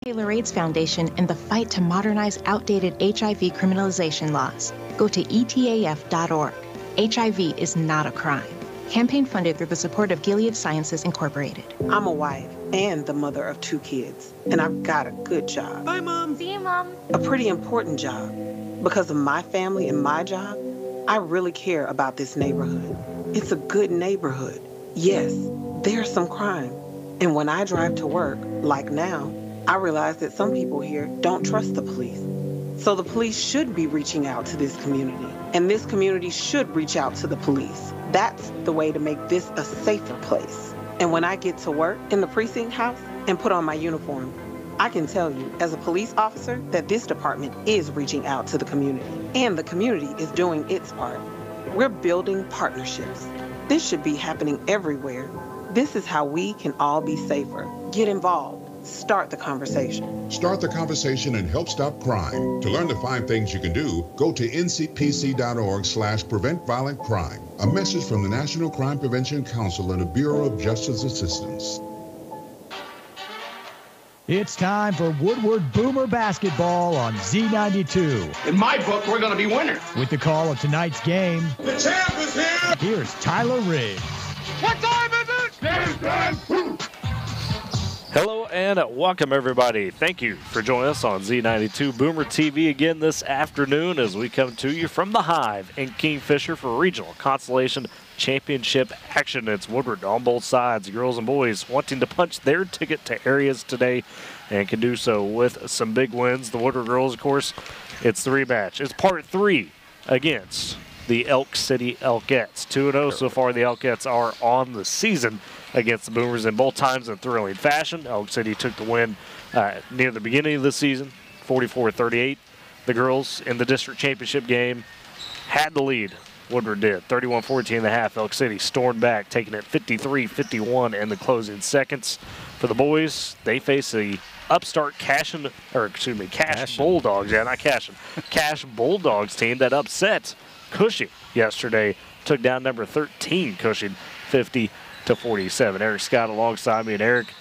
Taylor AIDS Foundation in the fight to modernize outdated HIV criminalization laws. Go to etaf.org. HIV is not a crime. Campaign funded through the support of Gilead Sciences Incorporated. I'm a wife and the mother of 2 kids, and I've got a good job. Bye, Mom. See you, Mom. A pretty important job. Because of my family and my job, I really care about this neighborhood. It's a good neighborhood. Yes, there's some crime. And when I drive to work, like now, I realize that some people here don't trust the police. So the police should be reaching out to this community, and this community should reach out to the police. That's the way to make this a safer place. And when I get to work in the precinct house and put on my uniform, I can tell you, as a police officer, that this department is reaching out to the community, and the community is doing its part. We're building partnerships. This should be happening everywhere. This is how we can all be safer. Get involved. Start the conversation. Start the conversation and help stop crime. To learn the 5 things you can do, go to ncpc.org/prevent violent crime. A message from the National Crime Prevention Council and the Bureau of Justice Assistance. It's time for Woodward Boomer basketball on Z92. In my book, we're going to be winners. With the call of tonight's game, The champ is here. here's Tyler Riggs. What time is it? Game time. Hello and welcome, everybody. Thank you for joining us on Z92 Boomer TV again this afternoon as we come to you from the Hive in Kingfisher for regional Consolation Championship action. It's Woodward on both sides, girls and boys wanting to punch their ticket to areas today and can do so with some big wins. The Woodward girls, of course, it's the rematch. It's part 3 against the Elk City Elkettes. 2-0 so far. The Elkettes are on the season against the Boomers in both times in thrilling fashion. Elk City took the win near the beginning of the season, 44-38. The girls in the district championship game had the lead. Woodward did, 31-14 in the half. Elk City stormed back, taking it 53-51 in the closing seconds. For the boys, they face the upstart Cash Bulldogs. Yeah, not Cashin. Cash Bulldogs team that upset Cushing yesterday. Took down number 13 Cushing, 50-47. Eric Scott alongside me. And Eric,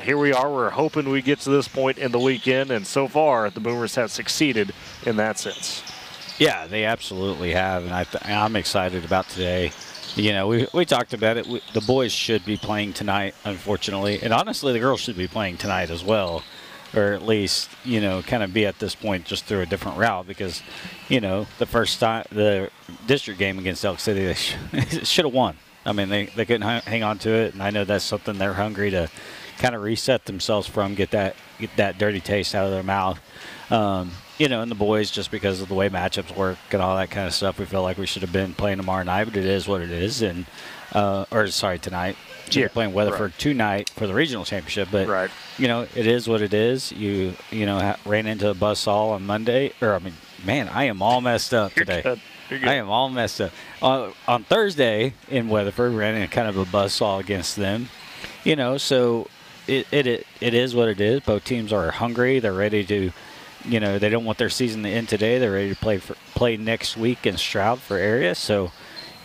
here we are. We're hoping we get to this point in the weekend, and so far the Boomers have succeeded in that sense. Yeah, they absolutely have, and I'm excited about today. You know, we talked about it. The boys should be playing tonight, unfortunately, and honestly, the girls should be playing tonight as well, or at least, you know, kind of be at this point just through a different route because, you know, the first time, the district game against Elk City, they should have won. I mean, they couldn't hang on to it, and I know that's something they're hungry to kind of reset themselves from, get that dirty taste out of their mouth. You know, and the boys, just because of the way matchups work and all that kind of stuff, we feel like we should have been playing tomorrow night, but it is what it is. And tonight. You're playing Weatherford tonight for the regional championship, but you know, it is what it is. You know, ran into a buzzsaw on Monday, man, I am all messed up today. You're good. I am all messed up. On Thursday in Weatherford, ran into kind of a buzzsaw against them. You know, so it is what it is. Both teams are hungry. They're ready to. You know, they don't want their season to end today. They're ready to play next week in Stroud for area. So,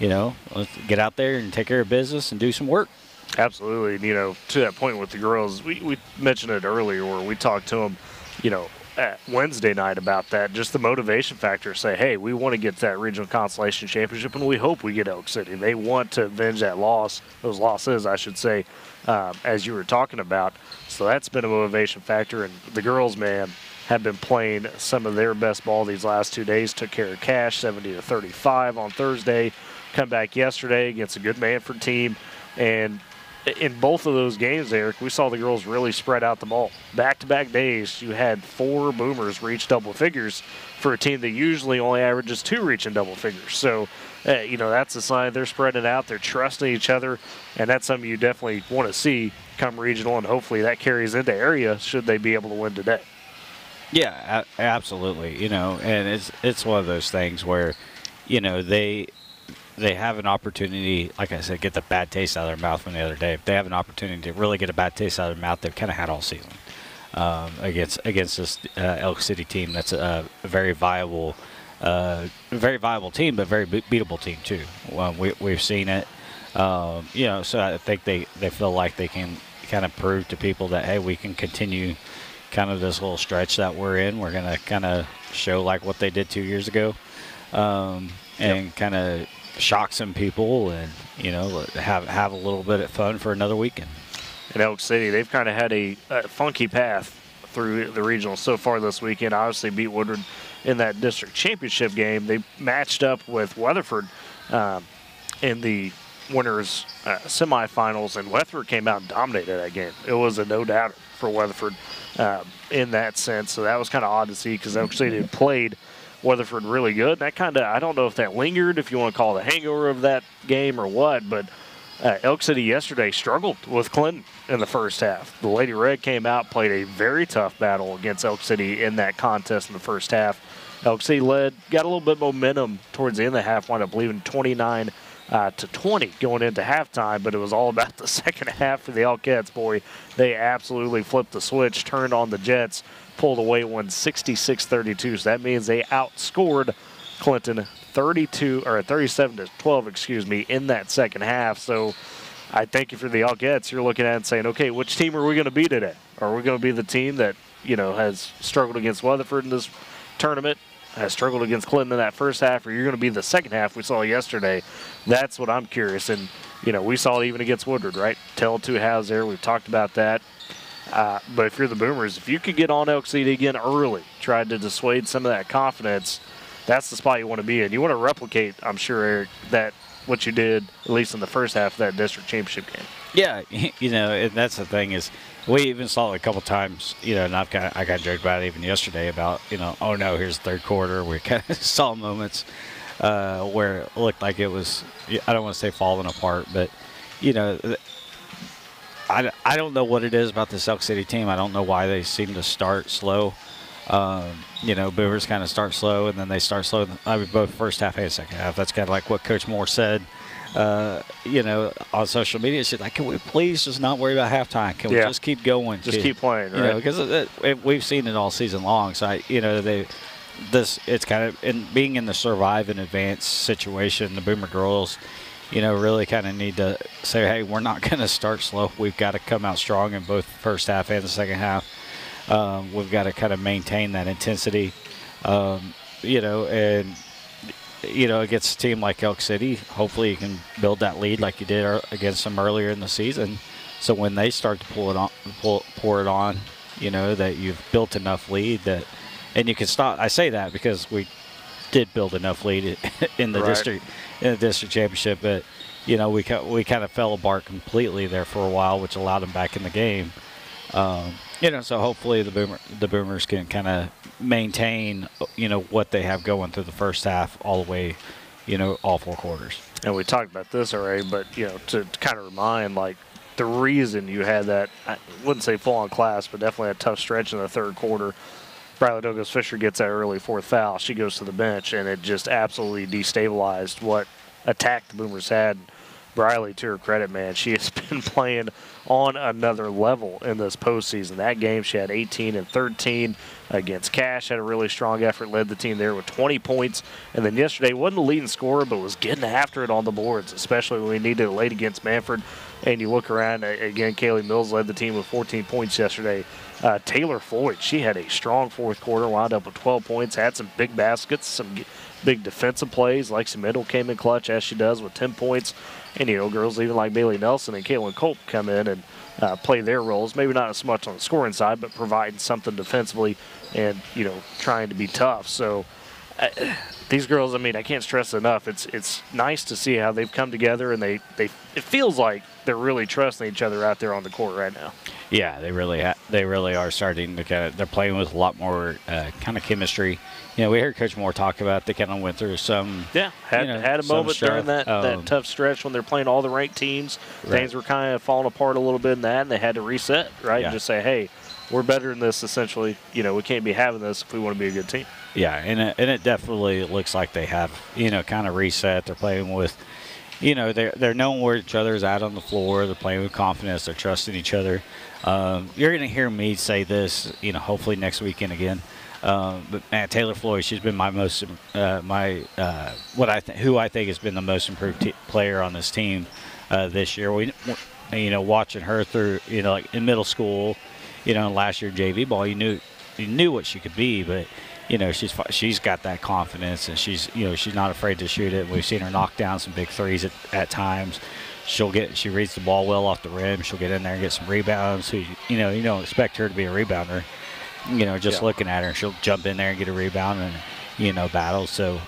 you know, let's get out there and take care of business and do some work. Absolutely. And, you know, to that point with the girls, we mentioned it earlier where we talked to them, you know, at Wednesday night about that, just the motivation factor. Say, hey, we want to get that regional Consolation Championship, and we hope we get Elk City. They want to avenge that loss, those losses, I should say, as you were talking about. So that's been a motivation factor. And the girls, man, have been playing some of their best ball these last 2 days. Took care of Cash, 70-35 on Thursday. Come back yesterday against a good Manford team. And in both of those games, Eric, we saw the girls really spread out the ball. Back-to-back days, you had 4 Boomers reach double figures for a team that usually only averages 2 reaching double figures. So, you know, that's a sign they're spreading out. They're trusting each other, and that's something you definitely want to see come regional, and hopefully that carries into area should they be able to win today. Yeah, absolutely. You know, and it's one of those things where, you know, they have an opportunity, like I said, get the bad taste out of their mouth from the other day. If they have an opportunity to really get a bad taste out of their mouth, they've kind of had all season against this Elk City team. That's a very viable team, but very beatable team too. We've seen it. You know, so I think they feel like they can kind of prove to people that, hey, we can continue kind of this little stretch that we're in. We're going to kind of show like what they did 2 years ago, and kind of shock some people, and have a little bit of fun for another weekend. In Elk City, they've kind of had a funky path through the regional so far this weekend. Obviously beat Woodward in that district championship game. They matched up with Weatherford in the winners semifinals, and Weatherford came out and dominated that game. It was a no-doubter for Weatherford in that sense. So that was kind of odd to see, because Elk City had played Weatherford really good. That kind of, I don't know if that lingered, if you want to call it a hangover of that game or what, but Elk City yesterday struggled with Clinton in the first half. The Lady Red came out, played a very tough battle against Elk City in that contest in the first half. Elk City led, got a little bit of momentum towards the end of the half, wound up leaving 29 to 20 going into halftime, but it was all about the second half for the Elkettes. Boy, they absolutely flipped the switch, turned on the Jets, pulled away, won 66-32. So that means they outscored Clinton 37 to 12, in that second half. So I think if you're the Elkettes, you're looking at it and saying, okay, which team are we going to be today? Are we going to be the team that, has struggled against Weatherford in this tournament, has struggled against Clinton in that first half, or you're going to be the second half we saw yesterday? That's what I'm curious. And, we saw it even against Woodward, right? Tell two halves there. We've talked about that. But if you're the Boomers, if you could get on Elk City again early, try to dissuade some of that confidence, that's the spot you want to be in. You want to replicate, I'm sure, Eric, that what you did, at least in the first half of that district championship game. Yeah, and that's the thing is, we even saw it a couple times, and I got joked about it even yesterday about, oh no, here's the third quarter. We kind of saw moments where it looked like it was, I don't want to say falling apart, but, I don't know what it is about this Elk City team. I don't know why they seem to start slow. Boomers kind of start slow, and then they start slow. Both first half and second half. That's kind of like what Coach Moore said, on social media. She's like, can we please just not worry about halftime? Can we just keep going? Just keep playing, right? Because we've seen it all season long. So, it's kind of, in being in the survive and advance situation, the Boomer girls, really kind of need to say, hey, we're not going to start slow. We've got to come out strong in both the first half and the second half. We've got to kind of maintain that intensity, against a team like Elk City. Hopefully you can build that lead like you did against them earlier in the season. So when they start to pour it on, that you've built enough lead that, and you can stop. I say that because we did build enough lead in the district championship, but we kind of fell apart completely there for a while, which allowed them back in the game. So hopefully the Boomers can kind of maintain, what they have going through the first half all the way, all four quarters. And we talked about this already, but, to kind of remind, like, the reason you had that, I wouldn't say full-on class, but definitely a tough stretch in the third quarter. Bradley Douglas Fisher gets that early fourth foul. She goes to the bench, and it just absolutely destabilized what attack the Boomers had. Briley, to her credit, man, she has been playing on another level in this postseason. That game, she had 18 and 13 against Cash, had a really strong effort, led the team there with 20 points. And then yesterday, wasn't the leading scorer, but was getting after it on the boards, especially when we needed it late against Manford. And you look around, again, Kaylee Mills led the team with 14 points yesterday. Taylor Floyd, she had a strong fourth quarter, wound up with 12 points, had some big baskets, some big defensive plays. Lexi Middle came in clutch, as she does, with 10 points. And, girls even like Bailey Nelson and Caitlin Culp come in and play their roles. Maybe not as much on the scoring side, but providing something defensively and, trying to be tough. So these girls, I can't stress enough. It's nice to see how they've come together, and it feels like they're really trusting each other out there on the court right now. Yeah, they really are starting to they're playing with a lot more kind of chemistry. We heard Coach Moore talk about they kind of went through some. Yeah, had a moment during that tough stretch when they're playing all the ranked teams. Right. Things were kind of falling apart a little bit in that, and they had to reset, right? Yeah. And just say, hey, we're better than this, essentially. We can't be having this if we want to be a good team. Yeah, and it definitely looks like they have, kind of reset. They're playing with, they're knowing where each other's at on the floor. They're playing with confidence. They're trusting each other. You're going to hear me say this, hopefully next weekend again. But man, Taylor Floyd, she's been my most, who I think has been the most improved player on this team this year. Watching her through, like in middle school, in last year JV ball, you knew what she could be, but she's got that confidence, and she's not afraid to shoot it. We've seen her knock down some big threes at times. She reads the ball well off the rim. She'll get in there and get some rebounds. You don't expect her to be a rebounder. Looking at her, she'll jump in there and get a rebound and battle. So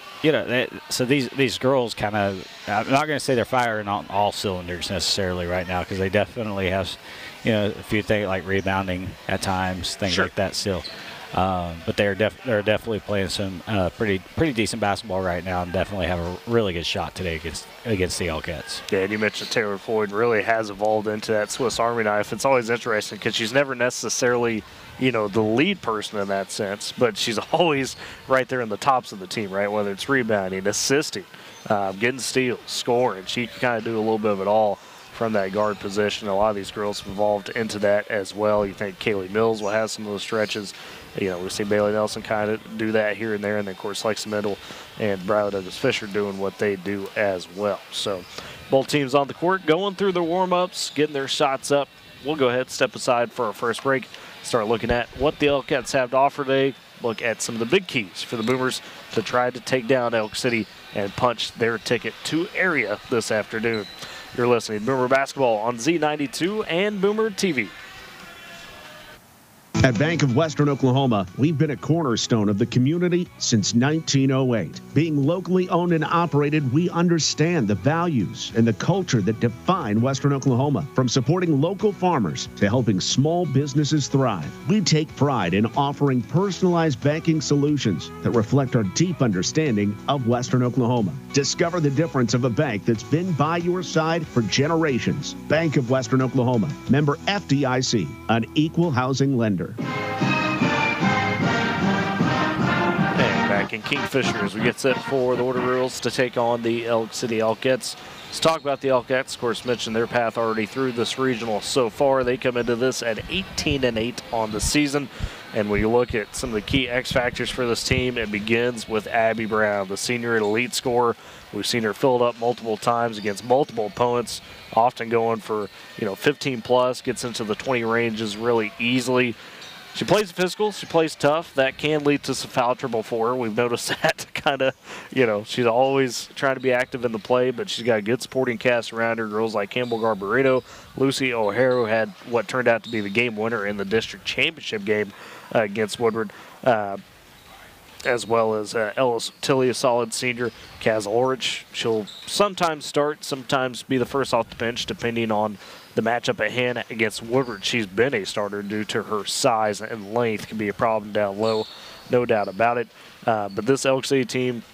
so these girls kind of, I'm not going to say they're firing on all cylinders necessarily right now, because they definitely have a few things like rebounding at times, things like that still. But they're definitely playing some pretty decent basketball right now, and definitely have a really good shot today against the Elkettes. Yeah, and you mentioned Taylor Floyd really has evolved into that Swiss Army knife. It's always interesting because she's never necessarily the lead person in that sense, but she's always right there in the tops of the team, right? Whether it's rebounding, assisting, getting steals, scoring. She can kind of do a little bit of it all from that guard position. A lot of these girls have evolved into that as well. You think Kaylee Mills will have some of those stretches. We've seen Bailey Nelson kind of do that here and there, and then, of course, Lexi Mendel and Bradley Douglas Fisher doing what they do as well. So both teams on the court going through their warm-ups, getting their shots up. We'll go ahead and step aside for our first break, start looking at what the Elkettes have to offer today, look at some of the big keys for the Boomers to try to take down Elk City and punch their ticket to area this afternoon. You're listening to Boomer Basketball on Z92 and Boomer TV. At Bank of Western Oklahoma, we've been a cornerstone of the community since 1908. Being locally owned and operated, we understand the values and the culture that define Western Oklahoma. From supporting local farmers to helping small businesses thrive, we take pride in offering personalized banking solutions that reflect our deep understanding of Western Oklahoma. Discover the difference of a bank that's been by your side for generations. Bank of Western Oklahoma, member FDIC, an equal housing lender. And back in Kingfisher as we get set for the Order Rules to take on the Elk City Elkettes. Let's talk about the Elkettes. Of course, mentioned their path already through this regional so far. They come into this at 18-8 on the season. And when you look at some of the key X factors for this team, it begins with Abby Brown, the senior elite scorer. We've seen her filled up multiple times against multiple opponents, often going for 15 plus, gets into the 20 ranges really easily. She plays physical. She plays tough. That can lead to some foul trouble for her. We've noticed that kind of, she's always trying to be active in the play, but she's got a good supporting cast around her. Girls like Campbell Garbarino, Lucy O'Hara, who had what turned out to be the game winner in the district championship game against Woodward, as well as Ellis Tilly, a solid senior. Kaz Ulrich, she'll sometimes start, sometimes be the first off the bench, depending on the matchup at hand against Woodward. She's been a starter due to her size and length. Can be a problem down low, no doubt about it. But this Elk City team,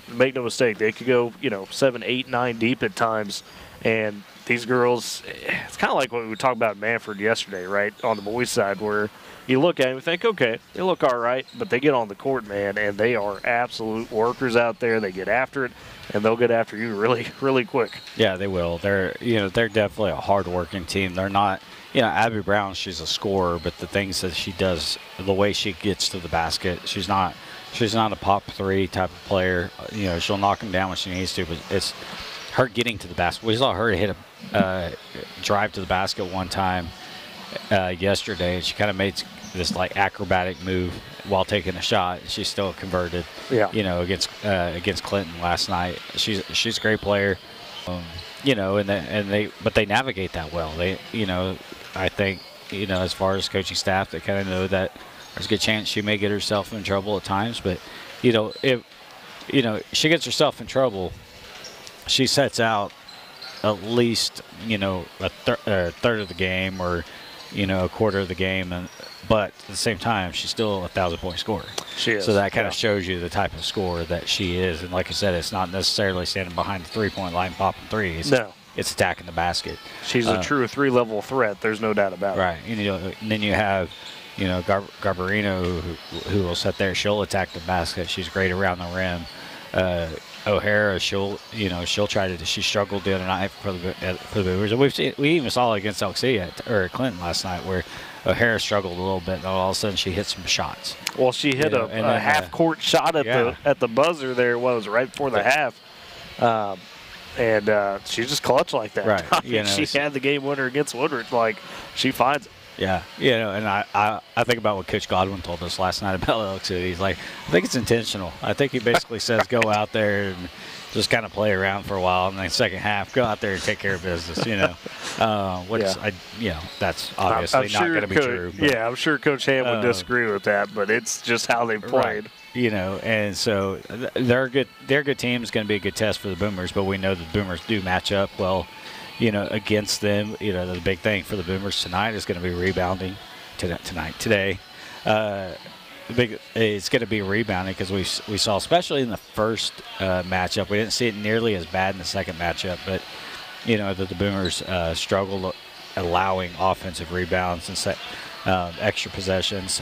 make no mistake, they could go 7, 8, 9 deep at times. And these girls, it's kind of like what we talked about in Manford yesterday, right, on the boys' side, where you look at them and think, okay, they look all right, but they get on the court, man, and they are absolute workers out there. They get after it, and they'll get after you really, really quick. Yeah, they will. They're definitely a hard-working team. They're not, Abby Brown, she's a scorer, but the things that she does, the way she gets to the basket, she's not a pop three type of player. She'll knock them down when she needs to, but it's her getting to the basket. We saw her hit a drive to the basket one time yesterday, and she kind of made this acrobatic move while taking a shot. She still converted. Yeah. Against Clinton last night. She's a great player. But they navigate that well. They, I think, as far as coaching staff, they kind of know that there's a good chance she may get herself in trouble at times. But if she gets herself in trouble, she sets out at least a third of the game or a quarter of the game, but at the same time, she's still a 1,000-point scorer. She is. So that kind of shows you the type of scorer that she is. And like I said, it's not necessarily standing behind the three-point line popping threes. No. It's attacking the basket. She's a true three-level threat. There's no doubt about it. Right. And then you have, Garbarino who will sit there. She'll attack the basket. She's great around the rim. O'Hara, she'll try to. She struggled the other night for the Boomers. And we even saw it against Elk City or Clinton last night, where O'Hara struggled a little bit, and all of a sudden she hit some shots. Well, she hit a half-court shot at the buzzer there. What was it, right before the half? And she just clutched like that. Right. She had the game winner against Woodward. She finds it. Yeah, and I think about what Coach Godwin told us last night about Elk City. He's like, I think it's intentional. I think he basically says go out there and just kind of play around for a while, and then second half go out there and take care of business. That's obviously not going to be true. But, yeah, I'm sure Coach Ham would disagree with that, but it's just how they played. Right. And so they're good. They're a good team. It's going to be a good test for the Boomers, but we know the Boomers do match up well. Against them, the big thing for the Boomers tonight is going to be rebounding. Today, it's going to be rebounding because we saw, especially in the first matchup, we didn't see it nearly as bad in the second matchup, but that the Boomers struggled allowing offensive rebounds and extra possessions.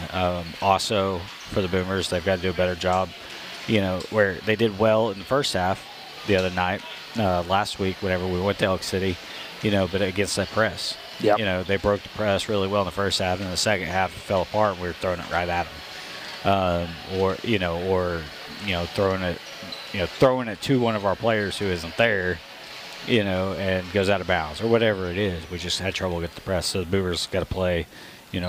Also, for the Boomers, they've got to do a better job. Where they did well in the first half the other night. Last week, whenever we went to Elk City, but against that press. Yep. They broke the press really well in the first half, and in the second half it fell apart, and we were throwing it right at them. Throwing it to one of our players who isn't there, and goes out of bounds, or whatever it is. We just had trouble getting the press, so the Boomers got to play,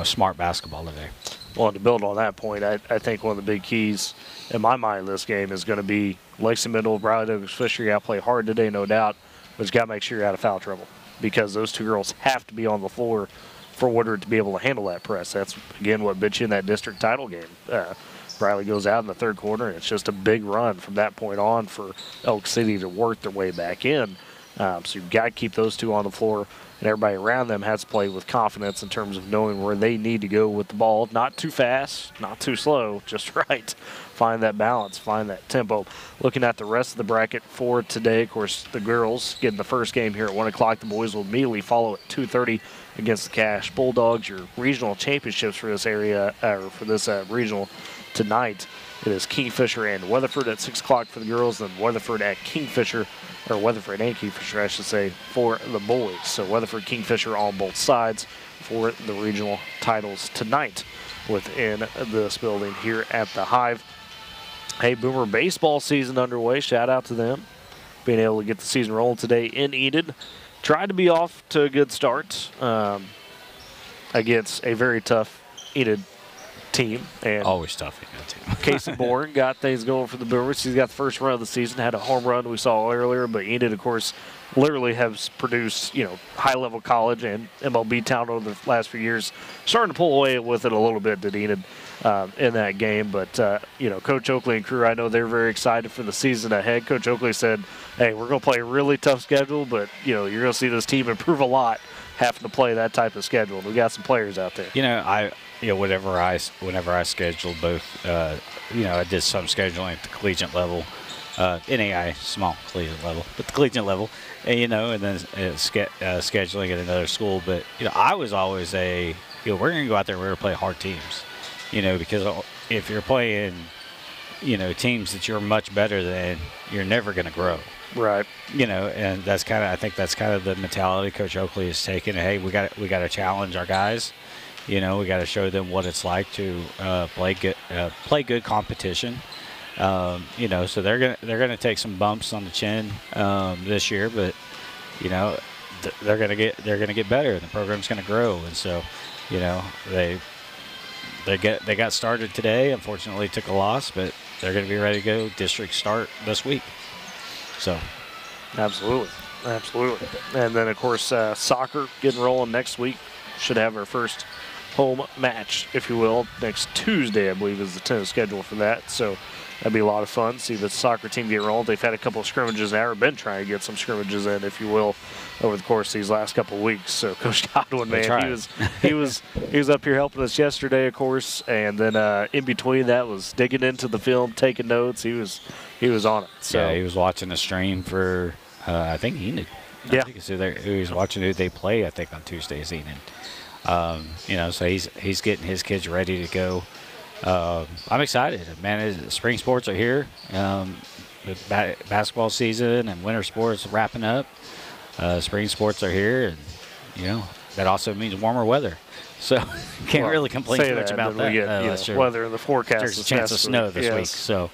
smart basketball today. Well, to build on that point, I think one of the big keys in my mind of this game is going to be Lexington Middle, Briley Douglas Fisher. You got to play hard today, no doubt, but you got to make sure you're out of foul trouble because those two girls have to be on the floor for Woodward to be able to handle that press. That's, again, what bit you in that district title game. Briley goes out in the third quarter, and it's just a big run from that point on for Elk City to work their way back in. So you've got to keep those two on the floor, and everybody around them has to play with confidence in terms of knowing where they need to go with the ball. Not too fast, not too slow, just right. Find that balance, find that tempo. Looking at the rest of the bracket for today, of course, the girls getting the first game here at 1 o'clock. The boys will immediately follow at 2:30 against the Cash Bulldogs. Your regional championships for this area, or for this regional tonight, it is Kingfisher and Weatherford at 6 o'clock for the girls, then Weatherford and Kingfisher, I should say, for the boys. So Weatherford, Kingfisher on both sides for the regional titles tonight within this building here at the Hive. Hey, Boomer baseball season underway. Shout out to them. Being able to get the season rolling today in Enid. Tried to be off to a good start against a very tough Enid team. And always tough team. Casey Bourne got things going for the Boomers. He's got the first run of the season, had a home run we saw earlier, but Enid, of course, literally has produced, high-level college and MLB talent over the last few years. Starting to pull away with it a little bit, did Enid, in that game. But, Coach Oakley and crew, I know they're very excited for the season ahead. Coach Oakley said, hey, we're going to play a really tough schedule, but, you're going to see this team improve a lot having to play that type of schedule. We got some players out there. Whenever I scheduled both, I did some scheduling at the collegiate level, NAI small collegiate level, but the collegiate level, and then scheduling at another school. But I was always we're going to go out there, we're going to play hard teams, because if you're playing, teams that you're much better than, you're never going to grow. Right. And I think that's kind of the mentality Coach Oakley has taken. Hey, we got to challenge our guys. We got to show them what it's like to play good competition. So they're gonna take some bumps on the chin this year, but they're gonna get better, and the program's gonna grow. And so, they got started today. Unfortunately, took a loss, but they're gonna be ready to go district start this week. So, absolutely. And then of course soccer getting rolling next week. Should have our first home match, if you will, next Tuesday, I believe, is the tentative schedule for that. So that'd be a lot of fun. See the soccer team get rolled. They've had a couple of scrimmages now, or been trying to get some scrimmages in, if you will, over the course of these last couple of weeks. So Coach Godwin, man, he was up here helping us yesterday, of course, and then in between that was digging into the film, taking notes. He was on it. So yeah, he was watching a stream for I think Enid. He was watching who they play, I think, on Tuesdays Enid. So he's getting his kids ready to go. I'm excited, man. Spring sports are here. The basketball season and winter sports wrapping up. Spring sports are here, and that also means warmer weather. So can't really complain too much about that. We get, weather in the forecast. There's a chance of snow this week. So,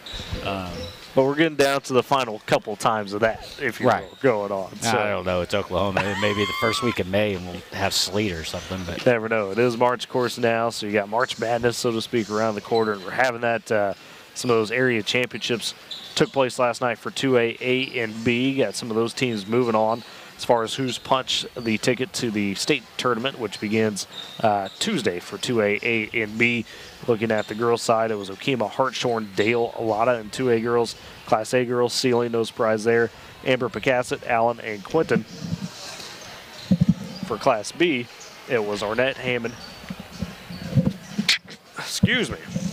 but we're getting down to the final couple times of that, if you will, going on. So. I don't know. It's Oklahoma. It may be the first week of May, and we'll have sleet or something. But you never know. It is March course now, so you got March Madness, so to speak, around the corner, and we're having that. Some of those area championships took place last night for 2A, A, and B. Got some of those teams moving on as far as who's punched the ticket to the state tournament, which begins Tuesday for 2A, A, and B. Looking at the girls' side, it was Okima, Hartshorn, Dale, Alata, and 2A girls. Class A girls, Sealing, no surprise there. Amber, Picassett, Allen, and Quinton. For Class B, it was Arnett, Hammond.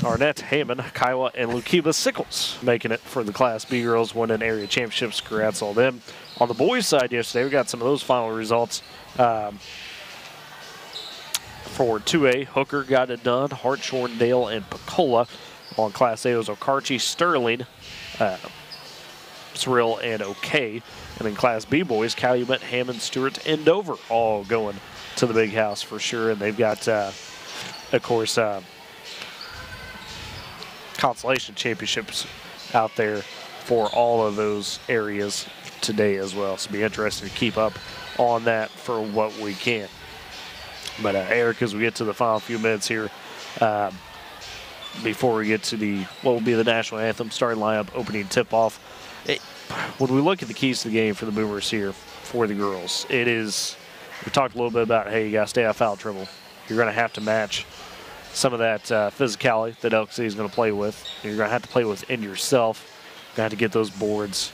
Arnett, Hammond, Kiowa, and Lukiba Sickles making it for the Class B girls, winning area championships. Congrats all them. On the boys' side yesterday, we got some of those final results. For 2A, Hooker got it done. Hartshorn, Dale, and Pecola. On Class A, it was Okarche, Sterling, Cyril, and OK. And in Class B boys, Calumet, Hammond, Stewart, and Dover all going to the big house for sure. And they've got, of course, Consolation championships out there for all of those areas today as well. So it'll be interesting to keep up on that for what we can. But Eric, as we get to the final few minutes here, before we get to what will be the national anthem, starting lineup, opening tip-off, when we look at the keys to the game for the Boomers here for the girls, it is, we talked a little bit about, hey, you got to stay out of foul trouble. You're going to have to match some of that physicality that Elk City is going to play with. You're going to have to play within yourself. You're going to have to get those boards.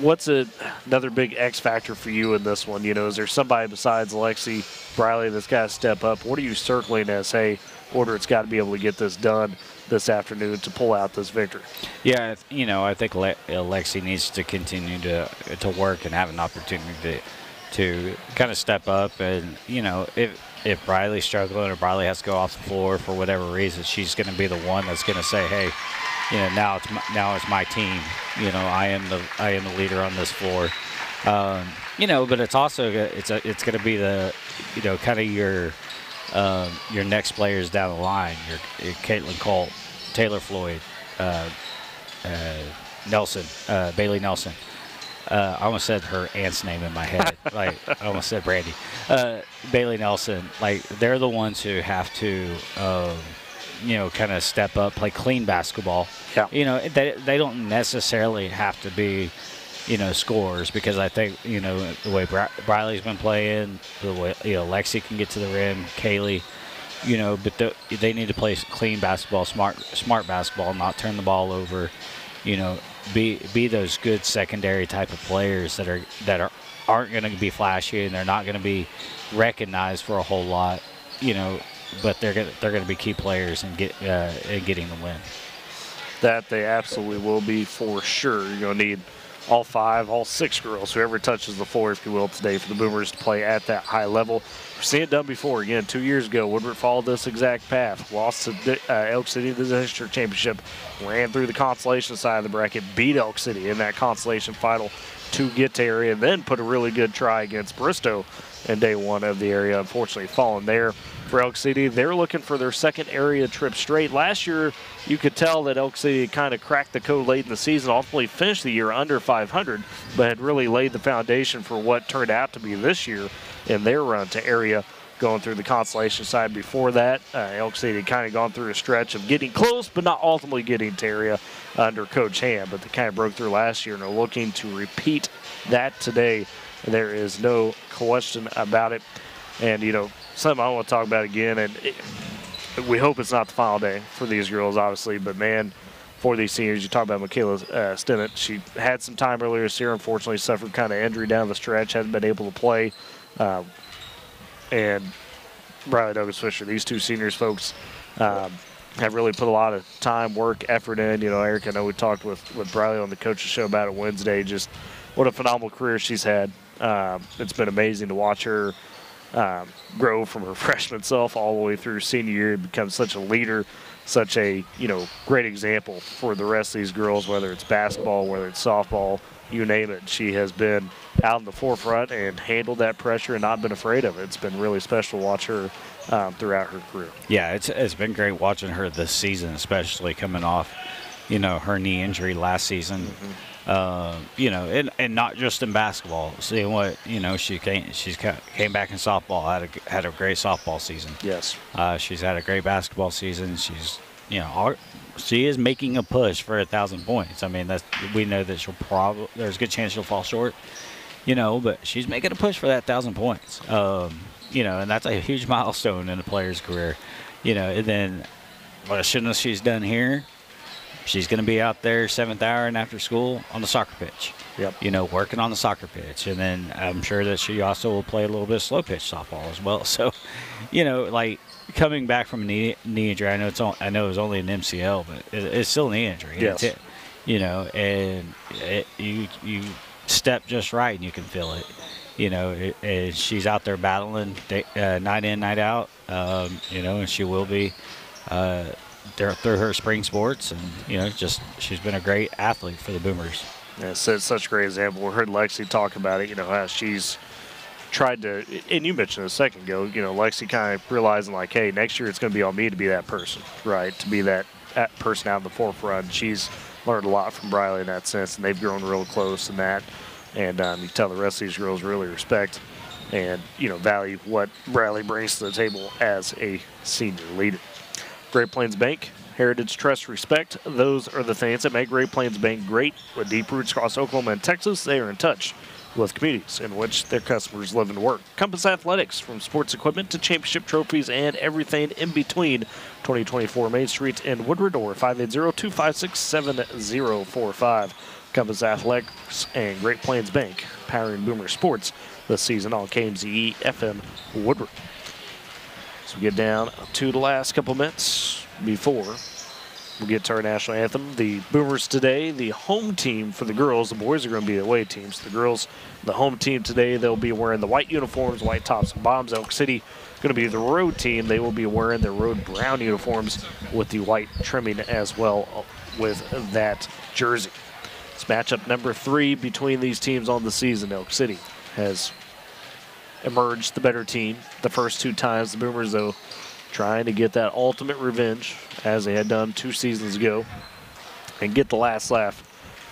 What's another big X factor for you in this one? You know, is there somebody besides Alexi Briley that's got to step up? What are you circling as, hey, Woodward's got to be able to get this done this afternoon to pull out this victory? Yeah, you know, I think Alexi needs to continue to work and have an opportunity to kind of step up. And, you know, if Briley's struggling or Briley has to go off the floor for whatever reason, she's going to be the one that's going to say, hey, you know, now it's my team. You know, I am the leader on this floor. You know, but it's also it's going to be the, you know, kind of your next players down the line. Your Caitlin Colt, Taylor Floyd, Nelson, Bailey Nelson. I almost said her aunt's name in my head. Like, I almost said Brandy. Bailey Nelson, like, they're the ones who have to, you know, kind of step up, play clean basketball. Yeah. You know, they don't necessarily have to be, you know, scorers, because I think, you know, the way Briley's been playing, the way, you know, Lexi can get to the rim, Kaylee, you know, but they need to play clean basketball, smart basketball, not turn the ball over, you know, be those good secondary type of players that aren't going to be flashy, and they're not going to be recognized for a whole lot, you know, but they're going to be key players in getting the win. That they absolutely will be for sure. You're going to need all 6 girls, whoever touches the floor, if you will, today for the Boomers to play at that high level. We've seen it done before. Again, 2 years ago, Woodward followed this exact path. Lost to Elk City in the district championship, ran through the Consolation side of the bracket, beat Elk City in that Consolation final to get to area, and then put a really good try against Bristow in day 1 of the area. Unfortunately, falling there for Elk City. They're looking for their second area trip straight. Last year, you could tell that Elk City kind of cracked the code late in the season, ultimately finished the year under 500, but had really laid the foundation for what turned out to be this year in their run to area, going through the Consolation side. Before that, Elk City had kind of gone through a stretch of getting close, but not ultimately getting to area under Coach Ham, but they kind of broke through last year and are looking to repeat that today. There is no question about it. And, you know, something I want to talk about again, and we hope it's not the final day for these girls, obviously, but, man, for these seniors, you talk about Michaela Stinnett. She had some time earlier this year, unfortunately suffered kind of injury down the stretch, hasn't been able to play. And Briley Douglas Fisher, these 2 seniors, folks, have really put a lot of time, work, effort in. You know, Eric, I know we talked with Briley on the coach's show about it Wednesday, just what a phenomenal career she's had. It's been amazing to watch her grow from her freshman self all the way through senior year and become such a leader, such a great example for the rest of these girls, whether it's basketball, whether it's softball, you name it. She has been out in the forefront and handled that pressure and not been afraid of it. It's been really special to watch her throughout her career. Yeah, it's been great watching her this season, especially coming off, her knee injury last season. And not just in basketball. Seeing what she came back in softball, had a great softball season. Yes, she's had a great basketball season. She's she is making a push for 1,000 points. I mean, we know that there's a good chance she'll fall short. But she's making a push for that 1,000 points. And that's a huge milestone in a player's career. And then what shouldn't she's done here? She's going to be out there 7th hour and after school on the soccer pitch. Yep. Working on the soccer pitch. And then I'm sure that she also will play a little bit of slow pitch softball as well. So, like coming back from a knee injury, I know it was only an MCL, but it's still a knee injury. Yes. And you step just right and you can feel it. And she's out there battling night in, night out, and she will be through her spring sports, and she's been a great athlete for the Boomers. Yeah, so it's such a great example. We heard Lexi talk about it, how she's tried to, and you mentioned a second ago, Lexi kind of realizing like, hey, next year it's going to be on me to be that person, right? To be that person out in the forefront. She's learned a lot from Briley in that sense, and they've grown real close in that. And you tell the rest of these girls really respect and, value what Briley brings to the table as a senior leader. Great Plains Bank, heritage, trust, respect. Those are the things that make Great Plains Bank great. With deep roots across Oklahoma and Texas, they are in touch with communities in which their customers live and work. Compass Athletics, from sports equipment to championship trophies and everything in between. 2024 Main Street in Woodward, or 580-256-7045. Compass Athletics and Great Plains Bank, powering Boomer Sports this season on KMZE FM Woodward. So we get down to the last couple minutes before we get to our national anthem. The Boomers today, the home team for the girls. The boys are going to be the away teams. The girls, the home team today, they'll be wearing the white uniforms, white tops and bottoms. Elk City going to be the road team. They will be wearing their road brown uniforms with the white trimming as well with that jersey. It's matchup number 3 between these teams on the season. Elk City has emerged the better team the first 2 times. The Boomers, though, trying to get that ultimate revenge, as they had done 2 seasons ago, and get the last laugh,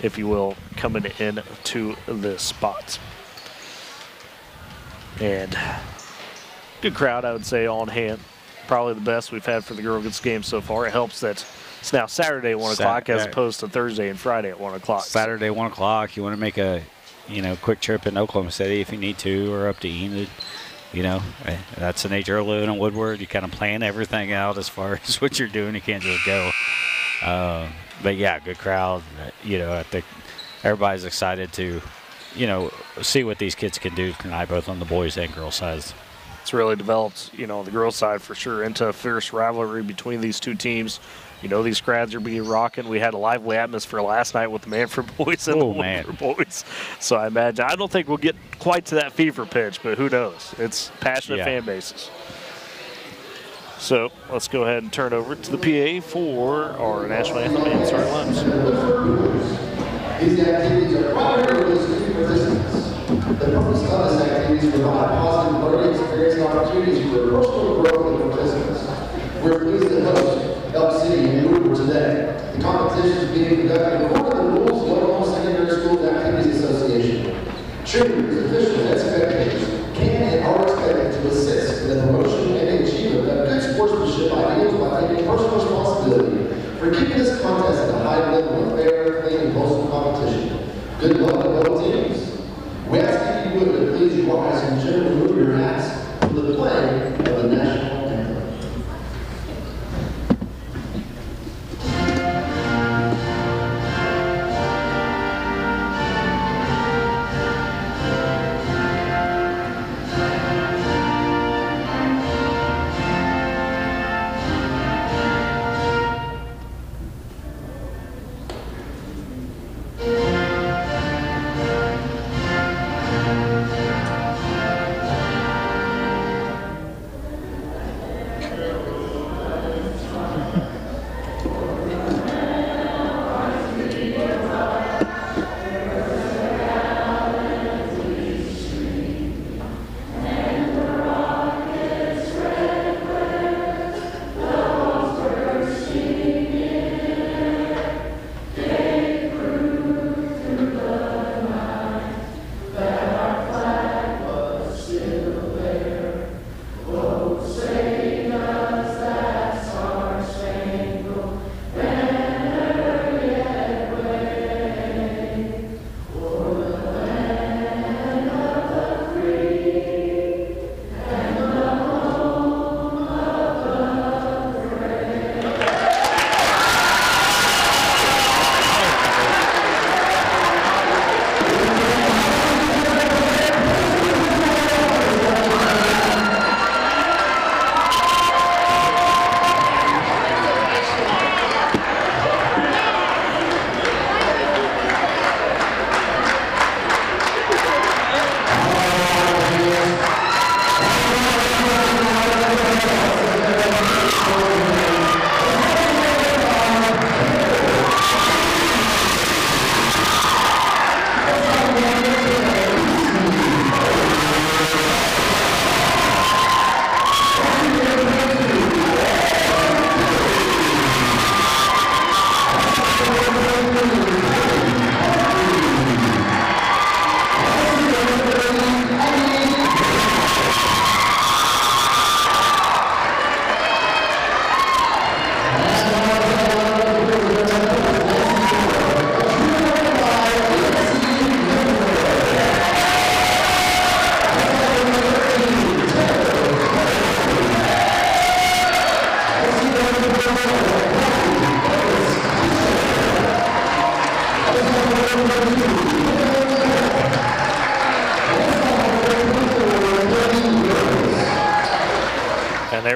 if you will, coming in to this spot. And good crowd, I would say, on hand. Probably the best we've had for the girls' game so far. It helps that it's now Saturday at 1 o'clock as opposed to Thursday and Friday at 1 o'clock. Saturday, 1 o'clock. You want to make a quick trip in Oklahoma City if you need to, or up to Enid. That's the nature of living in Woodward. You kind of plan everything out as far as what you're doing. You can't just go. But, yeah, good crowd. I think everybody's excited to, see what these kids can do tonight, both on the boys and girls sides. It's really developed, on the girls' side for sure, into a fierce rivalry between these two teams. These crowds are being rocking. We had a lively atmosphere last night with the Manford boys and the Woodward boys. So I don't think we'll get quite to that fever pitch, but who knows? It's passionate fan bases. So let's go ahead and turn over to the PA for our national anthem and starting lineups. These activities are primarily student participants. The purpose of this activity is to provide positive learning experience and opportunities for personal growth of participants. We're pleased to host Elk City and Woodward today. The competition is being conducted according to the rules of the Oklahoma Secondary Schools Activities Association. Cheerleaders, officials, and spectators can and are expected to assist in the promotion and achievement of good sportsmanship ideals by taking personal responsibility for keeping this contest at a high level of fair, clean, and wholesome competition. Good luck to both teams. We ask if you would please rise and gently remove your hats for the playing of the national anthem.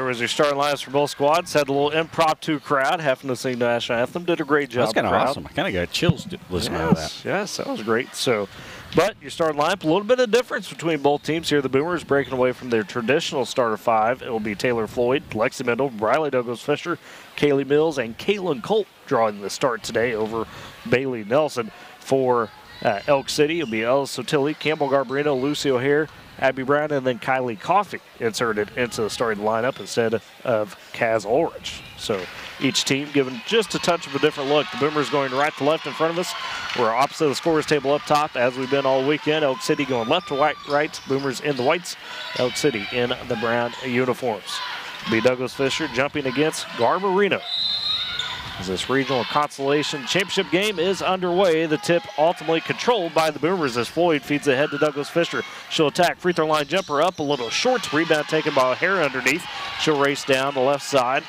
was your starting lines for both squads. Had a little impromptu crowd having to sing the national anthem. Did a great job. That's kind of awesome. I kind of got chills listening to that. Yes, that was great. So, but your starting lineup, a little bit of difference between both teams here. The Boomers breaking away from their traditional starter five. It will be Taylor Floyd, Lexi Mendel, Riley Douglas-Fisher, Kaylee Mills, and Caitlin Colt drawing the start today over Bailey Nelson. For Elk City, it'll be Ellis Sotilli, Campbell Garbarino, Lucy O'Hare, Abby Brown, and then Kylie Coffey inserted into the starting lineup instead of Kaz Ulrich. So each team given just a touch of a different look. The Boomers going right to left in front of us. We're opposite of the scorers table up top, as we've been all weekend. Elk City going left to right. Boomers in the whites. Elk City in the brown uniforms. It'll be Douglas Fisher jumping against Garbarino. As this regional Consolation championship game is underway, the tip ultimately controlled by the Boomers as Floyd feeds ahead to Douglas Fisher. She'll attack, free throw line jumper up, a little short, rebound taken by O'Hare underneath. She'll race down the left side,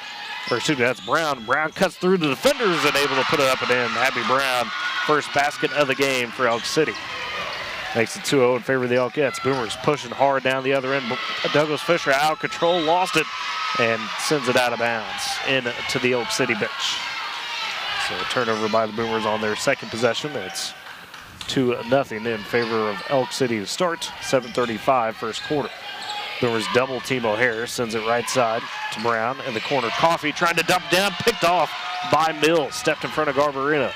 or excuse me, that's Brown. Brown cuts through the defenders and able to put it up and in. Abby Brown, first basket of the game for Elk City. Makes it 2-0 in favor of the Elkettes. Boomers pushing hard down the other end. Douglas Fisher out of control, lost it, and sends it out of bounds into the Elk City bench. So a turnover by the Boomers on their second possession. It's 2-0 in favor of Elk City to start. 7:35 first quarter. Boomers double team O'Hare, sends it right side to Brown in the corner. Coffey trying to dump down, picked off by Mills. Stepped in front of Garbarino.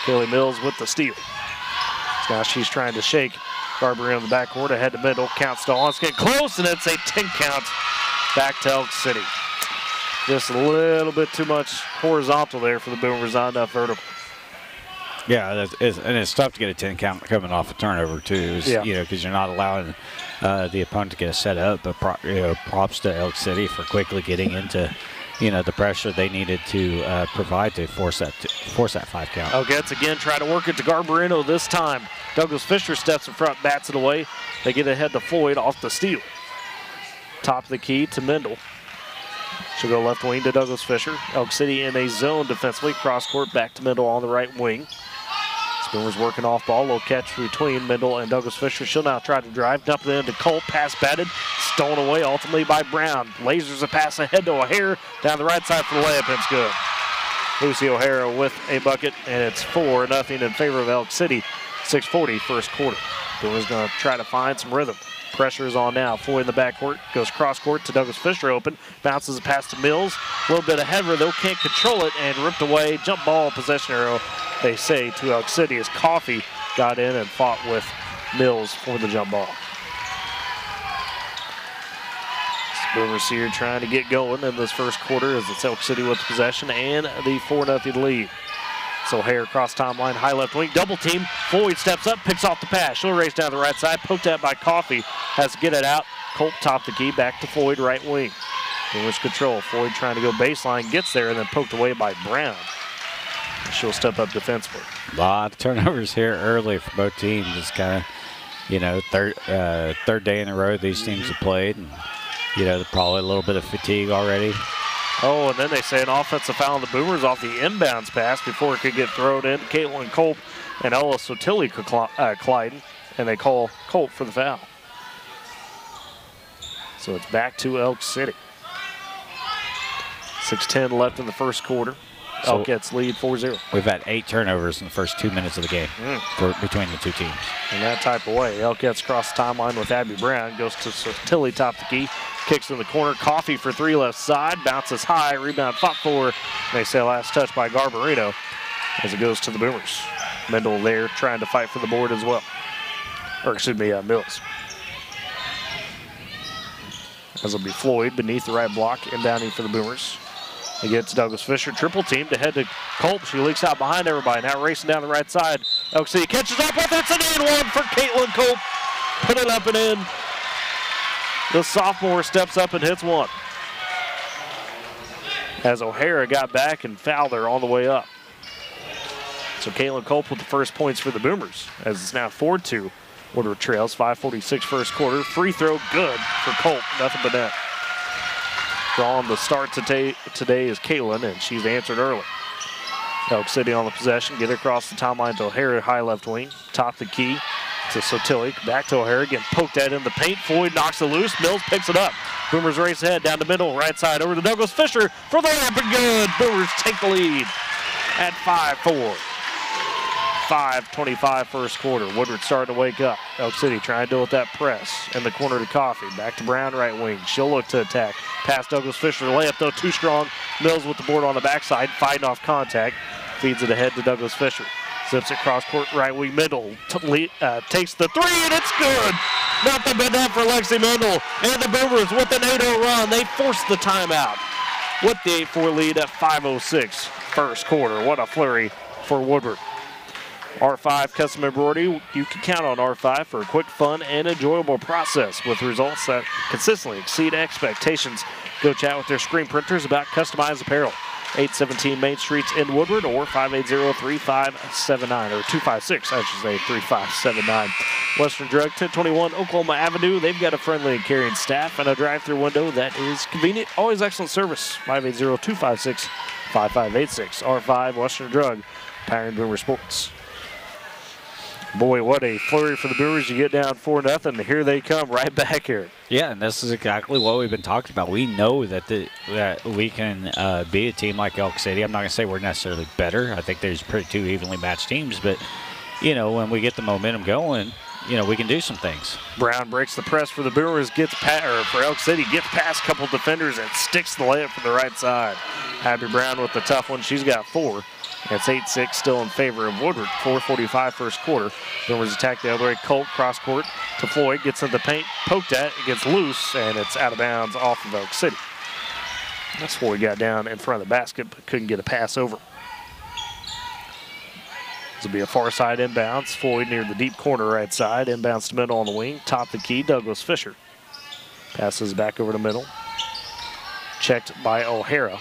Kaylee Mills with the steal. So now she's trying to shake Garbarino in the backcourt. Ahead to middle, count still on. It's getting close, and it's a 10 count back to Elk City. Just a little bit too much horizontal there for the Boomers, not enough vertical. Yeah, and it's tough to get a 10 count coming off a turnover too. Because you're not allowing the opponent to get a set up. But props to Elk City for quickly getting into the pressure they needed to provide to force that 5 count. Elkettes again try to work it to Garbarino this time. Douglas Fisher steps in front, bats it away. They get ahead to Floyd off the steal. Top of the key to Mendel. She'll go left wing to Douglas Fisher. Elk City in a zone defensively. Cross court back to Mendel on the right wing. Boomers working off ball. Low catch between Mendel and Douglas Fisher. She'll now try to drive. Dump it into Colt. Pass batted. Stolen away ultimately by Brown. Lasers a pass ahead to O'Hare. Down the right side for the layup. It's good. Lucy O'Hara with a bucket. And it's 4-0 in favor of Elk City. 6:40 first quarter. Boomers going to try to find some rhythm. Pressure is on now. Floyd in the backcourt. Goes cross court to Douglas Fisher open. Bounces a pass to Mills. A little bit ahead of her, though. Can't control it and ripped away. Jump ball possession arrow, they say, to Elk City as Coffey got in and fought with Mills for the jump ball. Boomers here trying to get going in this first quarter as it's Elk City with possession and the 4-0 lead. So O'Hare across timeline, high left wing, double team. Floyd steps up, picks off the pass. She'll race down the right side, poked out by Coffey. Has to get it out. Colt top the key, back to Floyd, right wing. Boomers control. Floyd trying to go baseline, gets there, and then poked away by Brown. She'll step up defensively. A lot of turnovers here early for both teams. It's kind of, third day in a row these teams have played. And, probably a little bit of fatigue already. Oh, and then they say an offensive foul on the Boomers off the inbounds pass before it could get thrown in. Caitlin Colt and Ella Sotilli colliding, and they call Colt for the foul. So it's back to Elk City. 6:10 left in the first quarter. So Elkettes lead 4-0. We've had 8 turnovers in the first 2 minutes of the game between the two teams. In that type of way, Elkettes cross the timeline with Abby Brown. Goes to Sotilli, top the key. Kicks in the corner. Coffey for 3 left side. Bounces high. Rebound fought for. They say last touch by Garbarino as it goes to the Boomers. Mendel there trying to fight for the board as well. Or excuse me, Mills. As it'll be Floyd beneath the right block. Inbounding for the Boomers. They get to Douglas Fisher, triple team to head to Colt. She leaks out behind everybody. Now racing down the right side. Elk City catches up with it. It's an and one for Caitlin Colt. Put it up and in. The sophomore steps up and hits one. As O'Hara got back and fouled her on the way up. So Caitlin Colt with the first points for the Boomers. As it's now 4-2. Woodward trails, 5:46 first quarter. Free throw good for Colt. Nothing but net. Drawing the start today is Caitlin, and she's answered early. Elk City on the possession. Get across the timeline to O'Hara, high left wing. Top the key to Sotilli. Back to O'Hara, getting poked at in the paint. Floyd knocks it loose. Mills picks it up. Boomers race ahead down the middle, right side over to Douglas Fisher for the layup and good. Boomers take the lead at 5-4. 5:25 first quarter. Woodward starting to wake up. Elk City trying to deal with that press. In the corner to Coffee. Back to Brown, right wing. She'll look to attack. Pass Douglas Fisher. The layup, though, too strong. Mills with the board on the backside, fighting off contact. Feeds it ahead to Douglas Fisher. Zips it cross court, right wing middle. Takes the three, and it's good. Nothing but that for Lexi Mendel. And the Boomers with an 8-0 run. They forced the timeout with the 8-4 lead at 5:06 first quarter. What a flurry for Woodward. R5 Custom Embroidery, you can count on R5 for a quick, fun, and enjoyable process with results that consistently exceed expectations. Go chat with their screen printers about customized apparel. 817 Main Street's in Woodward or 580-3579, or 256, I should say, 3579. Western Drug, 1021 Oklahoma Avenue. They've got a friendly and caring staff and a drive-through window that is convenient. Always excellent service. 580-256-5586. R5 Western Drug, powering Boomer Sports. Boy, what a flurry for the Boomers. You get down 4-0, here they come right back here. Yeah, and this is exactly what we've been talking about. We know that that we can be a team like Elk City. I'm not going to say we're necessarily better. I think there's pretty two evenly matched teams, but, you know, when we get the momentum going, you know, we can do some things. Brown breaks the press for the Boomers, for Elk City, gets past a couple defenders and sticks the layup from the right side. Abby Brown with the tough one. She's got 4. It's 8-6 still in favor of Woodward. 4:45 first quarter. Boomers attack the other way. Colt cross court to Floyd. Gets in the paint. Poked at. It gets loose, and it's out of bounds off of Elk City. That's Floyd got down in front of the basket, but couldn't get a pass over. This will be a far side inbounds. Floyd near the deep corner right side. Inbounds to middle on the wing. Top the key. Douglas Fisher. Passes back over to middle. Checked by O'Hara.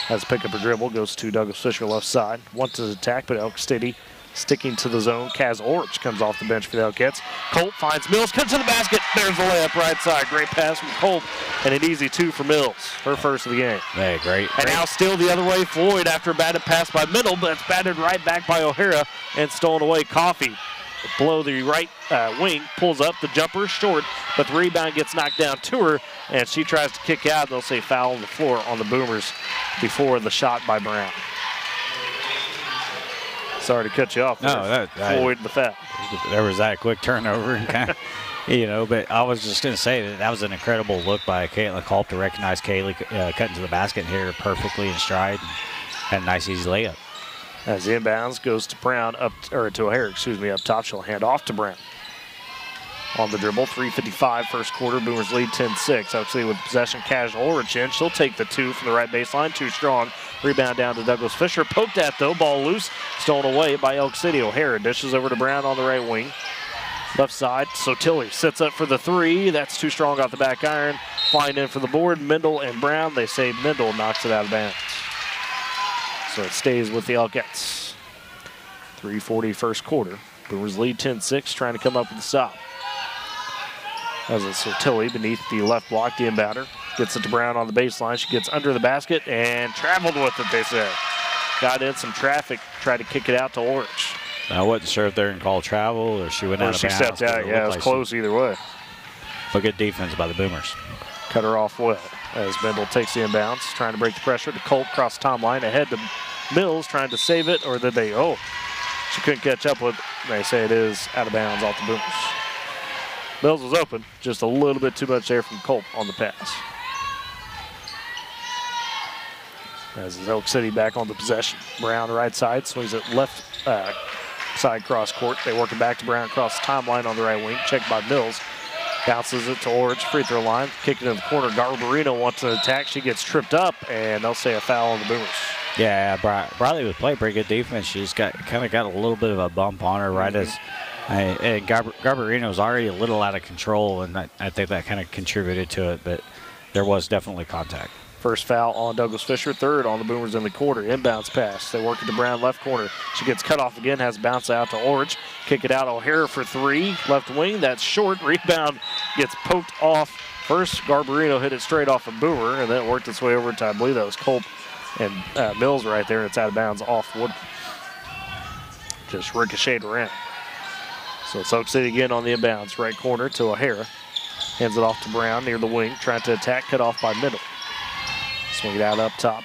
Has to pick up a dribble, goes to Douglas Fisher left side. Wants to attack, but Elk City sticking to the zone. Kaz Orich comes off the bench for the Elkettes. Colt finds Mills, comes to the basket. There's the layup right side. Great pass from Colt, and an easy 2 for Mills. Her first of the game. Hey, great. And now still the other way, Floyd after a batted pass by Middle, but it's batted right back by O'Hara and stolen away. Coffee below the right wing, pulls up the jumper short, but the rebound gets knocked down to her, and she tries to kick out. They'll say foul on the floor on the Boomers before the shot by Brown. Sorry to cut you off. No, Floyd the foul. There was that quick turnover, and kind of, you know. But I was just going to say that was an incredible look by Caitlin Culp to recognize Kaylee cutting to the basket and hit her perfectly in stride. Had a nice easy layup. As the inbounds goes to Brown to O'Hara, up top. She'll hand off to Brown. On the dribble, 3:55 first quarter. Boomers lead 10-6. Elk City with possession. Casual Orich in. She'll take the 2 from the right baseline. Too strong. Rebound down to Douglas Fisher. Poked at though. Ball loose. Stolen away by Elk City. O'Hara dishes over to Brown on the right wing. Left side. Sotilli sits up for the 3. That's too strong off the back iron. Flying in for the board. Mendel and Brown. They say Mendel knocks it out of bounds. So it stays with the Elkettes. 3:40 first quarter. Boomers lead 10-6, trying to come up with a stop. As it's Sotilli beneath the left block, the inbounder. Gets it to Brown on the baseline. She gets under the basket and traveled with it, they say. Got in some traffic, tried to kick it out to Orich. I wasn't sure if they're going to call travel or she went out of bounds. She stepped out, yeah, it was close either way. But good defense by the Boomers. Cut her off well as Mendel takes the inbounds, trying to break the pressure. To Colt across the timeline, ahead to Mills, trying to save it, or did they? Oh, she couldn't catch up with it. They say it is out of bounds off the Boomers. Mills was open, just a little bit too much there from Colt on the pass. As is Elk City back on the possession. Brown right side, swings it left side cross court. They work it back to Brown across the timeline on the right wing. Checked by Mills. Bounces it to Orich, free throw line. Kick it in the corner. Garbarino wants an attack. She gets tripped up, and they'll say a foul on the Boomers. Yeah, Briley was playing pretty good defense. She's kind of got a little bit of a bump on her right as and Garbarino was already a little out of control, and I think that kind of contributed to it, but there was definitely contact. First foul on Douglas Fisher, 3rd on the Boomers in the quarter. Inbounds pass. They work it to Brown, left corner. She gets cut off again, has bounce out to Orich. Kick it out, O'Hara for 3. Left wing, that's short. Rebound gets poked off. First, Garbarino hit it straight off a Boomer, and then it worked its way over to, I believe that was Culp and Mills right there. It's out of bounds off Wood. Just ricocheted around. So it's Elk City again on the inbounds. Right corner to O'Hara. Hands it off to Brown near the wing, trying to attack, cut off by Middle. Swing it out up top.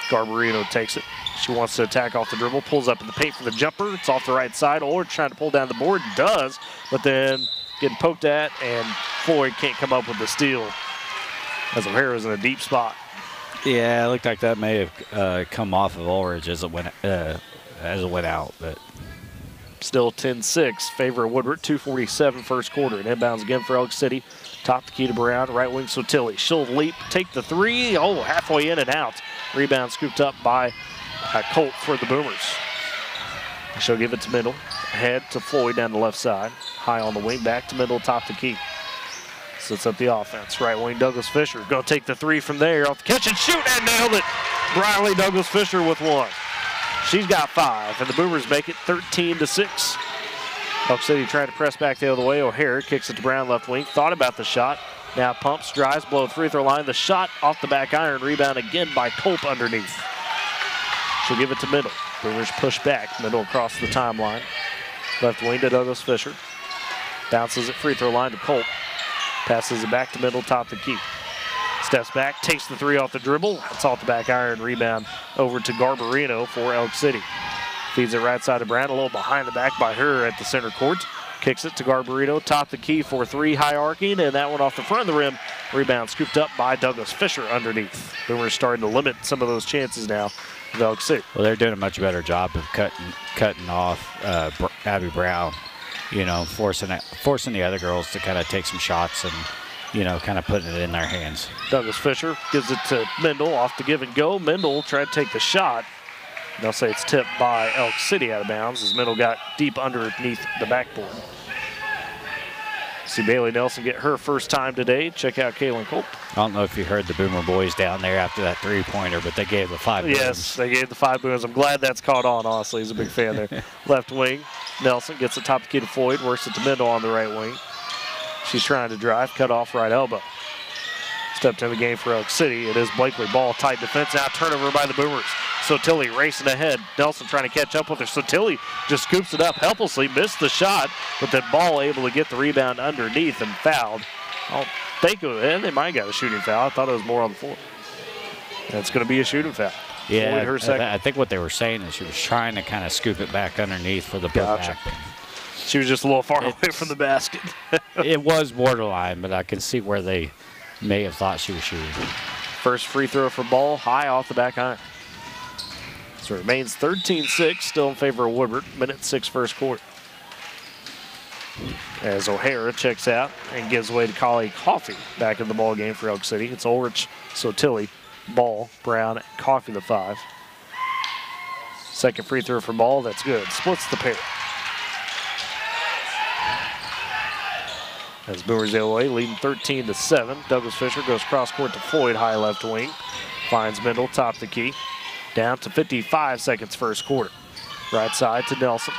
Garbarino takes it. She wants to attack off the dribble, pulls up in the paint for the jumper. It's off the right side. Or trying to pull down the board, does, but then getting poked at, and Floyd can't come up with the steal as O'Hara's in a deep spot. Yeah, it looked like that may have come off of Ulrich as it went out, but still 10-6, favor of Woodward. 2:47 first quarter. And inbounds again for Elk City. Top the key to Brown, right wing Sotilli. She'll leap, take the three. Oh, halfway in and out. Rebound scooped up by Colt for the Boomers. She'll give it to Middle. Ahead to Floyd down the left side. High on the wing, back to Middle, top the key. Sets up the offense. Right wing Douglas Fisher. Gonna take the three from there. Off the catch and shoot, and nailed it. Briley Douglas Fisher with one. She's got 5, and the Boomers make it 13-6. Elk City trying to press back the other way. O'Hara kicks it to Brown left wing. Thought about the shot. Now pumps, drives, below the free throw line. The shot off the back iron. Rebound again by Culp underneath. She'll give it to Middle. Boomers push back. Middle across the timeline. Left wing to Douglas Fisher. Bounces it free throw line to Culp. Passes it back to Middle, top the key. Steps back, takes the three off the dribble. It's off the back iron. Rebound over to Garbarino for Elk City. Feeds it right side to Brown, a little behind the back by her at the center court. Kicks it to Garbarino, top the key for 3, high arcing, and that one off the front of the rim. Rebound scooped up by Douglas Fisher underneath. Boomers starting to limit some of those chances now of Elk City. Well, they're doing a much better job of cutting off Abby Brown, you know, forcing the other girls to kind of take some shots and, you know, kind of putting it in their hands. Douglas Fisher gives it to Mendel off the give and go. Mendel tried to take the shot. They'll say it's tipped by Elk City out of bounds as Mendel got deep underneath the backboard. See Bailey Nelson get her first time today. Check out Kaylin Culp. I don't know if you heard the Boomer boys down there after that three-pointer, but they gave the 5 booms. Yes, they gave the 5 booms. I'm glad that's caught on, honestly. He's a big fan there. Left wing, Nelson gets the top key to Floyd, works it to Mendel on the right wing. She's trying to drive, cut off right elbow. Stepped in the game for Elk City. It is Blakely. Ball, tight defense. Now turnover by the Boomers. Sotilli racing ahead. Nelson trying to catch up with her. Sotilli just scoops it up helplessly. Missed the shot, but that ball able to get the rebound underneath and fouled. I don't think they might have got a shooting foul. I thought it was more on the floor. And it's going to be a shooting foul. Yeah, her second. I think what they were saying is she was trying to kind of scoop it back underneath for the putback. She was just a little far away from the basket. It was borderline, but I can see where they may have thought she was shooting. First free throw for Ball, high off the back iron. So it remains 13-6, still in favor of Woodward. Minute 6 first quarter. As O'Hara checks out and gives way to Collie Coffey back in the ball game for Elk City. It's Ulrich, Sotilli, Ball, Brown, and Coffey the 5. Second free throw for Ball, that's good. Splits the pair. As Boomers the other way, leading 13-7. Douglas Fisher goes cross court to Floyd, high left wing. Finds Mendel, top the key. Down to 55 seconds first quarter. Right side to Nelson.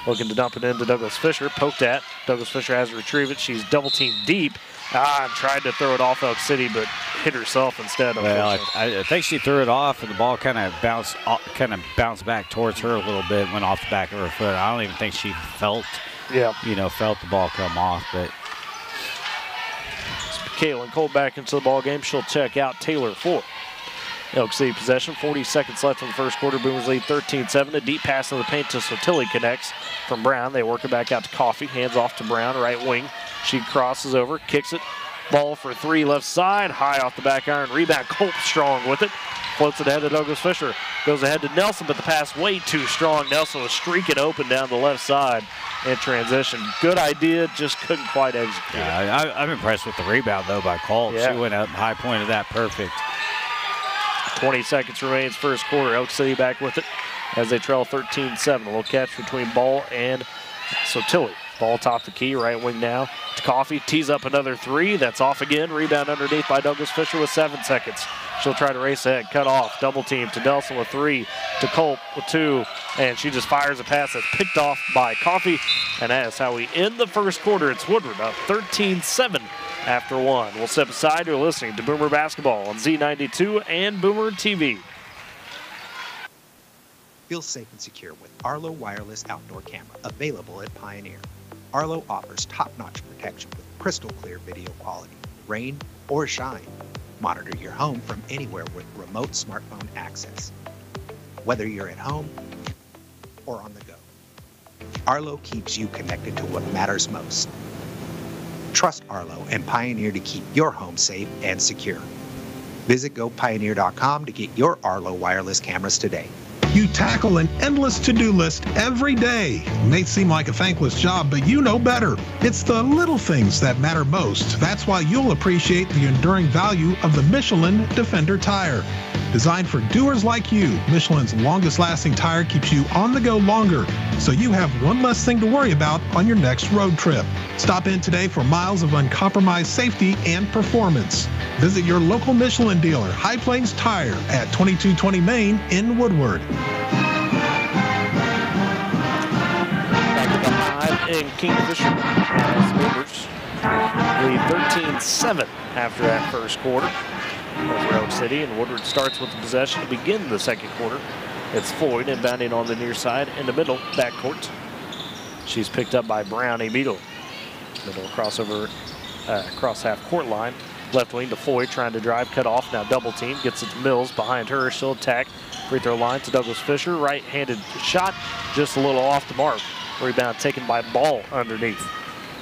Looking to dump it into Douglas Fisher. Poked at. Douglas Fisher has to retrieve it. She's double teamed deep. And tried to throw it off Elk City, but hit herself instead. Well, I think she threw it off, and the ball kind of bounced back towards her a little bit, went off the back of her foot. I don't even think she felt the ball come off, but. Kaylin Cole back into the ball game. She'll check out Taylor Ford. Elk City possession, 40 seconds left in the first quarter. Boomers lead 13-7. A deep pass in the paint to Sotilli connects from Brown. They work it back out to Coffey. Hands off to Brown, right wing. She crosses over, kicks it. Ball for 3 left side. High off the back iron. Rebound, Colt strong with it. Floats it ahead to Douglas Fisher. Goes ahead to Nelson, but the pass way too strong. Nelson was streaking open down the left side in transition. Good idea, just couldn't quite execute. Yeah, I'm impressed with the rebound, though, by Colt. Yeah. She went up high point of that perfect. 20 seconds remains first quarter. Elk City back with it as they trail 13-7. A little catch between Ball and Sotilli. Ball top the key, right wing now to Coffey. Tees up another 3. That's off again. Rebound underneath by Douglas Fisher with 7 seconds. She'll try to race ahead, cut off, double team to Nelson with 3, to Culp with 2, and she just fires a pass that's picked off by Coffey, and that is how we end the first quarter. It's Woodward up 13-7 after 1. We'll step aside. You're listening to Boomer Basketball on Z92 and Boomer TV. Feel safe and secure with Arlo Wireless Outdoor Camera, available at Pioneer. Arlo offers top-notch protection with crystal clear video quality, rain or shine. Monitor your home from anywhere with remote smartphone access, whether you're at home or on the go. Arlo keeps you connected to what matters most. Trust Arlo and Pioneer to keep your home safe and secure. Visit gopioneer.com to get your Arlo wireless cameras today. You tackle an endless to-do list every day. It may seem like a thankless job, but you know better. It's the little things that matter most. That's why you'll appreciate the enduring value of the Michelin Defender tire. Designed for doers like you, Michelin's longest-lasting tire keeps you on the go longer, so you have one less thing to worry about on your next road trip. Stop in today for miles of uncompromised safety and performance. Visit your local Michelin dealer, High Plains Tire, at 2220 Main in Woodward. Back to the Hive in Kingfisher as Boomers lead 13-7 after that first quarter over Elk City, and Woodward starts with the possession to begin the second quarter. It's Floyd inbounding on the near side in the middle backcourt. She's picked up by Brownie Beetle. Middle crossover across half court line. Left wing to Floyd, trying to drive, cut off. Now double team, gets it to Mills behind her. She'll attack. Free throw line to Douglas Fisher. Right-handed shot, just a little off the mark. Rebound taken by Ball underneath.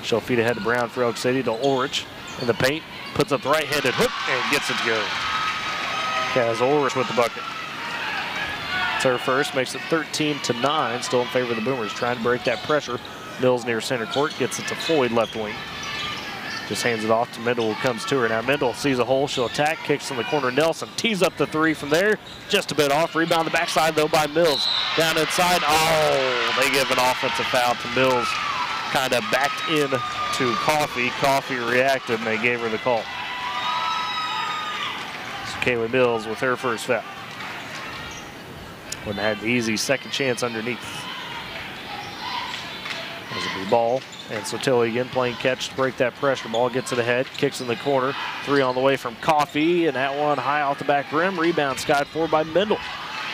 She'll feed ahead to Brown for Elk City to Ulrich in the paint. Puts up the right-handed hook and gets it to go. Kaz Ulrich with the bucket. It's her first, makes it 13-9. Still in favor of the Boomers, trying to break that pressure. Mills near center court, gets it to Floyd left wing. Just hands it off to Mendel, who comes to her. Now Mendel sees a hole, she'll attack, kicks in the corner. Nelson tees up the three from there. Just a bit off. Rebound the backside, though, by Mills. Down inside. Oh, they give an offensive foul to Mills. Kind of backed in to Coffey. Coffey reacted, and they gave her the call. So Kaylee Mills with her first foul. Wouldn't have had the easy second chance underneath. There's a blue ball. And Sotilli again playing catch to break that pressure. Ball gets it ahead, kicks in the corner. Three on the way from Coffey, and that one high off the back rim. Rebound skied for by Mendel.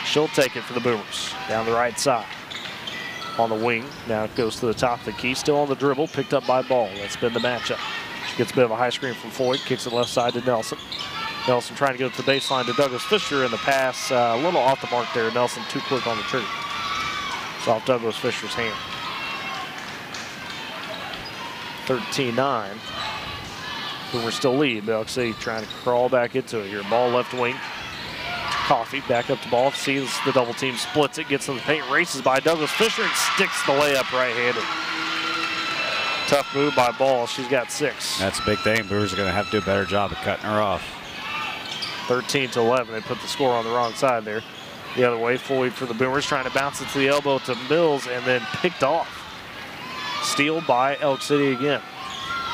She'll take it for the Boomers. Down the right side. On the wing, now it goes to the top of the key. Still on the dribble, picked up by Ball. That's been the matchup. She gets a bit of a high screen from Floyd, kicks it left side to Nelson. Nelson trying to go to the baseline to Douglas Fisher, and the pass a little off the mark there. Nelson too quick on the trigger. It's off Douglas Fisher's hand. 13-9. Boomers still lead, but Elk City trying to crawl back into it here. Ball left wing. Coffey back up to Ball, sees the double team, splits it, gets in the paint, races by Douglas Fisher, and sticks the layup right-handed. Tough move by Ball. She's got 6. That's a big thing. Boomers are going to have to do a better job of cutting her off. 13-11. They put the score on the wrong side there. The other way, Floyd for the Boomers, trying to bounce it to the elbow to Mills, and then picked off. Steal by Elk City again.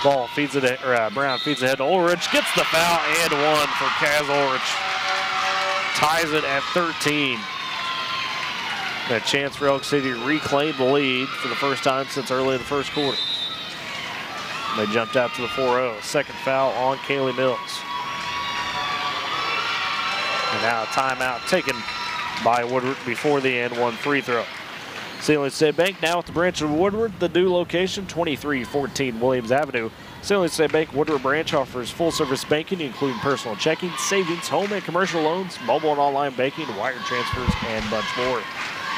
Ball feeds it, Brown feeds ahead to Ulrich, gets the foul and one for Kaz Ulrich. Ties it at 13. A chance for Elk City to reclaim the lead for the first time since early in the first quarter. They jumped out to the 4-0. Second foul on Kaylee Mills. And now a timeout taken by Woodward before the and one free throw. St. Louis State Bank now at the branch of Woodward, the new location, 2314 Williams Avenue. St. Louis State Bank Woodward branch offers full-service banking, including personal checking, savings, home and commercial loans, mobile and online banking, wire transfers, and much more.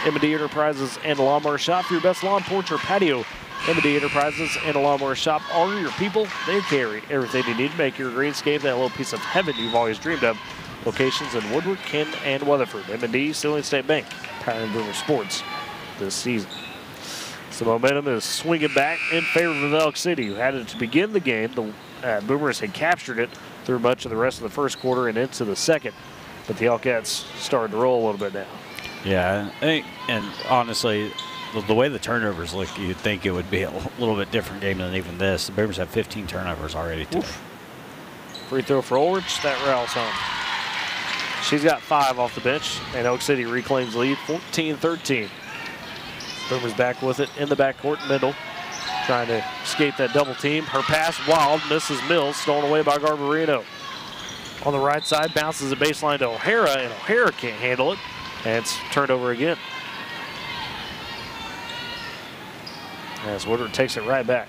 M&D Enterprises and a Lawnmower Shop for your best lawn, porch, or patio. M&D Enterprises and a Lawnmower Shop are your people. They carry everything you need to make your greenscape that little piece of heaven you've always dreamed of. Locations in Woodward, Ken, and Weatherford. M&D, St. Louis State Bank, powering Boomer Sports this season. So momentum is swinging back in favor of Elk City, who had it to begin the game. The Boomers had captured it through much of the rest of the first quarter and into the second, but the Elkettes started to roll a little bit now. Yeah, and honestly, the way the turnovers look, you'd think it would be a little bit different game than even this. The Boomers have 15 turnovers already. Free throw for Ulrich, that rattles home. She's got 5 off the bench, and Elk City reclaims lead, 14-13. Boomers back with it in the backcourt. Mendel trying to escape that double team. Her pass wild, misses Mills, stolen away by Garbarino. On the right side, bounces the baseline to O'Hara, and O'Hara can't handle it, and it's turned over again. As Woodward takes it right back.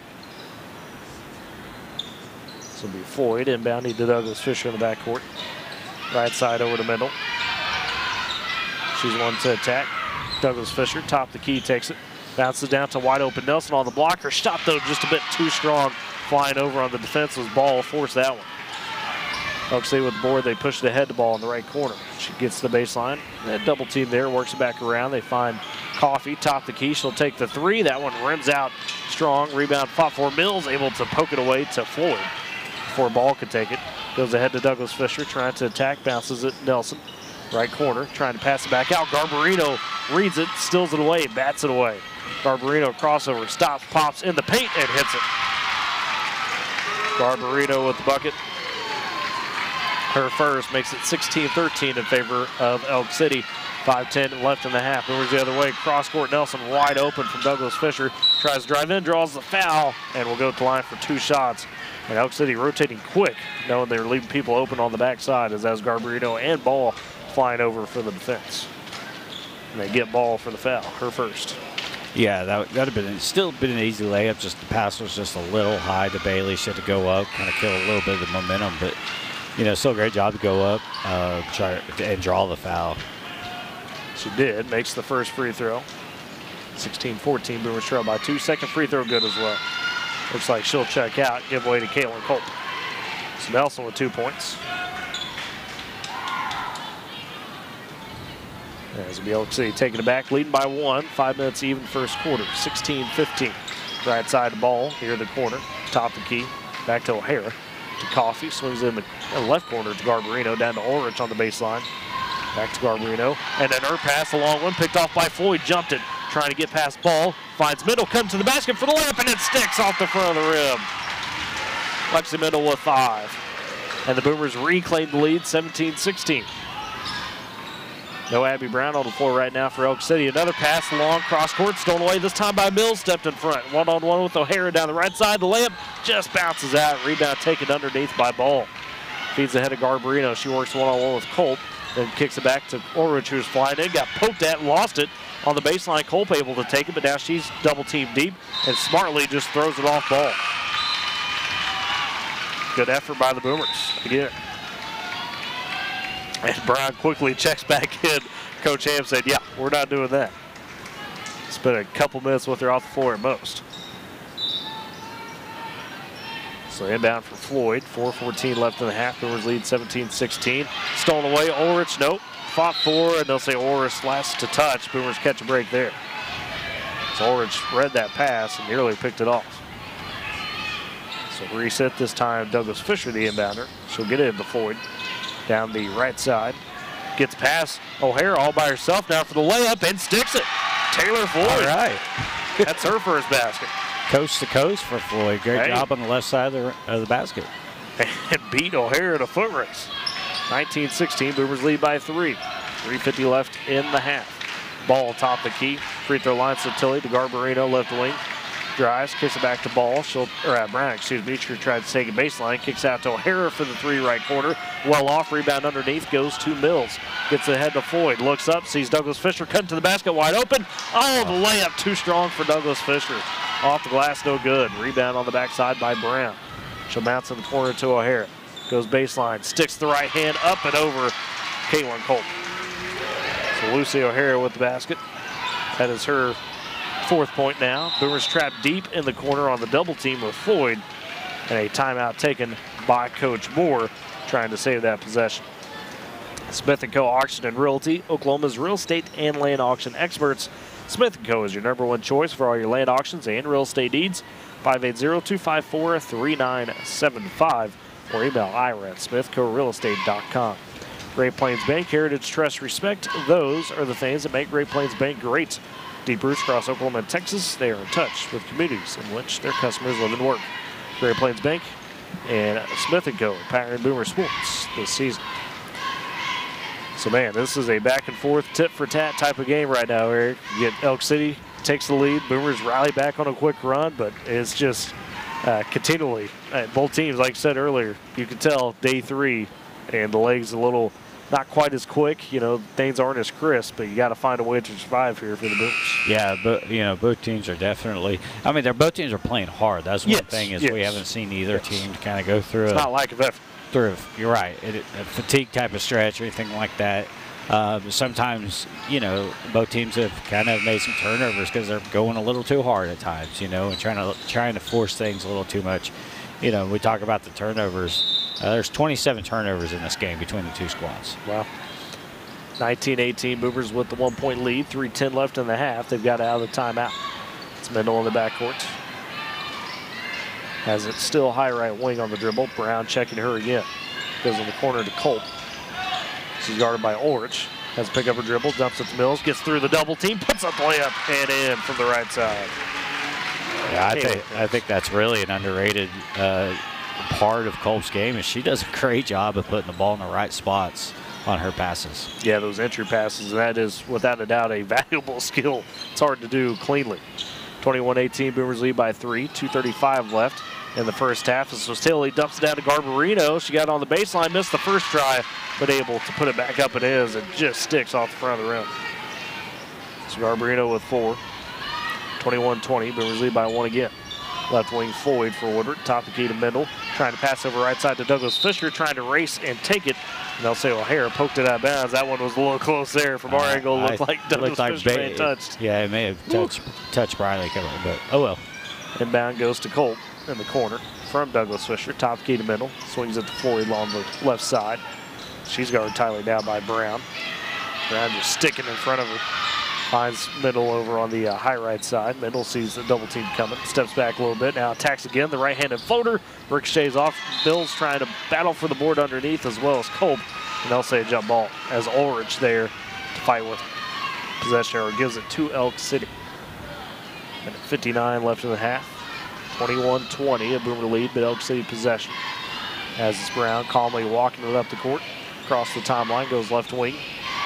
This will be Floyd inbounding to Douglas Fisher in the backcourt. Right side over to Mendel. She's one to attack. Douglas Fisher, top the key, takes it. Bounces down to wide open Nelson on the blocker. Shot, though, just a bit too strong. Flying over on the defenseless ball. Force that one. Elk City with the board. They push the head to ball in the right corner. She gets to the baseline. That double team there. Works it back around. They find Coffee. Top the key. She'll take the three. That one rims out strong. Rebound fought for Mills. Able to poke it away to Floyd before Ball could take it. Goes ahead to Douglas Fisher. Trying to attack. Bounces it. Nelson. Right corner. Trying to pass it back out. Garbarino reads it. Steals it away. Bats it away. Garbarino crossover. Stops. Pops in the paint and hits it. Garbarino with the bucket. Her first makes it 16-13 in favor of Elk City. 5:10 left in the half. Moves the other way. Cross court. Nelson wide open from Douglas Fisher. Tries to drive in, draws the foul, and will go to the line for 2 shots. And Elk City rotating quick, knowing they're leaving people open on the backside as Garbarino and Ball flying over for the defense. And they get Ball for the foul. Her first. Yeah, that would have been still been an easy layup. Just the pass was just a little high to Bailey. She had to go up, kind of kill a little bit of the momentum, but still a great job to go up, try and draw the foul. She did. Makes the first free throw. 16-14. Boomers trail by 2. Second free throw good as well. Looks like she'll check out. Give way to Caitlin Colt. So Nelson with 2 points. As we Elk City taking it back, leading by 1. 5 minutes even first quarter. 16-15. Right side ball here in the corner. Top the key. Back to O'Hara. To Coffee. Swings in the left corner to Garbarino. Down to Ulrich on the baseline. Back to Garbarino. And then her pass, a long one, picked off by Floyd. Jumped it. Trying to get past Ball. Finds Mendel. Comes to the basket for the layup, and it sticks off the front of the rim. Lexi Mendel with 5. And the Boomers reclaim the lead, 17-16. No Abby Brown on the floor right now for Elk City. Another pass long cross court, stolen away this time by Mills. Stepped in front. One-on-one with O'Hara down the right side. The layup just bounces out. Rebound taken underneath by Ball. Feeds ahead of Garbarino. She works one-on-one with Colt. Then kicks it back to Ulrich, who's flying in. Got poked at and lost it on the baseline. Colt able to take it, but now she's double-teamed deep and smartly just throws it off Ball. Good effort by the Boomers again. And Brown quickly checks back in. Coach Ham said, yeah, we're not doing that. Spent a couple minutes with her off the floor at most. So inbound for Floyd. 4:14 left in the half. Boomers lead 17-16. Stolen away. Ulrich, nope. Fought for, and they'll say Ulrich last to touch. Boomers catch a break there. So Ulrich read that pass and nearly picked it off. So reset this time. Douglas Fisher, the inbounder. She'll get it into Floyd. Down the right side. Gets past O'Hara all by herself now for the layup and sticks it. Taylor Floyd. All right. That's her first basket. Coast to coast for Floyd. Great job on the left side of the basket. And beat O'Hara in a foot race. 19-16. Boomers lead by 3. 3:50 left in the half. Ball top the key. Free throw line to Tilly to Garbarino, left wing. Drives, kicks it back to Ball. Brown, excuse me. She tried to take a baseline. Kicks out to O'Hara for the 3 right corner. Well off, rebound underneath, goes to Mills. Gets ahead to Floyd. Looks up, sees Douglas Fisher cut to the basket wide open. Oh, the layup too strong for Douglas Fisher. Off the glass, no good. Rebound on the backside by Brown. She'll bounce in the corner to O'Hara. Goes baseline, sticks the right hand up and over Caitlin Colt. So Lucy O'Hara with the basket. That is her 4th point now. Boomers trapped deep in the corner on the double team with Floyd, and a timeout taken by Coach Moore trying to save that possession. Smith & Co. Auction and Realty, Oklahoma's real estate and land auction experts. Smith & Co. is your #1 choice for all your land auctions and real estate needs. 580-254-3975 or email Ira at smithcorealestate.com. Great Plains Bank, Heritage, Trust, Respect. Those are the things that make Great Plains Bank great. Deep roots across Oklahoma and Texas, they are in touch with communities in which their customers live and work. Great Plains Bank and Smith & Co. powering Boomer Sports this season. So, man, this is a back-and-forth, tit-for-tat type of game right now, Eric. You get Elk City takes the lead. Boomers rally back on a quick run, but it's just continually. Both teams, like I said earlier, you can tell day 3, and the legs a little not quite as quick. You know, things aren't as crisp, but you got to find a way to survive here for the Boomers. Yeah, but you know, both teams are definitely. I mean, both teams are playing hard. That's one thing is we haven't seen either team kind of go through. It's not lack of effort. You're right. A fatigue type of stretch or anything like that. Sometimes, you know, both teams have kind of made some turnovers because they're going a little too hard at times, you know, and trying to force things a little too much. You know, we talk about the turnovers. There's 27 turnovers in this game between the two squads. Wow. 19-18 Boomers with the 1-point lead. 3:10 left in the half. They've got out of the timeout. It's Mendel in the backcourt. Has it still high right wing on the dribble. Brown checking her again. Goes in the corner to Culp. She's guarded by Ulrich. Has to pick up her dribble, dumps it to Mills, gets through the double team, puts up the layup and in from the right side. Yeah, I think that's really an underrated part of Culp's game, is she does a great job of putting the ball in the right spots on her passes. Yeah, those entry passes, and that is without a doubt a valuable skill. It's hard to do cleanly. 21-18, Boomers lead by 3, 2:35 left in the first half. This was Tilly, dumps it down to Garbarino. She got on the baseline, missed the first try, but able to put it back up and in. It just sticks off the front of the rim. So Garbarino with 4. 21-20, Boomers lead by 1 again. Left wing Floyd for Woodward, top the key to Mendel. Trying to pass over right side to Douglas Fisher, trying to race and take it. And they'll say O'Hara poked it out of bounds. That one was a little close there. From our angle, looked like Douglas Fisher may have touched. Yeah, it may have touched Briley, but oh well. Inbound goes to Colt in the corner from Douglas Fisher. Top key to Mendel. Swings it to Floyd along the left side. She's guarded tightly down by Brown. Brown just sticking in front of her. Finds Mendel over on the high right side. Mendel sees the double team coming. Steps back a little bit. Now attacks again. The right-handed floater. Ricochets off. Mills trying to battle for the board underneath, as well as Culp. And they'll say a jump ball as Ulrich there to fight with. Possession arrow gives it to Elk City. And 59 left in the half. 21-20, a Boomer lead, but Elk City possession. As it's Brown calmly walking it up the court. Across the timeline, goes left wing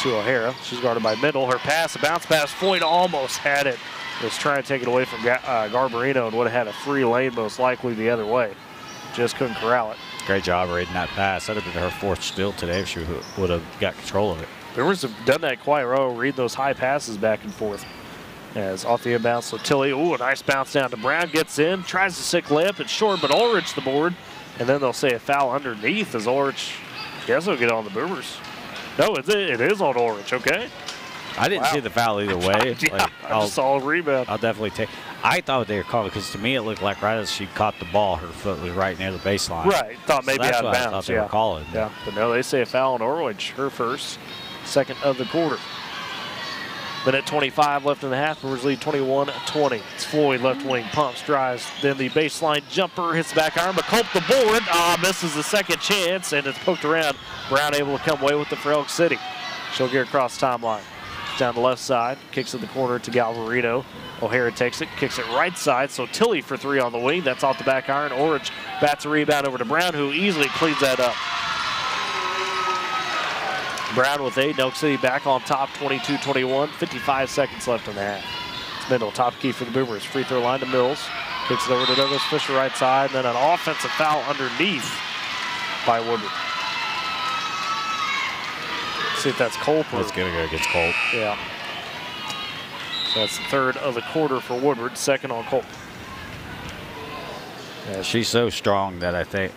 to O'Hara. She's guarded by Mendel. Her pass, a bounce pass. Floyd almost had it. Was trying to take it away from Garbarino and would have had a free lane most likely the other way. Just couldn't corral it. Great job reading that pass. That would have been her 4th steal today if she would have got control of it. Boomers have done that quite well, read those high passes back and forth. As off the inbound, so Tilly, ooh, a nice bounce down to Brown, gets in, tries to stick layup, it's short, but Ulrich the board. And then they'll say a foul underneath as Ulrich, I guess he'll get on the Boomers. No, it is on Ulrich, okay? I didn't see the foul either way. Yeah, I just saw a rebound. I'll definitely take. I thought they were calling, because to me it looked like right as she caught the ball, her foot was right near the baseline. Right, thought maybe out of bounds. I thought they were calling. Yeah, but no, they say a foul on Ulrich, her first, second of the quarter. Minute 25 left in the half. Boomers lead 21-20. It's Floyd, left wing, pumps, drives. Then the baseline jumper hits the back iron, but Culp the board. Misses the second chance, and it's poked around. Brown able to come away with it for Elk City. She'll get across the timeline. Down the left side, kicks in the corner to Galvarino. O'Hara takes it, kicks it right side. So Tilly for 3 on the wing. That's off the back iron. Ulrich bats a rebound over to Brown, who easily cleans that up. Brown with 8, Elk City back on top, 22-21, 55 seconds left in the half. It's Mendel, top key for the Boomers. Free throw line to Mills. Kicks it over to Douglas Fisher right side, and then an offensive foul underneath by Woodward. Let's see if that's Culp. It's going to go against Culp. Yeah. So that's the 3rd of the quarter for Woodward, 2nd on Culp. Yeah, she's so strong that I think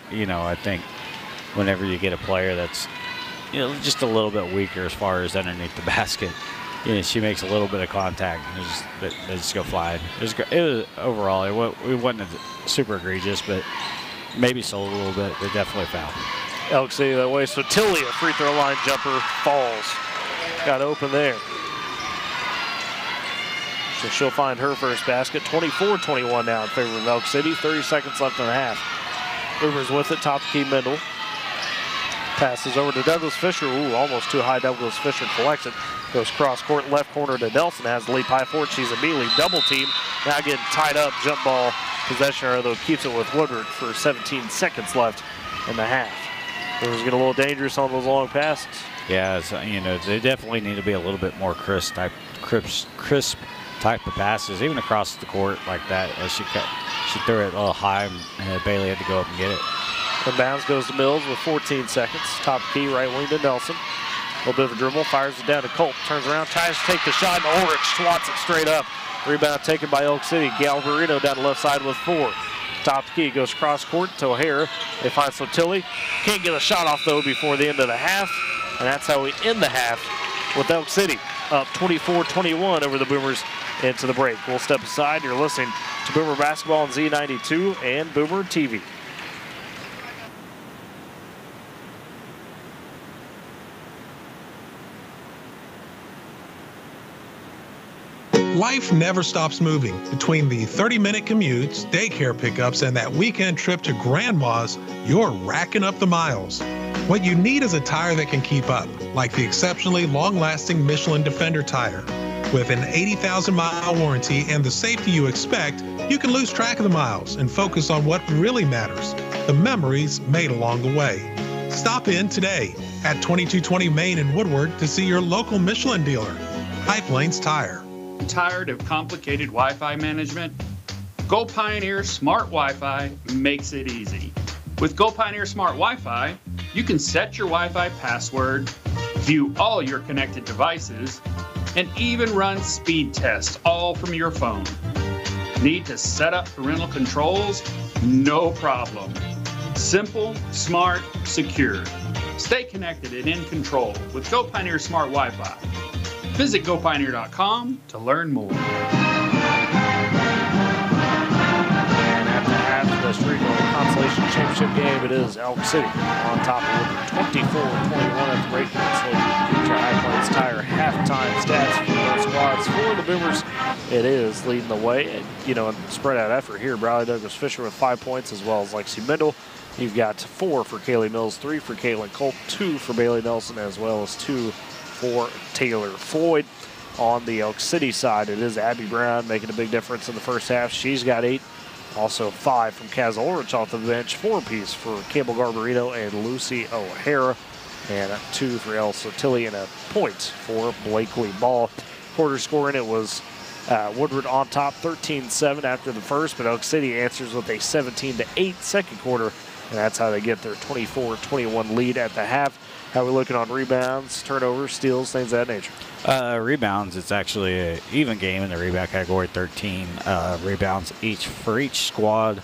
whenever you get a player that's just a little bit weaker as far as underneath the basket, she makes a little bit of contact and they just go flying. It was overall, it wasn't super egregious, but maybe so a little bit, but definitely foul. Elk City that way, so Tilly, a free throw line jumper, falls. Got open there. So she'll find her first basket. 24-21 now in favor of Elk City. 30 seconds left in the half. Boomers with it, top key Mendel. Passes over to Douglas Fisher. Ooh, almost too high. Douglas Fisher collects it. Goes cross court, left corner to Nelson. Has the leap high forward. She's immediately double teamed. Now getting tied up. Jump ball possession, although keeps it with Woodward for 17 seconds left in the half. It was getting a little dangerous on those long passes. Yeah, they definitely need to be a little bit more crisp type of passes, even across the court like that. As she threw it a little high, and Bailey had to go up and get it. And bounds goes to Mills with 14 seconds. Top key, right wing to Nelson. little bit of a dribble, fires it down to Colt, turns around, tries to take the shot, and Ulrich swats it straight up. Rebound taken by Elk City. Galvarino down the left side with 4. Top key goes cross court to O'Hara. They find Sotilli. Can't get a shot off though before the end of the half. And that's how we end the half with Elk City up 24-21 over the Boomers into the break. We'll step aside. You're listening to Boomer Basketball on Z92 and Boomer TV. Life never stops moving. Between the 30-minute commutes, daycare pickups, and that weekend trip to Grandma's, you're racking up the miles. What you need is a tire that can keep up, like the exceptionally long-lasting Michelin Defender tire. With an 80,000-mile warranty and the safety you expect, you can lose track of the miles and focus on what really matters, the memories made along the way. Stop in today at 2220 Main in Woodward to see your local Michelin dealer, Pipe Lanes Tire. Tired of complicated Wi-Fi management? Go Pioneer Smart Wi-Fi makes it easy. With Go Pioneer Smart Wi-Fi, you can set your Wi-Fi password, view all your connected devices, and even run speed tests all from your phone. Need to set up parental controls? No problem. Simple, smart, secure. Stay connected and in control with Go Pioneer Smart Wi-Fi. Visit GoPioneer.com to learn more. And after half of this regional Consolation Championship game, it is Elk City on top of it, 24-21 at the break. High Plains Tire halftime stats for both squads. For the Boomers, it is leading the way. And, you know, spread out effort here. Bradley Douglas Fisher with 5 points, as well as Lexi Mendel. You've got 4 for Kaylee Mills, 3 for Caitlin Colt, 2 for Bailey Nelson, as well as 2 for Taylor Floyd. On the Elk City side, it is Abby Brown making a big difference in the first half. She's got 8. Also 5 from Kaz Ulrich off the bench. 4-piece for Campbell Garbarino and Lucy O'Hara. And 2 for El Sotilli and a point for Blakely Ball. Quarter scoring, it was Woodward on top 13-7 after the first, but Elk City answers with a 17-8 second quarter, and that's how they get their 24-21 lead at the half. How are we looking on rebounds, turnovers, steals, things of that nature? Rebounds, it's actually an even game in the rebound category. 13 rebounds for each squad.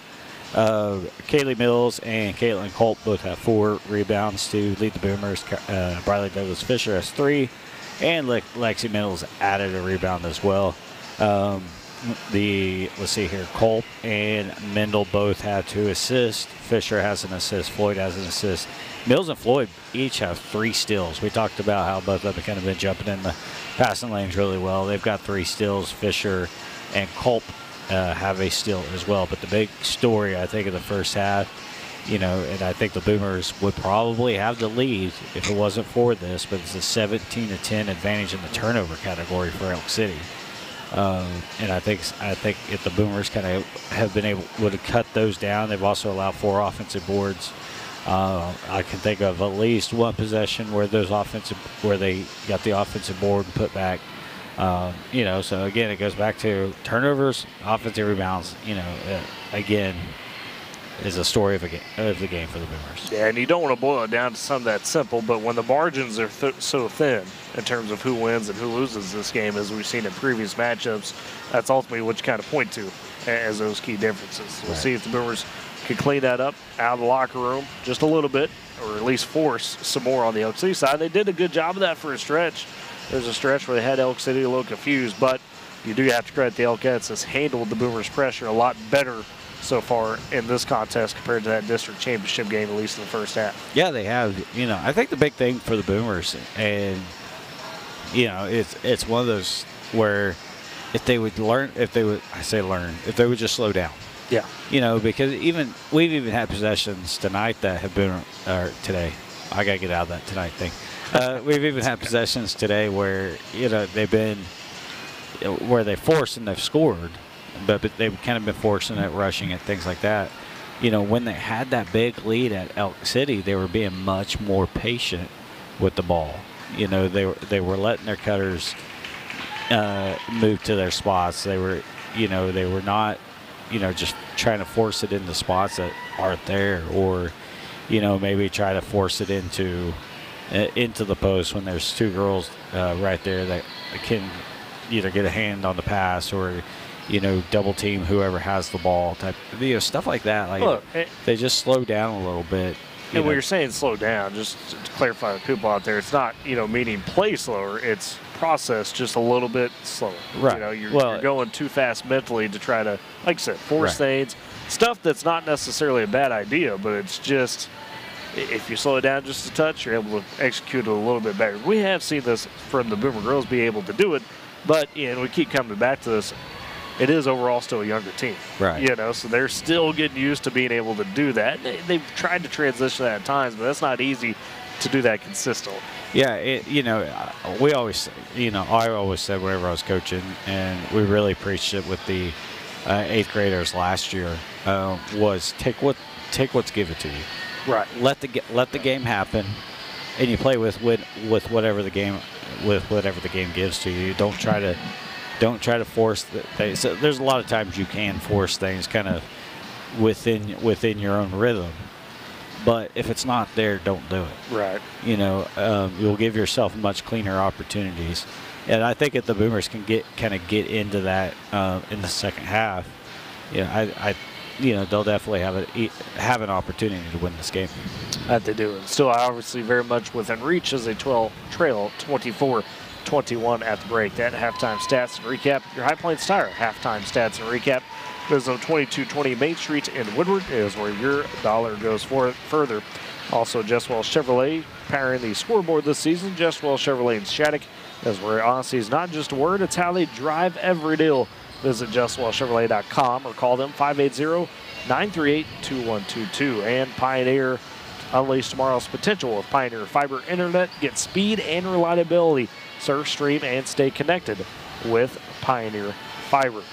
Kaylee Mills and Caitlin Colt both have 4 rebounds to lead the Boomers. Bradley Douglas Fisher has 3, and Lexi Mills added a rebound as well. Let's see here, Colt and Mendel both have 2 assists. Fisher has an assist. Floyd has an assist. Mills and Floyd each have 3 steals. We talked about how both of them have kind of been jumping in the passing lanes really well. They've got 3 steals. Fisher and Colt have a steal as well. But the big story, I think, in the first half, you know, and I think the Boomers would probably have the lead if it wasn't for this, but it's a 17-10 advantage in the turnover category for Elk City. And I think if the Boomers kind of would have cut those down, they've also allowed 4 offensive boards. I can think of at least one possession where they got the offensive board and put back. You know, so again, it goes back to turnovers, offensive rebounds. You know, again, is a story of the game for the Boomers. Yeah, and you don't want to boil it down to something that simple, but when the margins are so thin in terms of who wins and who loses this game, as we've seen in previous matchups, that's ultimately what you kind of point to as those key differences. We'll see if the Boomers can clean that up out of the locker room just a little bit, or at least force some more on the Elk City side. They did a good job of that for a stretch. There's a stretch where they had Elk City a little confused, but you do have to credit the Elkettes has handled the Boomers' pressure a lot better so far in this contest compared to that district championship game, at least in the first half. Yeah, they have. You know, I think the big thing for the Boomers, and you know, it's one of those where if they would just slow down. Yeah. You know, because we've even had possessions tonight that have been, or today. I got to get out of that tonight thing. We've even had possessions today where, you know, they've been, where they forced and they've scored, but they've kind of been forcing it, rushing it, things like that. You know, when they had that big lead at Elk City, they were being much more patient with the ball. You know, they were letting their cutters move to their spots. They were not, you know, just trying to force it into spots that aren't there, or, you know, maybe try to force it into, into the post when there's two girls right there that can either get a hand on the pass or, double team whoever has the ball type, stuff like that. Like, look, they just slow down a little bit. And when you're saying slow down, just to clarify the people out there, it's not, meaning play slower. It's process just a little bit slower. Right. You're going too fast mentally to try to, like I said, force things. Stuff that's not necessarily a bad idea, but it's just, if you slow it down just a touch, you're able to execute it a little bit better. We have seen this from the Boomer girls be able to do it, but, and we keep coming back to this, it is overall still a younger team. Right. So they're still getting used to being able to do that. They've tried to transition that at times, but that's not easy to do that consistently. Yeah, we always, I always said whenever I was coaching, and we really preached it with the 8th graders last year, was take what's given to you. Right. Let the game happen, and you play with whatever the game gives to you. Don't try to force things. So there's a lot of times you can force things kind of within your own rhythm. But if it's not there, don't do it. Right. You'll give yourself much cleaner opportunities. And I think if the Boomers can get into that in the second half, they'll definitely have an opportunity to win this game. That they do. And still obviously very much within reach as they trail 24-21 at the break. That halftime stats and recap. Your High Plains Tire halftime stats and recap. Visit on 2220 Main Street in Woodward is where your dollar goes further. Also, Jesswell Chevrolet powering the scoreboard this season. Jesswell Chevrolet in Shattuck is where honesty is not just a word, it's how they drive every deal. Visit JesswellChevrolet.com or call them 580-938-2122. And Pioneer, unleash tomorrow's potential with Pioneer Fiber Internet. Get speed and reliability. Surf, stream, and stay connected with Pioneer Fiber.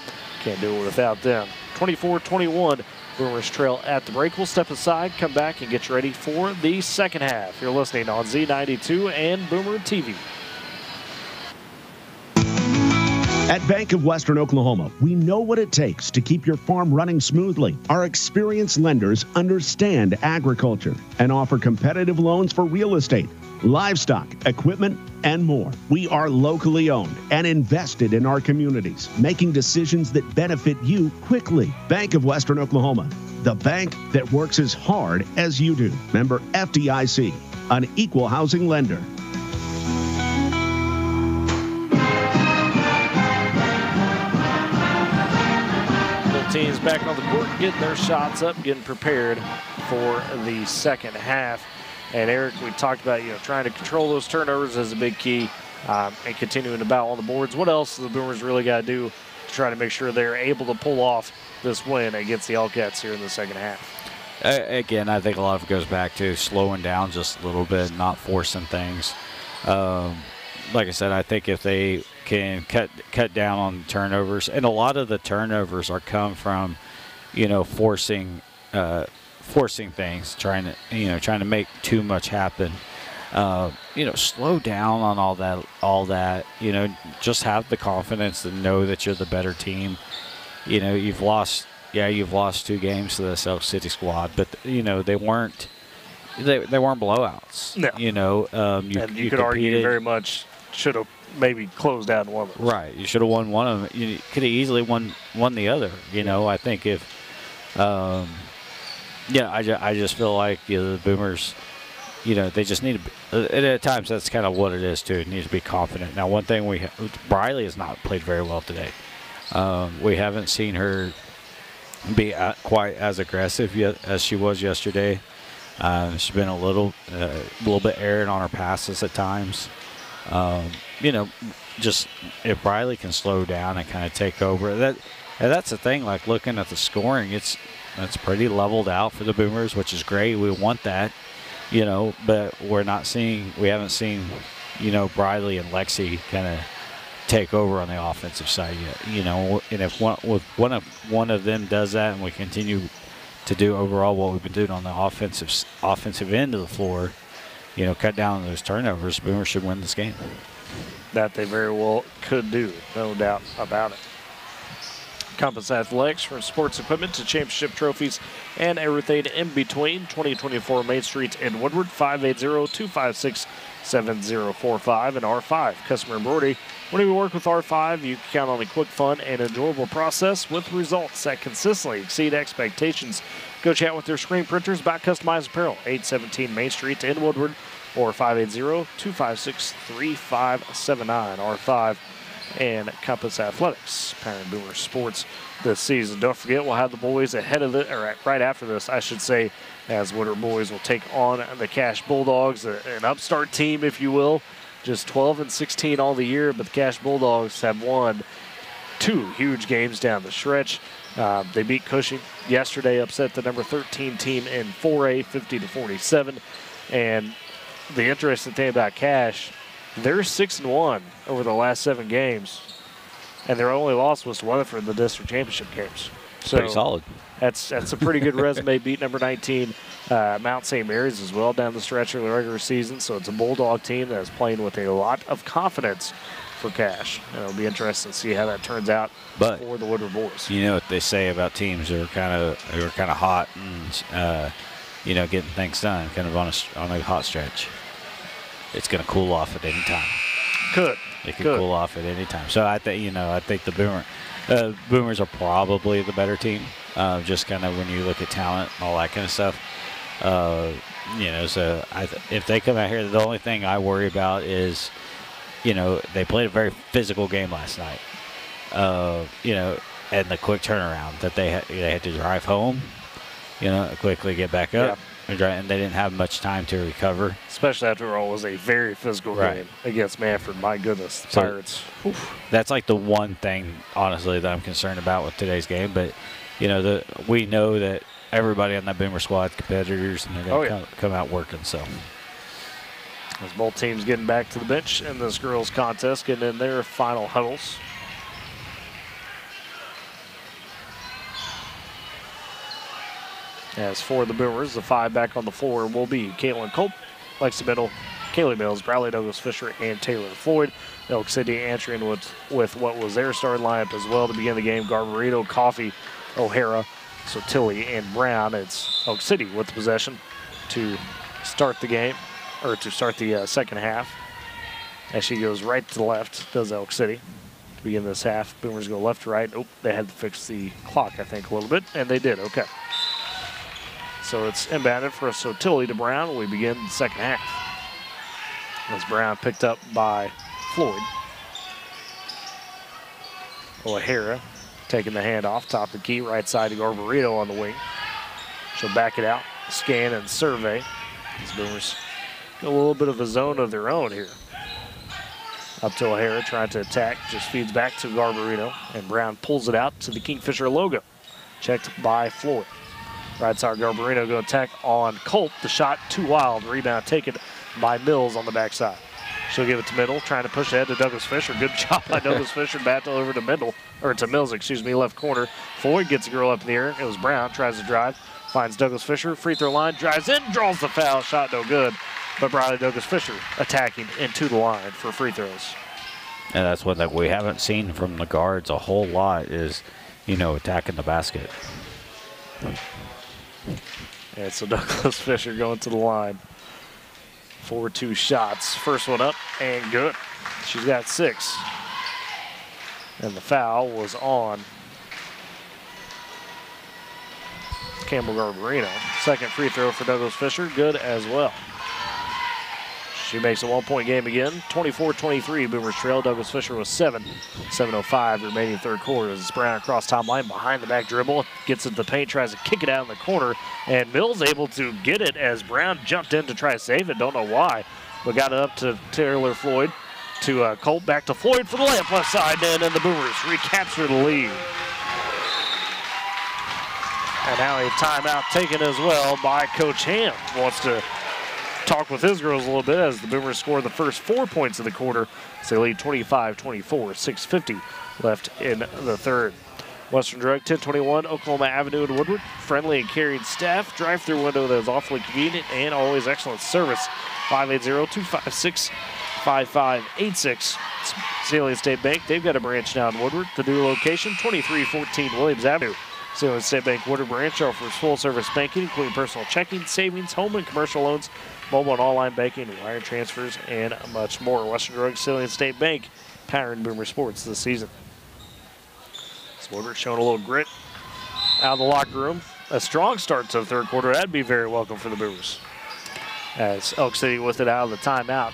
Can't do it without them. 24-21, Boomers trail at the break. We'll step aside, come back, and get you ready for the second half. You're listening on Z92 and Boomer TV. At Bank of Western Oklahoma, we know what it takes to keep your farm running smoothly. Our experienced lenders understand agriculture and offer competitive loans for real estate, livestock, equipment, and more. We are locally owned and invested in our communities, making decisions that benefit you quickly. Bank of Western Oklahoma, the bank that works as hard as you do. Member FDIC, an equal housing lender. Teams back on the court, getting their shots up, getting prepared for the second half. And Eric, we talked about trying to control those turnovers as a big key, and continuing to battle on the boards. What else do the Boomers really got to do to try to make sure they're able to pull off this win against the Elkcats here in the second half? Again, I think a lot of it goes back to slowing down just a little bit, not forcing things. Like I said, I think if they can cut down on turnovers, and a lot of the turnovers are come from, forcing things, trying to make too much happen. Slow down on all that. Just have the confidence to know that you're the better team. You've lost 2 games to this Elk City squad, but they weren't blowouts. No. And you could argue very much should have maybe closed out one of them. Right. You should have won one of them. You could have easily won the other. I think if I just feel like the Boomers, they just need to, and at times that's kind of what it is too. It needs to be confident. Now, one thing Briley has not played very well today. We haven't seen her be quite as aggressive yet as she was yesterday. She's been a little bit errant on her passes at times. Just if Briley can slow down and kind of take over, that's the thing. Like looking at the scoring, it's pretty leveled out for the Boomers, which is great. We want that, but we haven't seen, Briley and Lexi kind of take over on the offensive side yet. And if one of them does that, and we continue to do overall what we've been doing on the offensive end of the floor, cut down on those turnovers, Boomers should win this game. That they very well could do, no doubt about it. Compass Athletics, from sports equipment to championship trophies and everything in between. 2024 Main Street in Woodward, 580-256-7045, and R5 Customer Embroidery. When you work with R5, you can count on a quick, fun, and enjoyable process with results that consistently exceed expectations. Go chat with their screen printers about customized apparel, 817 Main Street in Woodward, or 580-256-3579. R5 and Compass Athletics, powering Boomer Sports this season. Don't forget, we'll have the boys ahead of it, or right after this, I should say, as Woodward boys will take on the Cash Bulldogs, an upstart team, if you will. Just 12-16 all the year, but the Cash Bulldogs have won 2 huge games down the stretch. They beat Cushing yesterday, upset the number 13 team in 4A, 50-47. And the interesting thing about Cash, they're 6-1 over the last 7 games, and their only loss was to Weatherford in the district championship games. So pretty solid. That's a pretty good resume. Beat number 19 Mount St. Mary's as well down the stretch of the regular season. So it's a Bulldog team that is playing with a lot of confidence for Cash. And it'll be interesting to see how that turns out for the Woodward boys. You know what they say about teams who are kind of hot and getting things done, kind of on a hot stretch. It's going to cool off at any time. It could cool off at any time. So I think the Boomers are probably the better team. Just kind of when you look at talent and all that kind of stuff. So if they come out here, the only thing I worry about is, they played a very physical game last night. And the quick turnaround that they had to drive home, quickly get back up. Yeah. And they didn't have much time to recover. Especially after all, it was a very physical game against Manford. My goodness, the Pirates. That's like the one thing, honestly, that I'm concerned about with today's game. But, we know that everybody on that Boomer squad is competitors, and they're going to come out working. So, as both teams getting back to the bench in this girls' contest, getting in their final huddles. As for the Boomers, the 5 back on the floor will be Caitlin Culp, Lexi Middle, Kaylee Mills, Bradley Douglas Fisher, and Taylor Floyd. Elk City answering with what was their starting lineup as well to begin the game. Garbarito, Coffee, O'Hara, Sotilli, and Brown. It's Elk City with the possession to start the game, or to start the second half. As she goes right to left, does Elk City to begin this half. Boomers go left to right. Oh, they had to fix the clock, I think, a little bit, and they did. Okay. So it's inbounded for a Sotilli to Brown. We begin the second half. As Brown picked up by Floyd. O'Hara taking the handoff, top of the key, right side to Garbarito on the wing. She'll back it out, scan and survey. These Boomers got a little bit of a zone of their own here. Up to O'Hara, trying to attack, just feeds back to Garbarito, and Brown pulls it out to the Kingfisher logo. Checked by Floyd. Right side, Garbarino going to attack on Culp. The shot too wild. Rebound taken by Mills on the backside. She'll give it to Middle, trying to push ahead to Douglas Fisher. Good job by Douglas Fisher. Battle over to Mills, left corner. Floyd gets a girl up in the air. It was Brown, tries to drive, finds Douglas Fisher. Free throw line, drives in, draws the foul. Shot no good. But Bradley Douglas Fisher attacking into the line for free throws. And that's one that we haven't seen from the guards a whole lot is, attacking the basket. And so Douglas Fisher going to the line for 2 shots. First one up and good. She's got 6. And the foul was on Campbell Garbarino. Second free throw for Douglas Fisher, good as well. She makes a 1-point game again. 24-23, Boomers trail. Douglas Fisher was 7. 7:05 remaining third quarter. As Brown across top line, behind the back dribble, gets into the paint, tries to kick it out in the corner, and Mills able to get it as Brown jumped in to try to save it. Don't know why, but got it up to Taylor Floyd, to Colt, back to Floyd for the layup left side, and then the Boomers recapture the lead. And now a timeout taken as well by Coach Ham. Wants to talk with his girls a little bit as the Boomers score the first 4 points of the quarter. So they lead 25-24, 6:50 left in the third. Western Drug, 1021 Oklahoma Avenue in Woodward. Friendly and caring staff. Drive-through window that is awfully convenient and always excellent service. 580-256-5586 Salient State Bank, they've got a branch now in Woodward. The new location, 2314 Williams Avenue. Salient State Bank Woodward branch offers full-service banking, including personal checking, savings, home and commercial loans, mobile and online banking, wire transfers, and much more. Western Drugs, Salient State Bank, powering Boomer Sports this season. So Woodward showing a little grit out of the locker room. A strong start to the third quarter. That'd be very welcome for the Boomers. As Elk City with it out of the timeout.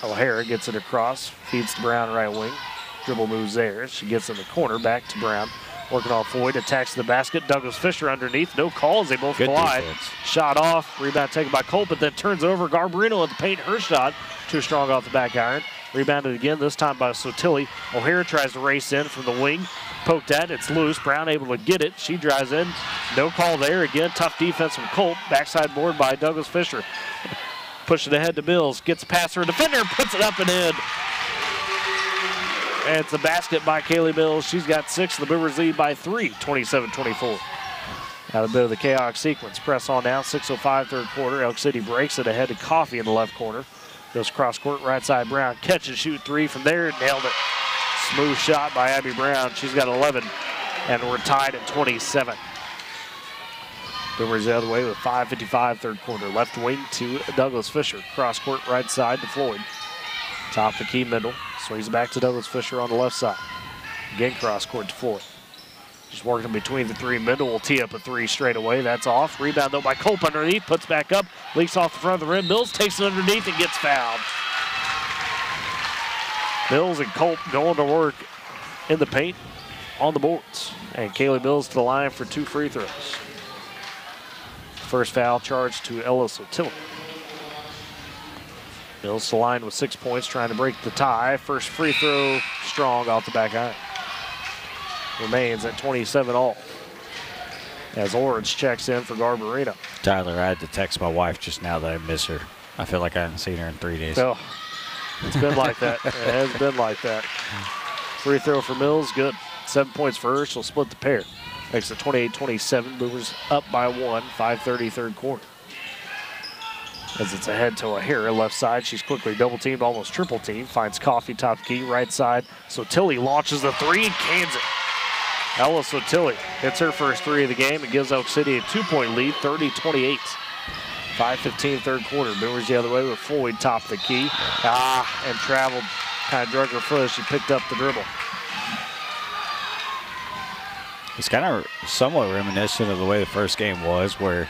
O'Hara gets it across, feeds to Brown right wing. Dribble moves there. She gets in the corner, back to Brown. Working off Floyd, attacks the basket. Douglas Fisher underneath. No calls. They both collide. Shot off. Rebound taken by Colt, but then turns over. Garbarino at the paint. Her shot. Too strong off the back iron. Rebounded again, this time by Sotilli. O'Hara tries to race in from the wing. Poked at. It's loose. Brown able to get it. She drives in. No call there. Again, tough defense from Colt. Backside board by Douglas Fisher. Push it ahead to Mills. Gets past her defender. Puts it up and in. And it's a basket by Kaylee Mills. She's got 6. The Boomers lead by 3, 27-24. Out a bit of the chaos sequence. Press on now, 6:05 third quarter. Elk City breaks it ahead to Coffee in the left corner. Goes cross court, right side Brown. Catch and shoot 3 from there. Nailed it. Smooth shot by Abby Brown. She's got 11. And we're tied at 27. Boomers the other way with 5:55 third quarter. Left wing to Douglas Fisher. Cross court, right side to Floyd. Top the key middle. Swings back to Douglas Fisher on the left side. Again, cross court to Floyd. Just working between the 3 middle. Will tee up a 3 straight away. That's off. Rebound though by Cope underneath. Puts back up. Leaks off the front of the rim. Mills takes it underneath and gets fouled. Mills and Cope going to work in the paint on the boards. And Kaylee Mills to the line for 2 free throws. First foul charged to Ellis O'Tilley. Mills to the line with 6 points, trying to break the tie. First free throw, strong off the back iron. Remains at 27 all. As Orange checks in for Garbarino. Tyler, I had to text my wife just now that I miss her. I feel like I haven't seen her in 3 days. Oh, it's been like that. It has been like that. Free throw for Mills, good. 7 points for her. She'll split the pair. Makes it 28-27. Boomers up by 1. 5:30 third quarter. As it's ahead to O'Hara, left side. She's quickly double-teamed, almost triple-teamed. Finds Coffee, top key, right side. Sotilli launches the 3 and cans it. Ella Sotilli hits her first 3 of the game and gives Elk City a 2-point lead, 30-28. 5:15 third quarter. Boomers the other way with Floyd top the key. And traveled, kind of drug her foot as she picked up the dribble. It's kind of somewhat reminiscent of the way the first game was, where,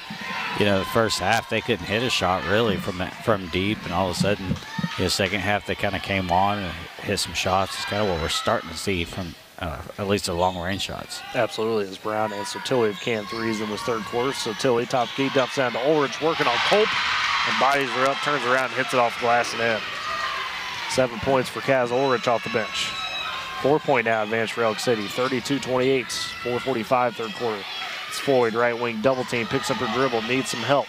you know, the first half they couldn't hit a shot really from deep, and all of a sudden, in the second half they kind of came on and hit some shots. It's kind of what we're starting to see from at least the long-range shots. Absolutely, as Brown and Sotilli have canned 3s in this third quarter. Sotilli top key, dumps down to Ulrich, working on Colt, and bodies her up, turns around, and hits it off the glass and in. 7 points for Kaz Ulrich off the bench. 4-point now advance for Elk City, 32-28, 4:45 third quarter. It's Floyd, right wing double team, picks up her dribble, needs some help.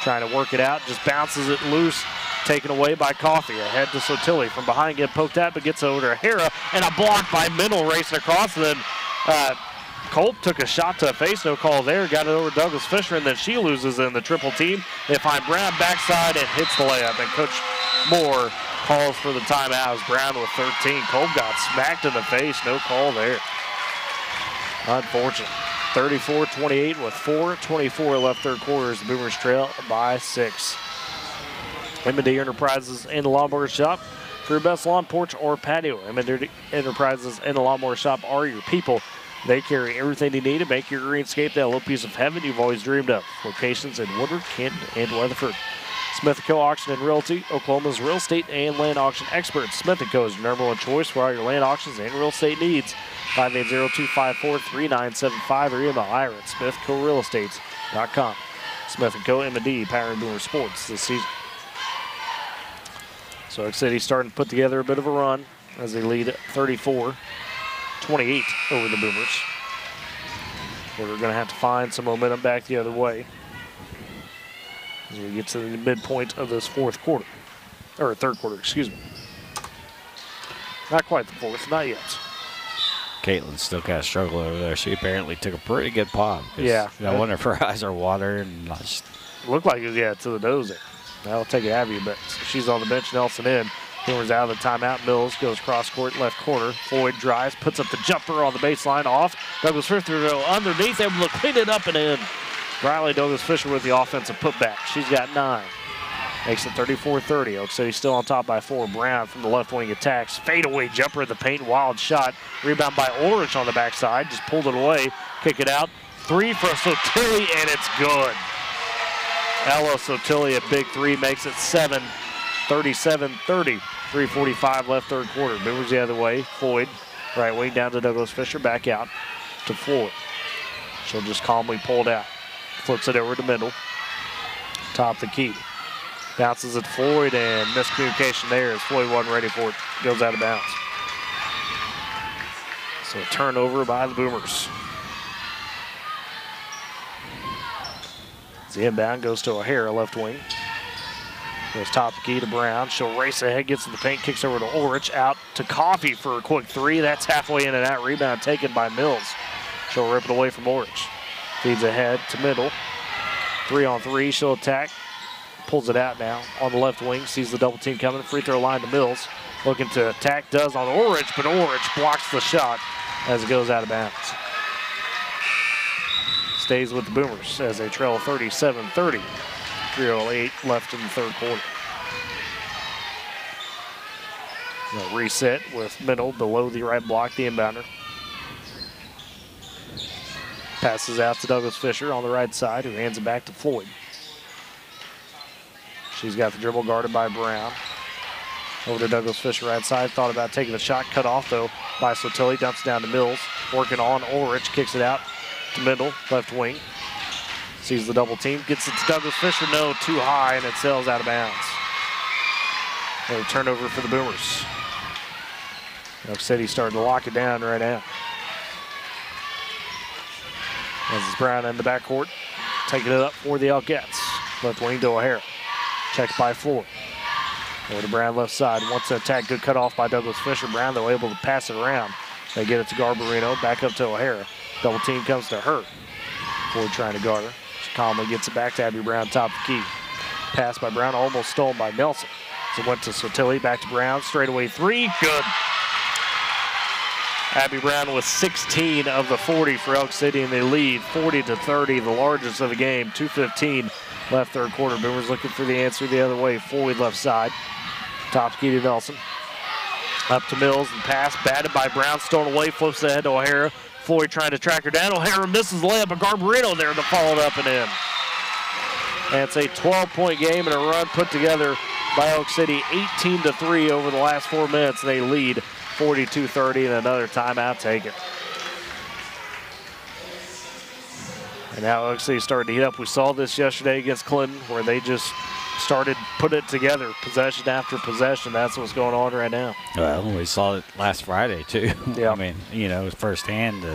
Trying to work it out, just bounces it loose, taken away by Coffee. Ahead to Sotilli, from behind, get poked at, but gets over to O'Hara, and a block by Mendel racing across. And then Colt took a shot to the face, no call there, got it over Douglas Fisher, and then she loses in the triple team. They find Brown backside and hits the layup, and Coach Moore calls for the timeout as Brown with 13. Colt got smacked in the face, no call there. Unfortunate. 34-28 with 4:24 left third quarter as the Boomers trail by 6. M&D Enterprises in the Lawnmower Shop. For your best lawn, porch, or patio, M&D Enterprises in the Lawnmower Shop are your people. They carry everything you need to make your greenscape that little piece of heaven you've always dreamed of. Locations in Woodward, Canton, and Weatherford. Smith & Co. Auction and Realty, Oklahoma's real estate and land auction experts. Smith & Co. is your number 1 choice for all your land auctions and real estate needs. 580-254-3975 or email Ira at smithcorealestates.com. Smith & Co. M&D powering Boomer Sports this season. So Elk City starting to put together a bit of a run as they lead 34-28 over the Boomers. We're going to have to find some momentum back the other way as we get to the midpoint of this third quarter, excuse me. Not quite the fourth, not yet. Caitlin's still kind of struggling over there. She apparently took a pretty good pop. Yeah. I wonder if her eyes are watering. Looked like it was, to the nose there. That'll take it out of you, but she's on the bench. Nelson in. Boomers out of the timeout. Mills goes cross court, left corner. Floyd drives, puts up the jumper on the baseline, off. Douglas Fisher go underneath, able to clean it up and in. Riley Douglas Fisher with the offensive putback. She's got 9. Makes it 34-30. Elk City still on top by 4. Brown from the left wing attacks. Fadeaway jumper in the paint. Wild shot. Rebound by Ulrich on the backside. Just pulled it away. Kick it out. 3 for Sotilli, and it's good. Ella Sotilli, a big 3, makes it 7. 37-30. 3:45 left third quarter. Boomers the other way. Floyd, right wing down to Douglas Fisher. Back out to Floyd. She'll just calmly pull it out. Flips it over to Mendel. Top the key. Bounces at Floyd, and miscommunication there as Floyd wasn't ready for it. Goes out of bounds. So a turnover by the Boomers. The inbound goes to O'Hara, left wing. Goes top the key to Brown. She'll race ahead, gets in the paint, kicks over to Ulrich. Out to Coffey for a quick 3. That's halfway in and out. Rebound taken by Mills. She'll rip it away from Ulrich. Feeds ahead to Middle. 3-on-3, she'll attack. Pulls it out now on the left wing. Sees the double team coming. Free throw line to Mills. Looking to attack, does on Ulrich, but Ulrich blocks the shot as it goes out of bounds. Stays with the Boomers as they trail 37-30. 3:08 left in the third quarter. They'll reset with Middle below the right block, the inbounder. Passes out to Douglas Fisher on the right side, who hands it back to Floyd. She's got the dribble guarded by Brown. Over to Douglas Fisher right side. Thought about taking the shot, cut off though by Sotilli. Dumps down to Mills. Working on Ulrich, kicks it out to Mendel, left wing. Sees the double team, gets it to Douglas Fisher. No, too high, and it sails out of bounds. A turnover for the Boomers. Elk City starting to lock it down right now. As it's Brown in the backcourt, taking it up for the Elkettes. Left wing to O'Hara. Checked by Floyd. Over to Brown left side. Wants to attack. Good cut off by Douglas Fisher. Brown, though, able to pass it around. They get it to Garbarino. Back up to O'Hara. Double team comes to her. Floyd trying to guard her. She calmly gets it back to Abby Brown, top of the key. Pass by Brown, almost stolen by Nelson. So it went to Sotilli, back to Brown. Straightaway 3. Good. Abby Brown with 16 of the 40 for Elk City, and they lead 40-30, the largest of the game. 2:15 left third quarter. Boomers looking for the answer the other way. Floyd left side. Top key to Nelson. Up to Mills and pass. Batted by Brown. Stolen away. Flips ahead to O'Hara. Floyd trying to track her down. O'Hara misses the layup, but Garbarino there to follow it up and in. And it's a 12-point game and a run put together by Elk City. 18-3 over the last 4 minutes. They lead 42-30, and another timeout taken. And now Elk City started to heat up. We saw this yesterday against Clinton, where they just started putting it together, possession after possession. That's what's going on right now. Well, we saw it last Friday too. Yeah. I mean, you know, firsthand.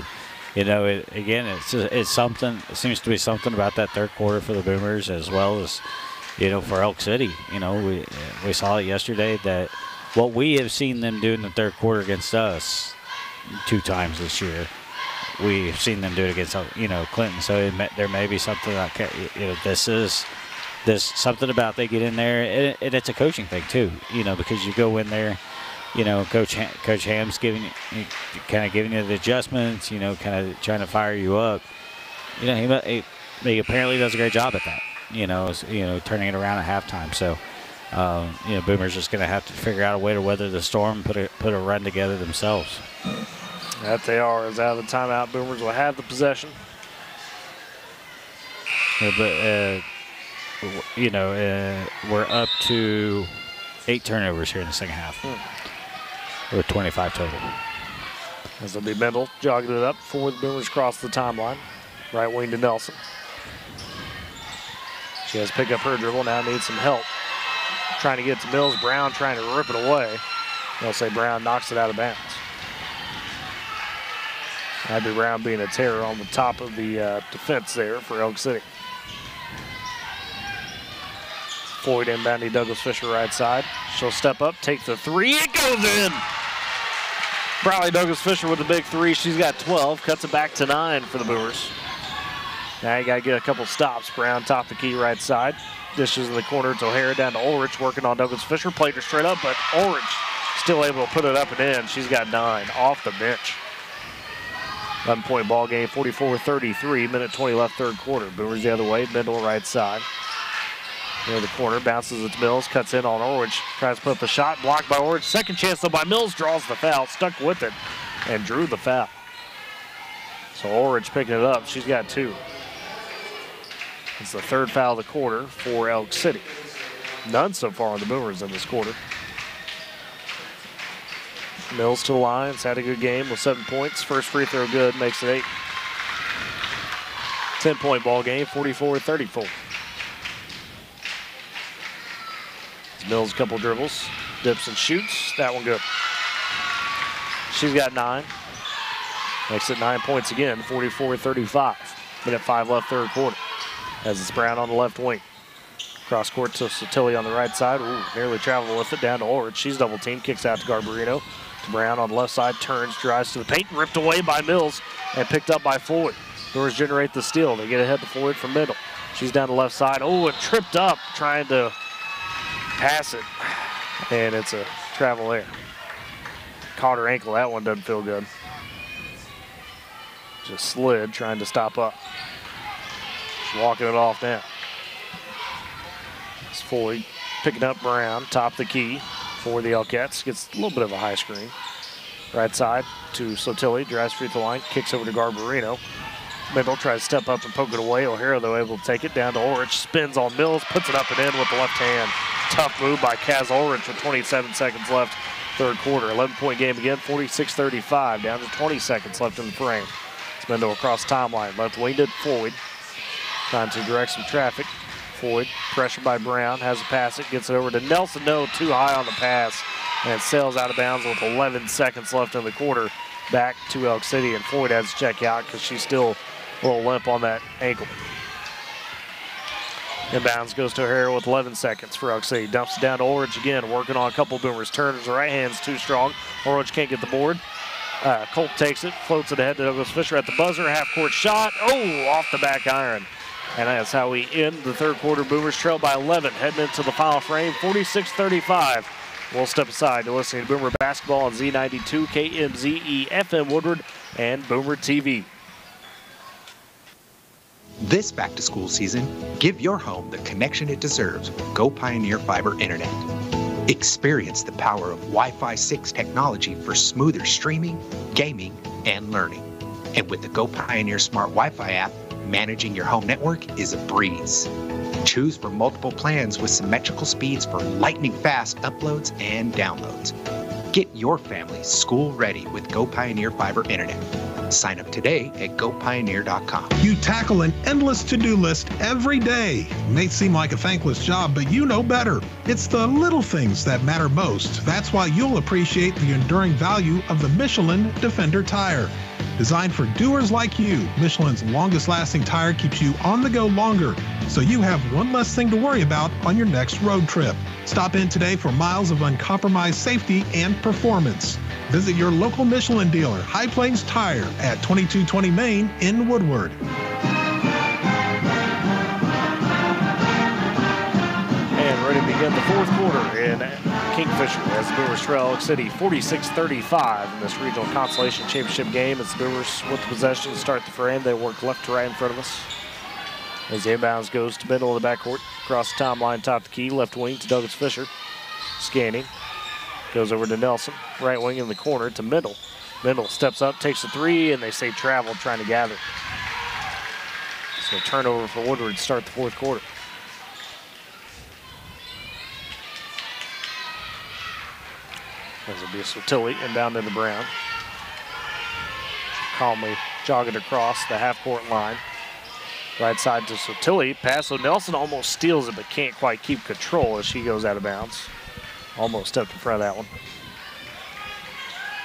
It's something. It seems to be something about that third quarter for the Boomers, as well as, for Elk City. We saw it yesterday that what we have seen them do in the third quarter against us 2 times this year, we've seen them do it against Clinton. So there may be something like there's something about they get in there, and it's a coaching thing too. Because you go in there, Coach Ham's giving you the adjustments, kind of trying to fire you up. He apparently does a great job at that. Turning it around at halftime. So. Boomers just going to have to figure out a way to weather the storm, put a run together themselves. That they are. As out of the timeout, Boomers will have the possession. We're up to 8 turnovers here in the second half. With 25 total. As it'll be Mendel jogging it up for the Boomers across the timeline. Right wing to Nelson. She has to pick up her dribble, now needs some help. Trying to get to Mills. Brown trying to rip it away. They'll say Brown knocks it out of bounds. Abby Brown being a terror on the top of the defense there for Elk City. Floyd inbounding Douglas Fisher right side. She'll step up, take the 3. It goes in! Probably Douglas Fisher with the big 3. She's got 12. Cuts it back to 9 for the Boomers. Now you got to get a couple stops. Brown top the key right side. Dishes in the corner to O'Hara, down to Ulrich, working on Douglas Fisher. Played her straight up, but Ulrich still able to put it up and in. She's got 9 off the bench. 11-point ball game, 44-33, minute 20 left, third quarter. Boomers the other way, Mendel right side. Near the corner, bounces it to Mills, cuts in on Ulrich, tries to put up the shot, blocked by Ulrich. Second chance though by Mills, draws the foul, stuck with it, and drew the foul. So Ulrich picking it up, she's got 2. It's the third foul of the quarter for Elk City. None so far on the Boomers in this quarter. Mills to the line. It's had a good game with 7 points. First free throw good, makes it 8. 10-point ball game, 44-34. Mills a couple dribbles, dips and shoots. That one good. She's got 9. Makes it 9 points again, 44-35. Minute 5 left, third quarter. As it's Brown on the left wing. Cross court to Sotilli on the right side. Ooh, nearly traveled with it down to Ulrich. She's double teamed, kicks out to Garbarino. To Brown on the left side, turns, drives to the paint, ripped away by Mills and picked up by Floyd. Doors generate the steal. They get ahead to Floyd from middle. She's down the left side. Oh, and tripped up trying to pass it. And it's a travel there. Caught her ankle. That one doesn't feel good. Just slid trying to stop up. She's walking it off now. It's Floyd picking up Brown, top of the key for the Elkettes. Gets a little bit of a high screen. Right side to Sotilli, drives free throw line, kicks over to Garbarino. Mendel tries to step up and poke it away. O'Hara, though, able to take it down to Ulrich. Spins on Mills, puts it up and in with the left hand. Tough move by Kaz Ulrich with 27 seconds left, third quarter. 11-point game again, 46-35, down to 20 seconds left in the frame. It's Mendel across the timeline. Left wing to Floyd. Trying to direct some traffic. Floyd, pressured by Brown, has to pass it, gets it over to Nelson. No, too high on the pass, and sails out of bounds with 11 seconds left in the quarter. Back to Elk City, and Floyd has to check out because she's still a little limp on that ankle. Inbounds goes to O'Hara with 11 seconds for Elk City. Dumps it down to Ulrich again, working on a couple Boomers. Turns, the right hand's too strong. Ulrich can't get the board. Colt takes it, floats it ahead to Douglas Fisher at the buzzer. Half-court shot. Oh, off the back iron. And that's how we end the third quarter. Boomers trail by 11, heading into the final frame, 46-35. We'll step aside to listen to Boomer Basketball on Z92, KMZE, FM Woodward, and Boomer TV. This back-to-school season, give your home the connection it deserves with Go Pioneer Fiber Internet. Experience the power of Wi-Fi 6 technology for smoother streaming, gaming, and learning. And with the Go Pioneer Smart Wi-Fi app, managing your home network is a breeze. Choose from multiple plans with symmetrical speeds for lightning-fast uploads and downloads. Get your family school ready with Go Pioneer Fiber Internet. Sign up today at gopioneer.com. You tackle an endless to-do list every day. It may seem like a thankless job, but you know better. It's the little things that matter most. That's why you'll appreciate the enduring value of the Michelin Defender tire. Designed for doers like you, Michelin's longest-lasting tire keeps you on the go longer, so you have one less thing to worry about on your next road trip. Stop in today for miles of uncompromised safety and performance. Visit your local Michelin dealer, High Plains Tire, at 2220 Main in Woodward. And ready to begin the fourth quarter in Kingfisher as the Boomers trail Elk City 46-35 in this regional consolation championship game. It's the Boomers with the possession to start the frame. They work left to right in front of us. As the inbounds goes to middle of the backcourt, across the timeline, top the key, left wing to Douglas Fisher. Scanning. Goes over to Nelson, right wing in the corner to Middle. Middle steps up, takes a three, and they say travel, trying to gather. So turnover for Woodward to start the fourth quarter. As it'll be a Sotilli inbound into Brown. Calmly jogging across the half-court line. Right side to Sotilli. Pass, so Nelson almost steals it, but can't quite keep control as she goes out of bounds. Almost stepped in front of that one.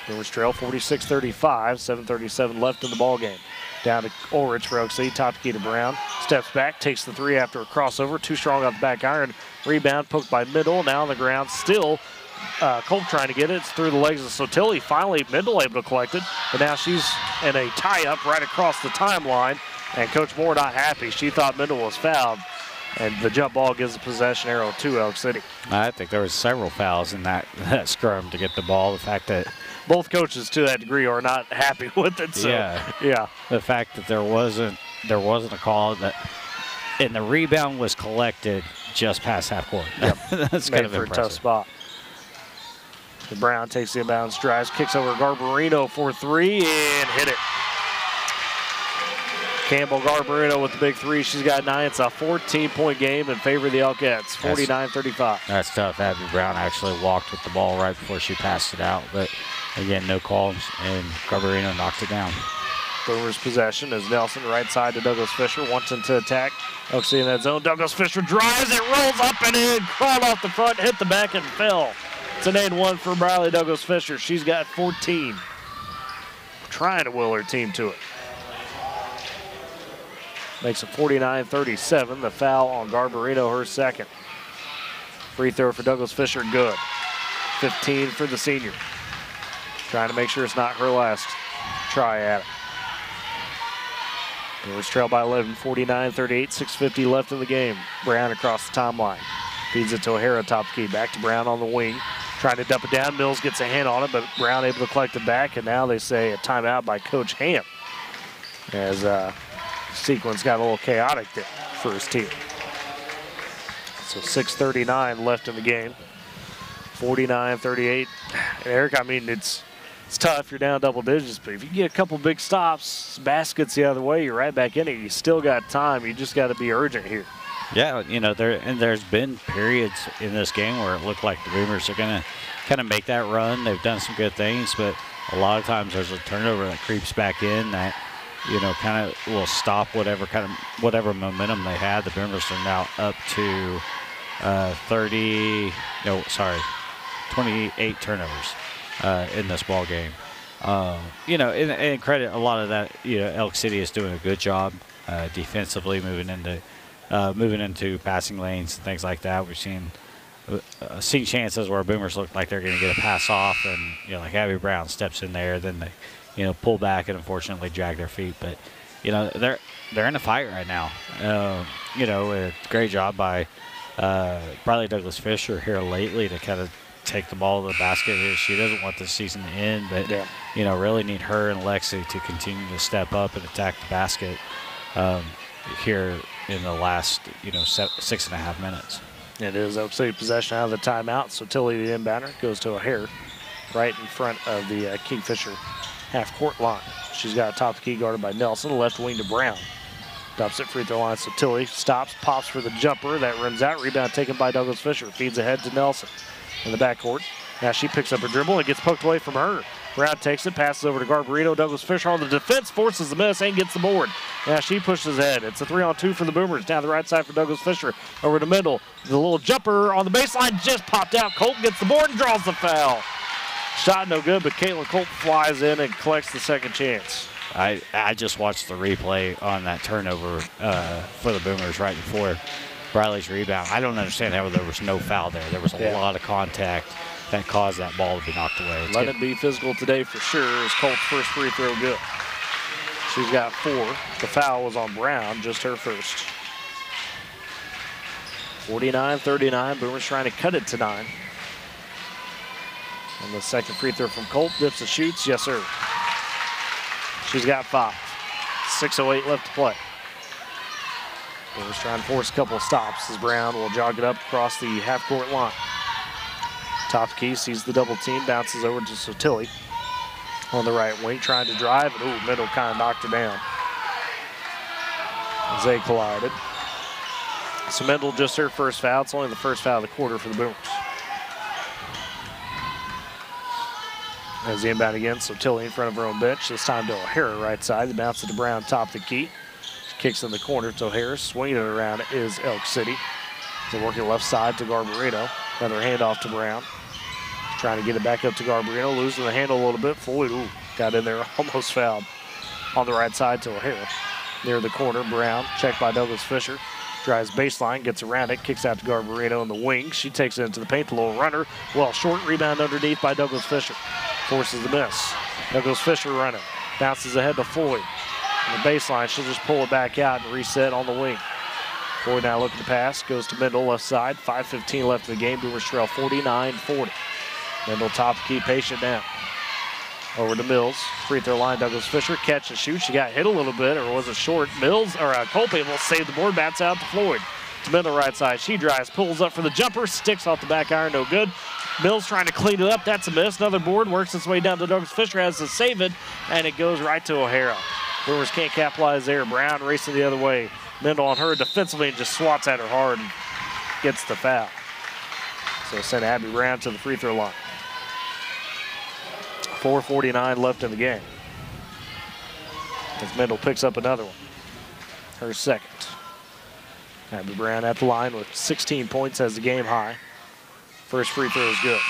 Boomers trail 46-35, 7:37 left in the ball game. Down to Ulrich for Elk City, top key to Brown. Steps back, takes the three after a crossover. Too strong off the back iron. Rebound poked by Middle, now on the ground. Still, Colt trying to get it. It's through the legs of Sotilli. Finally, Middle able to collect it. But now she's in a tie-up right across the timeline. And Coach Moore not happy. She thought Middle was fouled. And the jump ball gives the possession arrow to Elk City. I think there was several fouls in that scrum to get the ball. The fact that both coaches to that degree are not happy with it. So, yeah. The fact that there wasn't a call and the rebound was collected just past half court. Yep. That's kind of for impressive. A tough spot. The Brown takes the inbounds, drives, kicks over Garbarino for three, and hit it. Campbell Garbarino with the big three. She's got 9. It's a 14-point game in favor of the Elkettes, 49-35. That's tough. Abby Brown actually walked with the ball right before she passed it out. But, again, no calls, and Garbarino knocked it down. Boomers possession as Nelson right side to Douglas Fisher. Wanting to attack. Elk City in that zone. Douglas Fisher drives. It rolls up and in. Crawled off the front, hit the back, and fell. It's an 8-1 for Briley Douglas Fisher. She's got 14. Trying to will her team to it. Makes it 49-37. The foul on Garbarino, her second. Free throw for Douglas Fisher, good. 15 for the senior. Trying to make sure it's not her last try at it. Boomers trail by 11, 49-38, 6:50 left in the game. Brown across the timeline. Feeds it to O'Hara, top key. Back to Brown on the wing. Trying to dump it down. Mills gets a hand on it, but Brown able to collect it back, and now they say a timeout by Coach Ham. As sequence got a little chaotic there for his team. So 6:39 left in the game. 49-38. And Eric, I mean, it's tough. You're down double digits, but if you get a couple big stops, baskets the other way, you're right back in it. You still got time. You just got to be urgent here. Yeah, you know, there's been periods in this game where it looked like the Boomers are going to kind of make that run. They've done some good things, but a lot of times there's a turnover that creeps back in that, you know, kind of will stop whatever momentum they had. The Boomers are now up to 28 turnovers in this ball game. You know, and credit a lot of that. You know, Elk City is doing a good job defensively, moving into passing lanes and things like that. We've seen chances where Boomers look like they're going to get a pass off, and you know, like Abby Brown steps in there, then they, you know, pull back and unfortunately drag their feet. But you know, they're in a fight right now. You know, a great job by Briley Douglas Fisher here lately to kind of take the ball to the basket. She doesn't want the season to end, but you know, really need her and Lexi to continue to step up and attack the basket here in the last, you know, 6.5 minutes. It is Elk City possession out of the timeout. So Tilly, the inbounder, goes to O'Hare right in front of the Kingfisher half-court line. She's got a top of the key guarded by Nelson, left wing to Brown. Dumps it free throw line, so Tilly stops, pops for the jumper. That rims out. Rebound taken by Douglas Fisher. Feeds ahead to Nelson in the backcourt. Now she picks up her dribble and gets poked away from her. Brown takes it, passes over to Garbarino. Douglas Fisher on the defense, forces the miss, and gets the board. Now she pushes ahead. It's a 3-on-2 for the Boomers. Down the right side for Douglas Fisher. Over the middle. The little jumper on the baseline just popped out. Colt gets the board and draws the foul. Shot no good, but Caitlin Colt flies in and collects the second chance. I just watched the replay on that turnover for the Boomers right before Briley's rebound. I don't understand how there was no foul there. There was a lot of contact that caused that ball to be knocked away. Let it be physical today for sure. Is Colt's first free throw good? She's got 4. The foul was on Brown, just her first. 49-39. Boomers trying to cut it to 9. And the second free throw from Colt. Dips and shoots. Yes, sir. She's got 5. 6:08 left to play. Boomers trying to force a couple of stops as Brown will jog it up across the half-court line. Top key sees the double team, bounces over to Sotilli on the right wing, trying to drive, and middle kind of knocked her down. As they collided. So Mendel just her first foul. It's only the first foul of the quarter for the Boomers. As the inbound again, Sotilli in front of her own bench. This time to O'Hara right side. The bounce to Brown, top the key. She kicks in the corner to O'Hara. Swinging it around is Elk City. So working left side to Garbarino. Another handoff to Brown. Trying to get it back up to Garbarino. Losing the handle a little bit. Floyd got in there, almost fouled. On the right side to O'Hara. Near the corner, Brown checked by Douglas Fisher. Drives baseline, gets around it, kicks out to Garbarino in the wing. She takes it into the paint, the little runner. Well, short rebound underneath by Douglas Fisher. Forces the miss. Douglas Fisher running. Bounces ahead to Floyd. On the baseline, she'll just pull it back out and reset on the wing. Floyd now looking to pass. Goes to Mendel, left side. 5:15 left in the game. Boomers trail 49-40. Mendel top key, patient now. Over to Mills. Free throw line, Douglas Fisher. Catch and shoot. She got hit a little bit, or was it short? Mills, or Colpe will save the board. Bats out to Floyd. To Mendel right side. She drives, pulls up for the jumper. Sticks off the back iron, no good. Mills trying to clean it up. That's a miss. Another board. Works its way down to Douglas Fisher. Has to save it, and it goes right to O'Hara. Boomers can't capitalize there. Brown racing the other way. Mendel on her defensively and just swats at her hard and gets the foul. So send Abby Brown to the free throw line. 4:49 left in the game. As Mendel picks up another one. Her second. Abby Brown at the line with 16 points as the game high. First free throw is good.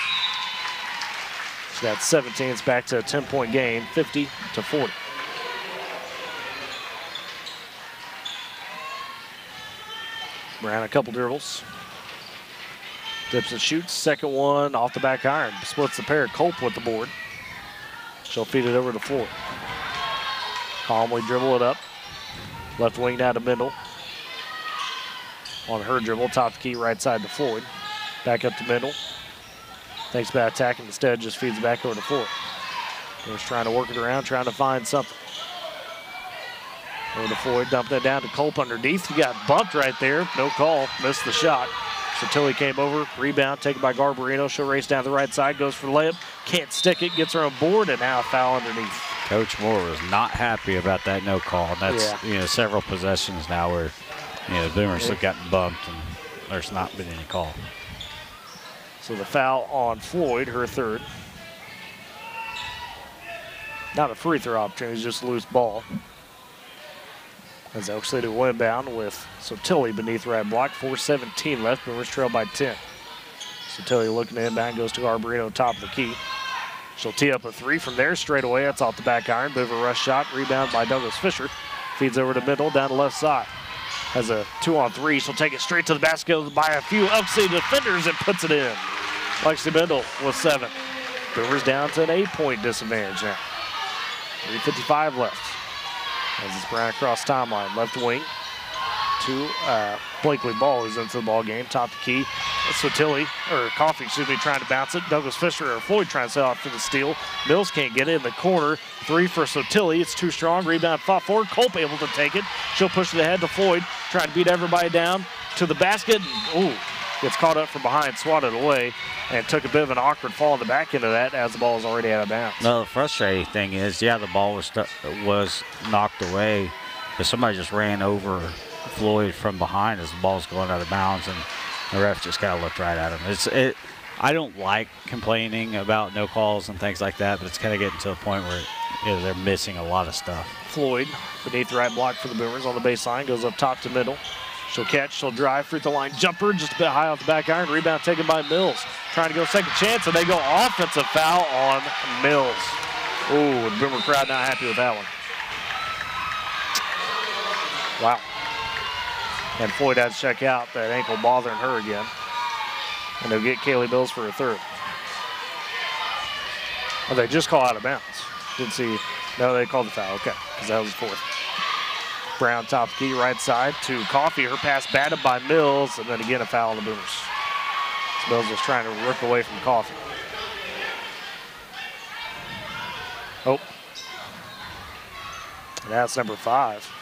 She's got 17. It's back to a 10-point game, 50-40. Brown a couple dribbles. Dips and shoots. Second one off the back iron. Splits the pair. Culp with the board. She'll feed it over to Floyd. Calmly dribble it up. Left wing now to Mendel. On her dribble, top the key right side to Floyd. Back up to Mendel. Thanks by attacking instead, just feeds it back over to Floyd. Just trying to work it around, trying to find something. Over to Floyd, dumping it down to Culp underneath. He got bumped right there. No call, missed the shot. So Tilly came over, rebound taken by Garbarino. She'll race down the right side, goes for the layup. Can't stick it, gets her on board, and now a foul underneath. Coach Moore was not happy about that no call. And that's several possessions now where the Boomers have gotten bumped and there's not been any call. So the foul on Floyd, her third. Not a free throw opportunity, just a loose ball. As Elk City will inbound with Tilly beneath right block. 4:17 left. Boomers trail by 10. Tilly looking to inbound, goes to Garbarino, top of the key. She'll tee up a three from there straight away. That's off the back iron. Bit of a rush shot. Rebound by Douglas Fisher. Feeds over to Mendel down the left side. Has a 2-on-3. She'll take it straight to the basket by a few Elk City defenders and puts it in. Lexi Mendel with 7. Boomers down to an 8-point disadvantage now. 3:55 left. As it's Brown across timeline, left wing to Blakely Ball, who's into the ball game, top the key. So Coffee, trying to bounce it. Douglas Fisher or Floyd trying to set off for the steal. Mills can't get it in the corner. 3 for Sotilli. It's too strong. Rebound fought forward. Culp able to take it. She'll push it ahead to Floyd, trying to beat everybody down to the basket. Gets caught up from behind, swatted away, and took a bit of an awkward fall on the back end of that as the ball was already out of bounds. No, the frustrating thing is, the ball was knocked away, but somebody just ran over Floyd from behind as the ball's going out of bounds, and the ref just kind of looked right at him. I don't like complaining about no calls and things like that, but it's kind of getting to the point where they're missing a lot of stuff. Floyd beneath the right block for the Boomers on the baseline, goes up top to Mendel. She'll catch, she'll drive, free throw line jumper, just a bit high off the back iron. Rebound taken by Mills. Trying to go second chance, and they go offensive foul on Mills. The Boomer crowd not happy with that one. Wow. And Floyd has to check out. That ankle bothering her again. And they'll get Kaylee Mills for her third. They just call out of bounds. Didn't see. No, they called the foul. Okay, because that was the fourth. Brown top key right side to Coffee. Her pass batted by Mills, and then again a foul on the Boomers. So Mills was trying to rip away from Coffee. And that's number 5.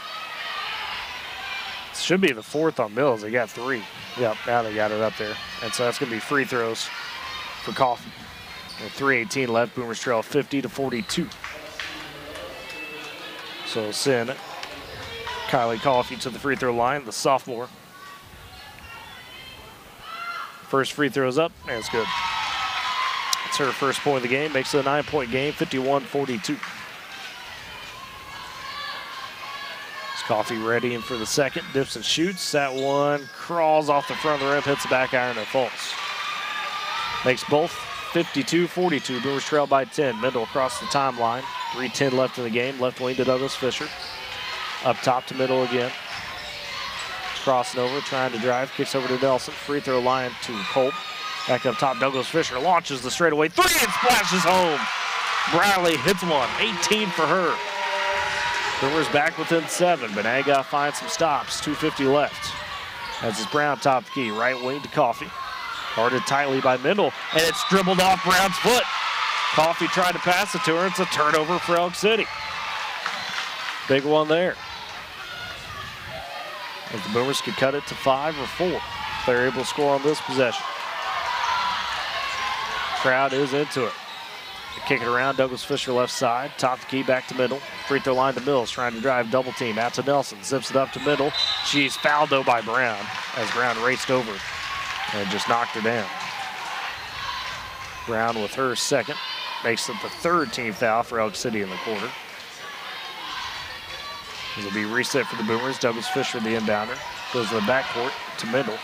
It should be the 4th on Mills. They got 3. Yep, now they got it up there. And so that's going to be free throws for Coffee. With 3:18 left, Boomers trail 50-42. So send Kylie Coffey to the free throw line, the sophomore. First free throw's up, and it's good. It's her first point of the game, makes it a 9-point game, 51-42. Coffee ready in for the second, dips and shoots. That one crawls off the front of the rim, hits the back iron and falls. Makes both 52-42. Boomers trail by 10. Mendel across the timeline. 3:10 left in the game. Left wing to Douglas Fisher. Up top to Mendel again. Crossing over, trying to drive. Kicks over to Nelson. Free throw line to Culp. Back up top, Douglas Fisher launches the straightaway 3 and splashes home. Bradley hits one. 18 for her. Boomers back within 7, but now you got to find some stops. 2:50 left. As it's Brown top the key, right wing to Coffee. Guarded tightly by Mendel, and it's dribbled off Brown's foot. Coffee tried to pass it to her. It's a turnover for Elk City. Big one there. As the Boomers could cut it to 5 or 4. They're able to score on this possession. Crowd is into it. Kick it around, Douglas Fisher left side. Top the key, back to middle. Free throw line to Mills, trying to drive double team. Out to Nelson, zips it up to middle. She's fouled though by Brown, as Brown raced over and just knocked her down. Brown with her second. Makes it the third team foul for Elk City in the quarter. This will be reset for the Boomers. Douglas Fisher, the inbounder. Goes to the backcourt to Mendel.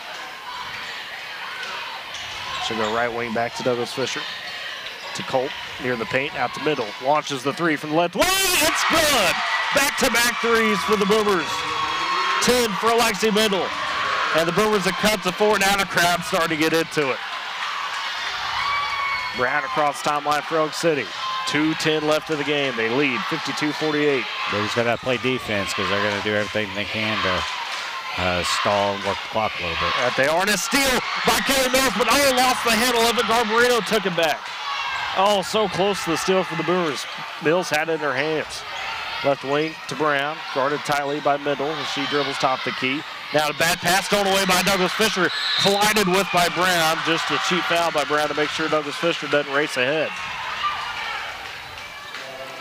She'll go right wing back to Douglas Fisher. To Colt, near the paint, out to middle. Launches the three from the left wing. It's good! Back-to-back threes for the Boomers. 10 for Alexi Mendel. And the Boomers have cut to 4. Now the crowd starting to get into it. Brown across the timeline for Elk City. 2:10 left in the game. They lead 52-48. They're just going to play defense because they're going to do everything they can to stall and work the clock a little bit. They are in a steal by Kayla Mills, but lost the handle of it. Garbarino took it back. Oh, so close to the steal for the Boomers. Mills had it in her hands. Left wing to Brown, guarded tightly by Mendel as she dribbles top the key. Now a bad pass stolen away by Douglas Fisher, collided with by Brown. Just a cheap foul by Brown to make sure Douglas Fisher doesn't race ahead.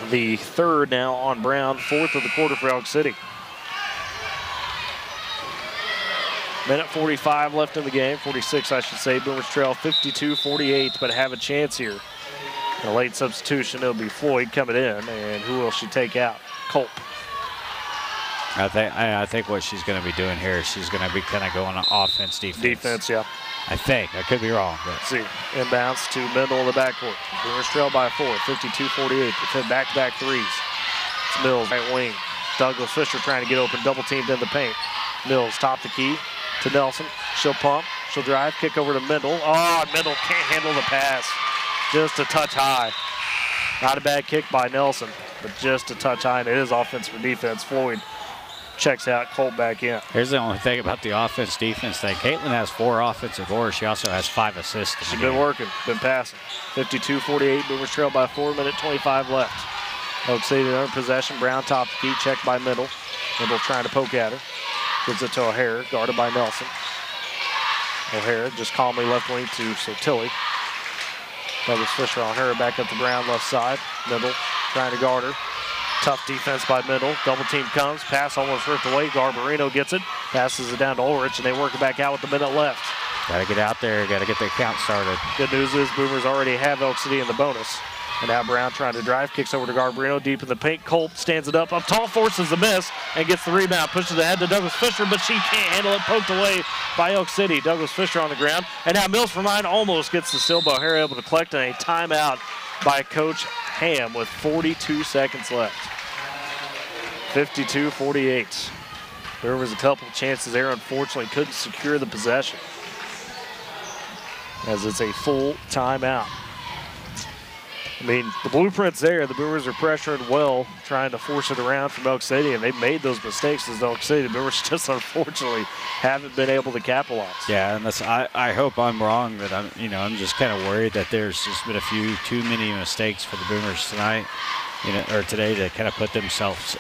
The third now on Brown, 4th of the quarter for Elk City. Minute 45 left in the game, 46 I should say. Boomers trail 52-48, but have a chance here. A late substitution, it'll be Floyd coming in, and who will she take out? Culp. I think what she's going to be doing here is she's going to be kind of going on offense, defense. Defense, yeah. I think. I could be wrong. But. Let's see. Inbounds to middle of the backcourt. Boomers trail by 4, 52-48. They hit back-to-back threes. It's Mills, right wing. Douglas Fisher trying to get open, double teamed in the paint. Mills, top the key to Nelson. She'll pump, she'll drive, kick over to Mendel. Oh, Mendel can't handle the pass. Just a touch high. Not a bad kick by Nelson, but just a touch high, and it is offense for defense. Floyd checks out, Colt back in. Here's the only thing about the offense-defense thing. Caitlin has 4 offensive boards. She also has 5 assists. She's been working, been passing. 52-48, Boomers trail by 4, minute 25 left. Elk City in possession. Brown top the key, checked by Mendel. Mendel trying to poke at her. Gives it to O'Hara, guarded by Nelson. O'Hara just calmly left wing to Sotilli. Douglas Fisher on her, back up to Brown, left side. Mendel trying to guard her. Tough defense by Mendel. Double team comes, pass almost ripped away. Garbarino gets it, passes it down to Ulrich, and they work it back out with a minute left. Got to get out there, got to get the count started. Good news is Boomers already have Elk City in the bonus. And now Brown trying to drive, kicks over to Garbarino, deep in the paint. Colt stands it up tall, forces the miss, and gets the rebound. Pushes ahead to Douglas Fisher, but she can't handle it. Poked away by Elk City. Douglas Fisher on the ground. And now Mills for mine almost gets the steal, but O'Hara able to collect, and a timeout by Coach Ham with 42 seconds left. 52-48. There was a couple of chances there. Unfortunately, couldn't secure the possession, as it's a full timeout. I mean, the blueprint's there. The Boomers are pressuring well, trying to force it around from Elk City, and they've made those mistakes as Elk City. The Boomers just unfortunately haven't been able to capitalize. Yeah, and that's, I hope I'm wrong. That I'm just kind of worried that there's just been a few too many mistakes for the Boomers tonight, or today, to kind of put themselves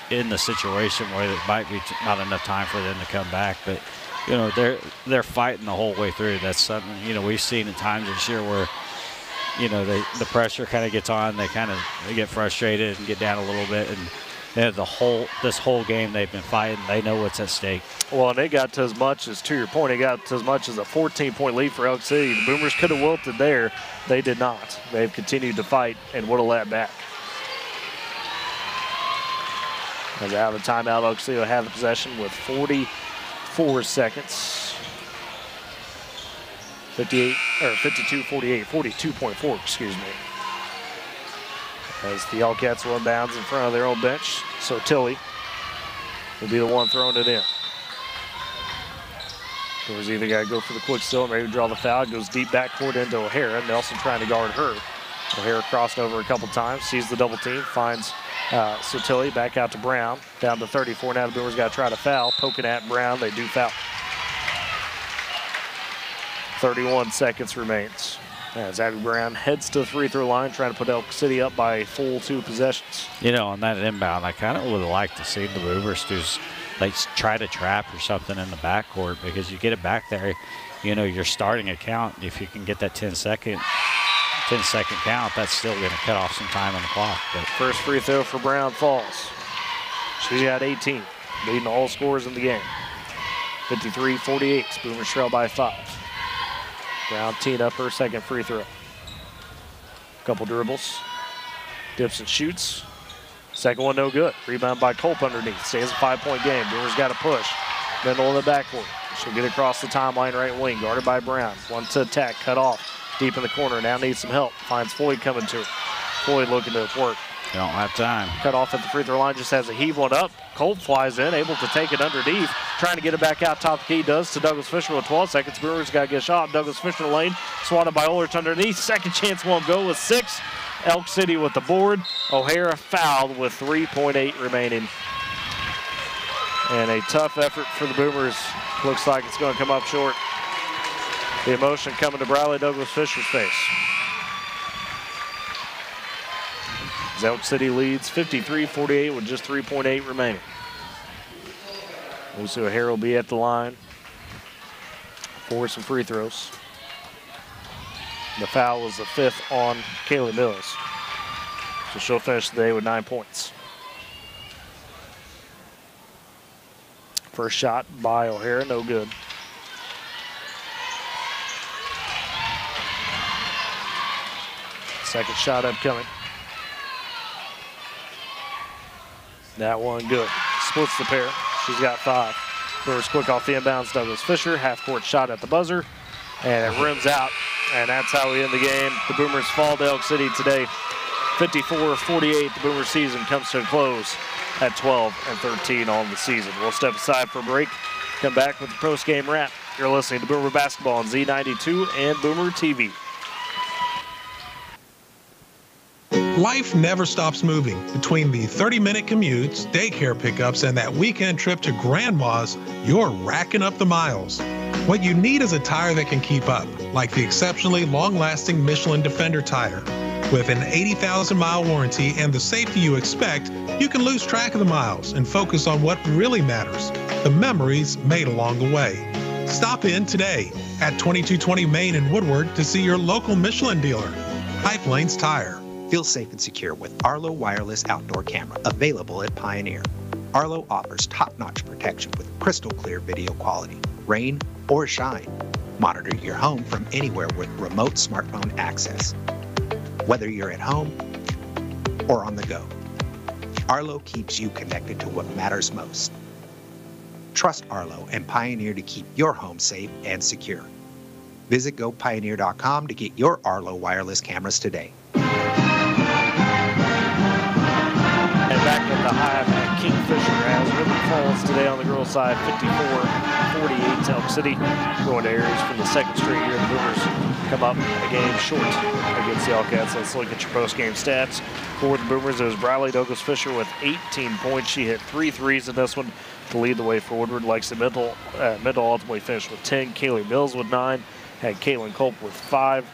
in the situation where it might be not enough time for them to come back. But they're fighting the whole way through. That's something we've seen at times this year where. The pressure kind of gets on. They get frustrated and get down a little bit. And this whole game they've been fighting. They know what's at stake. Well, and they got to as much as, to your point, they got to as much as a 14-point lead for Elk City. The Boomers could have wilted there. They did not. They've continued to fight and whittle that back. As out of the timeout, Elk City will have the possession with 44 seconds. 52-48, 42.4, excuse me. As the Hellcats will inbounds in front of their own bench. So Tilly will be the one throwing it in. Boomers either got to go for the quick steal, maybe draw the foul. It goes deep backcourt into O'Hara. Nelson trying to guard her. O'Hara crossed over a couple times, sees the double team, finds Sotilli back out to Brown. Down to 34 now. The Boomers got to try to foul. Poking at Brown, they do foul. 31 seconds remains. As Abby Brown heads to the free throw line, trying to put Elk City up by a full 2 possessions. You know, on that inbound, I kind of would have liked to see the Boomers just like try to trap or something in the backcourt, because you get it back there, you know, your starting account, if you can get that 10-second count, that's still going to cut off some time on the clock. But first free throw for Brown falls. She got 18, leading all scores in the game. 53-48, Boomers trail by 5. Brown teed up her second free throw. Couple dribbles. Dips and shoots. Second one no good. Rebound by Culp underneath. Stays a 5-point game. Boomers got to push. Middle in the backcourt. She'll get across the timeline right wing. Guarded by Brown. One to attack. Cut off. Deep in the corner. Now needs some help. Finds Floyd coming to her. Floyd looking to work. They don't have time. Cut off at the free throw line. Just has a heave one up. Culp flies in. Able to take it underneath. Trying to get it back out top of the key. Does to Douglas Fisher with 12 seconds. Brewers got to get a shot. Douglas Fisher lane. Swatted by Ulrich underneath. Second chance won't go with 6. Elk City with the board. O'Hara fouled with 3.8 remaining. And a tough effort for the Boomers. Looks like it's going to come up short. The emotion coming to Briley Douglas Fisher's face. As Elk City leads 53-48 with just 3.8 remaining. Lucy O'Hara will be at the line for some free throws. The foul was the 5th on Kaylee Mills. So she'll finish the day with 9 points. First shot by O'Hara, no good. Second shot upcoming. That one good. Splits the pair. She's got 5. Brewers quick off the inbounds. Douglas Fisher, half-court shot at the buzzer. And it rims out. And that's how we end the game. The Boomers fall to Elk City today. 54-48. The Boomer season comes to a close at 12-13 on the season. We'll step aside for a break. Come back with the post-game wrap. You're listening to Boomer Basketball on Z92 and Boomer TV. Life never stops moving. Between the 30-minute commutes, daycare pickups, and that weekend trip to Grandma's, you're racking up the miles. What you need is a tire that can keep up, like the exceptionally long-lasting Michelin Defender tire. With an 80,000-mile warranty and the safety you expect, you can lose track of the miles and focus on what really matters, the memories made along the way. Stop in today at 2220 Main in Woodward to see your local Michelin dealer, High Plains Tire. Feel safe and secure with Arlo Wireless Outdoor Camera, available at Pioneer. Arlo offers top-notch protection with crystal clear video quality, rain or shine. Monitor your home from anywhere with remote smartphone access, whether you're at home or on the go. Arlo keeps you connected to what matters most. Trust Arlo and Pioneer to keep your home safe and secure. Visit GoPioneer.com to get your Arlo wireless cameras today. And back at the Hive at Kingfisher as River Falls today on the girls' side, 54-48 to Elk City. Going to Aries for the second straight year. The Boomers come up a game short against the Elkcats. Let's look at your post-game stats. For the Boomers, it was Briley Douglas Fisher with 18 points. She hit 3 threes in this one to lead the way for Woodward. Lexi Middle ultimately finished with 10. Kaylee Mills with 9. Had Caitlin Culp with 5.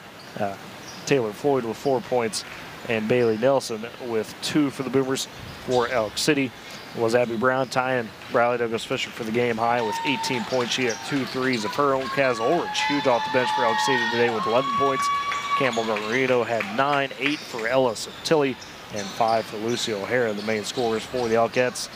Taylor Floyd with 4 points. And Bailey Nelson with 2 for the Boomers. For Elk City was Abby Brown tying Briley Douglas Fisher for the game high with 18 points. She had 2 threes of her own. Kaz Ulrich, huge off the bench for Elk City today with 11 points. Campbell Garrido had 9, 8 for Ellis Tilly, and 5 for Lucy O'Hara, the main scorers for the Elkcats.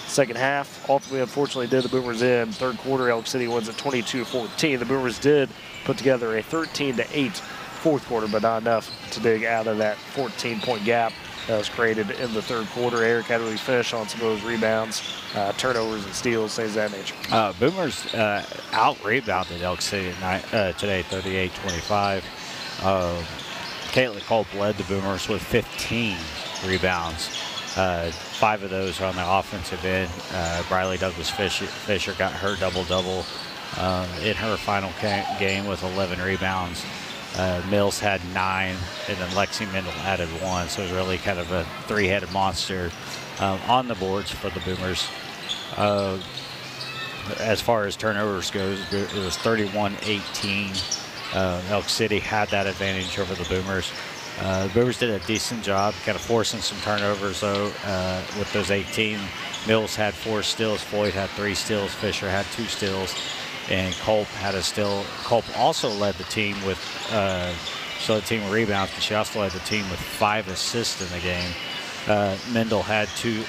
Second half, ultimately, unfortunately, did the Boomers in. Third quarter, Elk City wins at 22-14. The Boomers did put together a 13-8 fourth quarter, but not enough to dig out of that 14-point gap that was created in the third quarter. Eric had to really finish on some of those rebounds, turnovers and steals, things of that nature. Boomers out-rebounded Elk City today, 38-25. Caitlin Culp led the Boomers with 15 rebounds. 5 of those are on the offensive end. Briley Douglas Fisher got her double-double in her final game with 11 rebounds. Mills had 9, and then Lexi Mendel added 1, so it was really kind of a 3-headed monster on the boards for the Boomers. As far as turnovers goes, it was 31-18 Elk City had that advantage over the Boomers. The Boomers did a decent job, kind of forcing some turnovers, though, with those 18. Mills had 4 steals, Floyd had 3 steals, Fisher had 2 steals, and Culp had a steal. Culp also led the team with, she led the team with rebounds, but she also led the team with 5 assists in the game. Mendel had two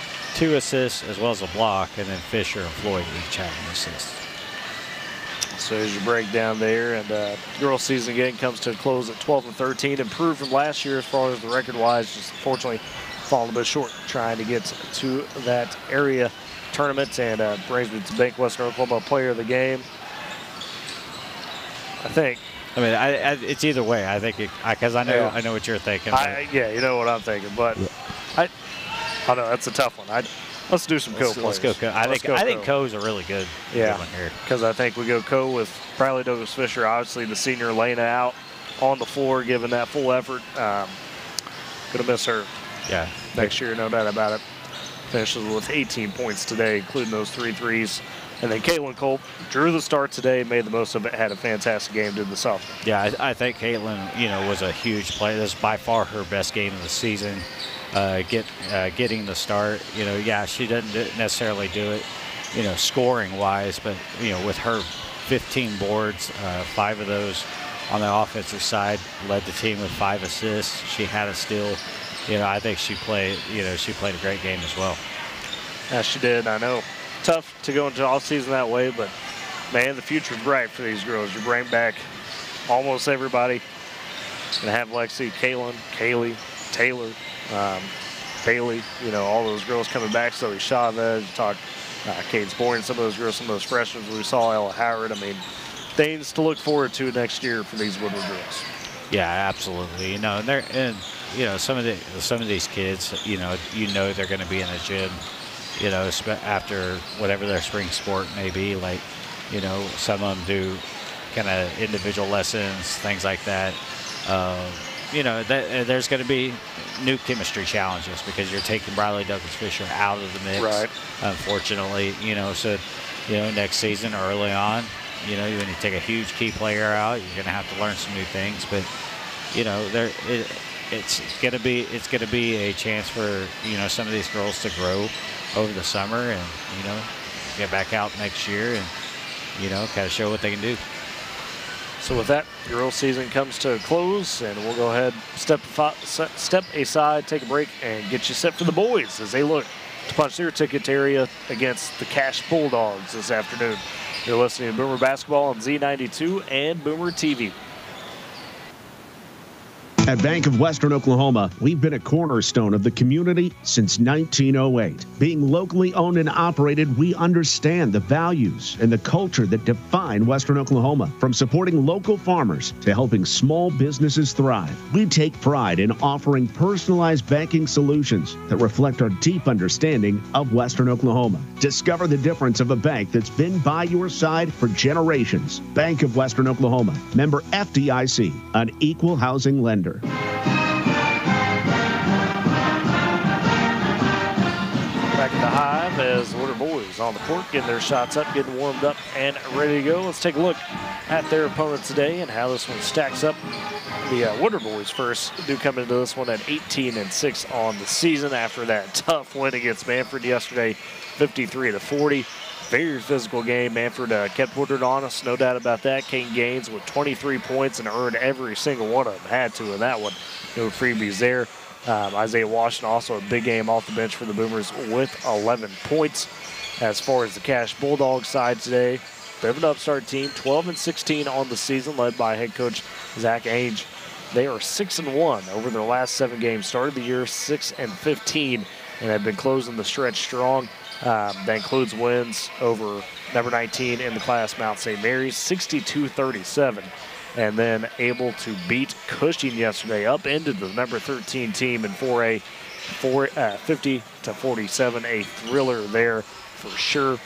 assists as well as a block, and then Fisher and Floyd each had an assist. So as you break down there, and girls season again comes to a close at 12-13, improved from last year as far as the record-wise, just unfortunately falling a bit short trying to get to that area tournament, and brings me to Bank Western Oklahoma Player of the Game. I think. I mean, it's either way. I think because I know what you're thinking. Yeah, you know what I'm thinking, but I don't know, that's a tough one. Let's do some Co players. Let's go Co. I think Co's a really good one here. Because I think we go Co with Bradley Douglas Fisher, obviously the senior, laying it out on the floor, giving that full effort. Gonna miss her. Yeah. Next year, no doubt about it. Finishes with 18 points today, including those 3 threes. And then Caitlin Culp drew the start today, made the most of it, had a fantastic game, did the sophomore. Yeah, I think Caitlin, was a huge play. This is by far her best game of the season. Getting the start, she doesn't necessarily do it, scoring-wise, but, with her 15 boards, 5 of those on the offensive side, led the team with 5 assists. She had a steal. I think she played a great game as well. Yeah, she did. I know. Tough to go into off season that way, but man, the future's bright for these girls. You bring back almost everybody. Gonna have Lexi, Kaylin, Kaylee, Taylor, Bailey, all those girls coming back. So Chavez, you talk Kate Sporting, some of those girls, some of those freshmen we saw, Ella Howard. I mean, things to look forward to next year for these Woodward girls. Yeah, absolutely. And some of these kids, they're going to be in the gym, after whatever their spring sport may be. Like, some of them do kind of individual lessons, things like that. There's going to be new chemistry challenges because you're taking Bradley Douglas Fisher out of the mix. Right. Unfortunately, so next season early on, when you take a huge key player out, you're going to have to learn some new things. But it's going to be a chance for some of these girls to grow over the summer and get back out next year and kind of show what they can do. So with that, girls season comes to a close, and we'll go ahead, step aside, take a break, and get you set for the boys as they look to punch their ticket area against the Cash Bulldogs this afternoon. You're listening to Boomer Basketball on Z92 and Boomer TV. At Bank of Western Oklahoma, we've been a cornerstone of the community since 1908. Being locally owned and operated, we understand the values and the culture that define Western Oklahoma. From supporting local farmers to helping small businesses thrive, we take pride in offering personalized banking solutions that reflect our deep understanding of Western Oklahoma. Discover the difference of a bank that's been by your side for generations. Bank of Western Oklahoma, member FDIC, an equal housing lender. Back at the Hive as the Woodward boys on the court, getting their shots up, getting warmed up and ready to go. Let's take a look at their opponent today and how this one stacks up. The Woodward boys first do come into this one at 18-6 on the season after that tough win against Manfred yesterday, 53-40. Very physical game. Manfred kept Woodward honest, no doubt about that. Kane Gaines with 23 points and earned every single one of them. Had to in that one. No freebies there. Isaiah Washington also a big game off the bench for the Boomers with 11 points. As far as the Cash Bulldogs side today, bit of an upstart team, 12-16 on the season, led by head coach Zach Ainge. They are 6-1 over their last 7 games. Started the year 6-15 and have been closing the stretch strong. That includes wins over number 19 in the class, Mount St. Mary's, 62-37. And then able to beat Cushing yesterday up into the number 13 team in 4A, 50-47. A thriller there for sure.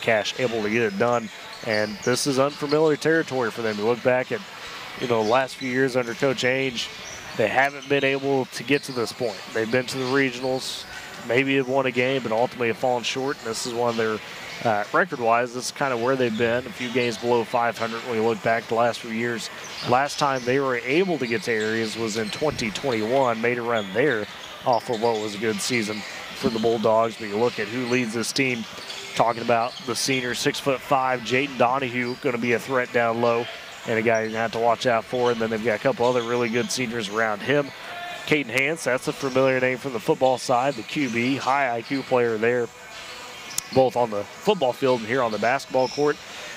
Cash able to get it done. And this is unfamiliar territory for them. You look back at, the last few years under Coach Ainge, they haven't been able to get to this point. They've been to the regionals, maybe have won a game, but ultimately have fallen short. And this is one of their record-wise, this is kind of where they've been, a few games below 500 when you look back the last few years. Last time they were able to get to areas was in 2021, made a run there off of what was a good season for the Bulldogs. But you look at who leads this team, talking about the senior 6'5", Jaden Donahue, going to be a threat down low and a guy you're going to have to watch out for. And then they've got a couple other really good seniors around him. Caden Hance, that's a familiar name from the football side, the QB, high IQ player there, both on the football field and here on the basketball court.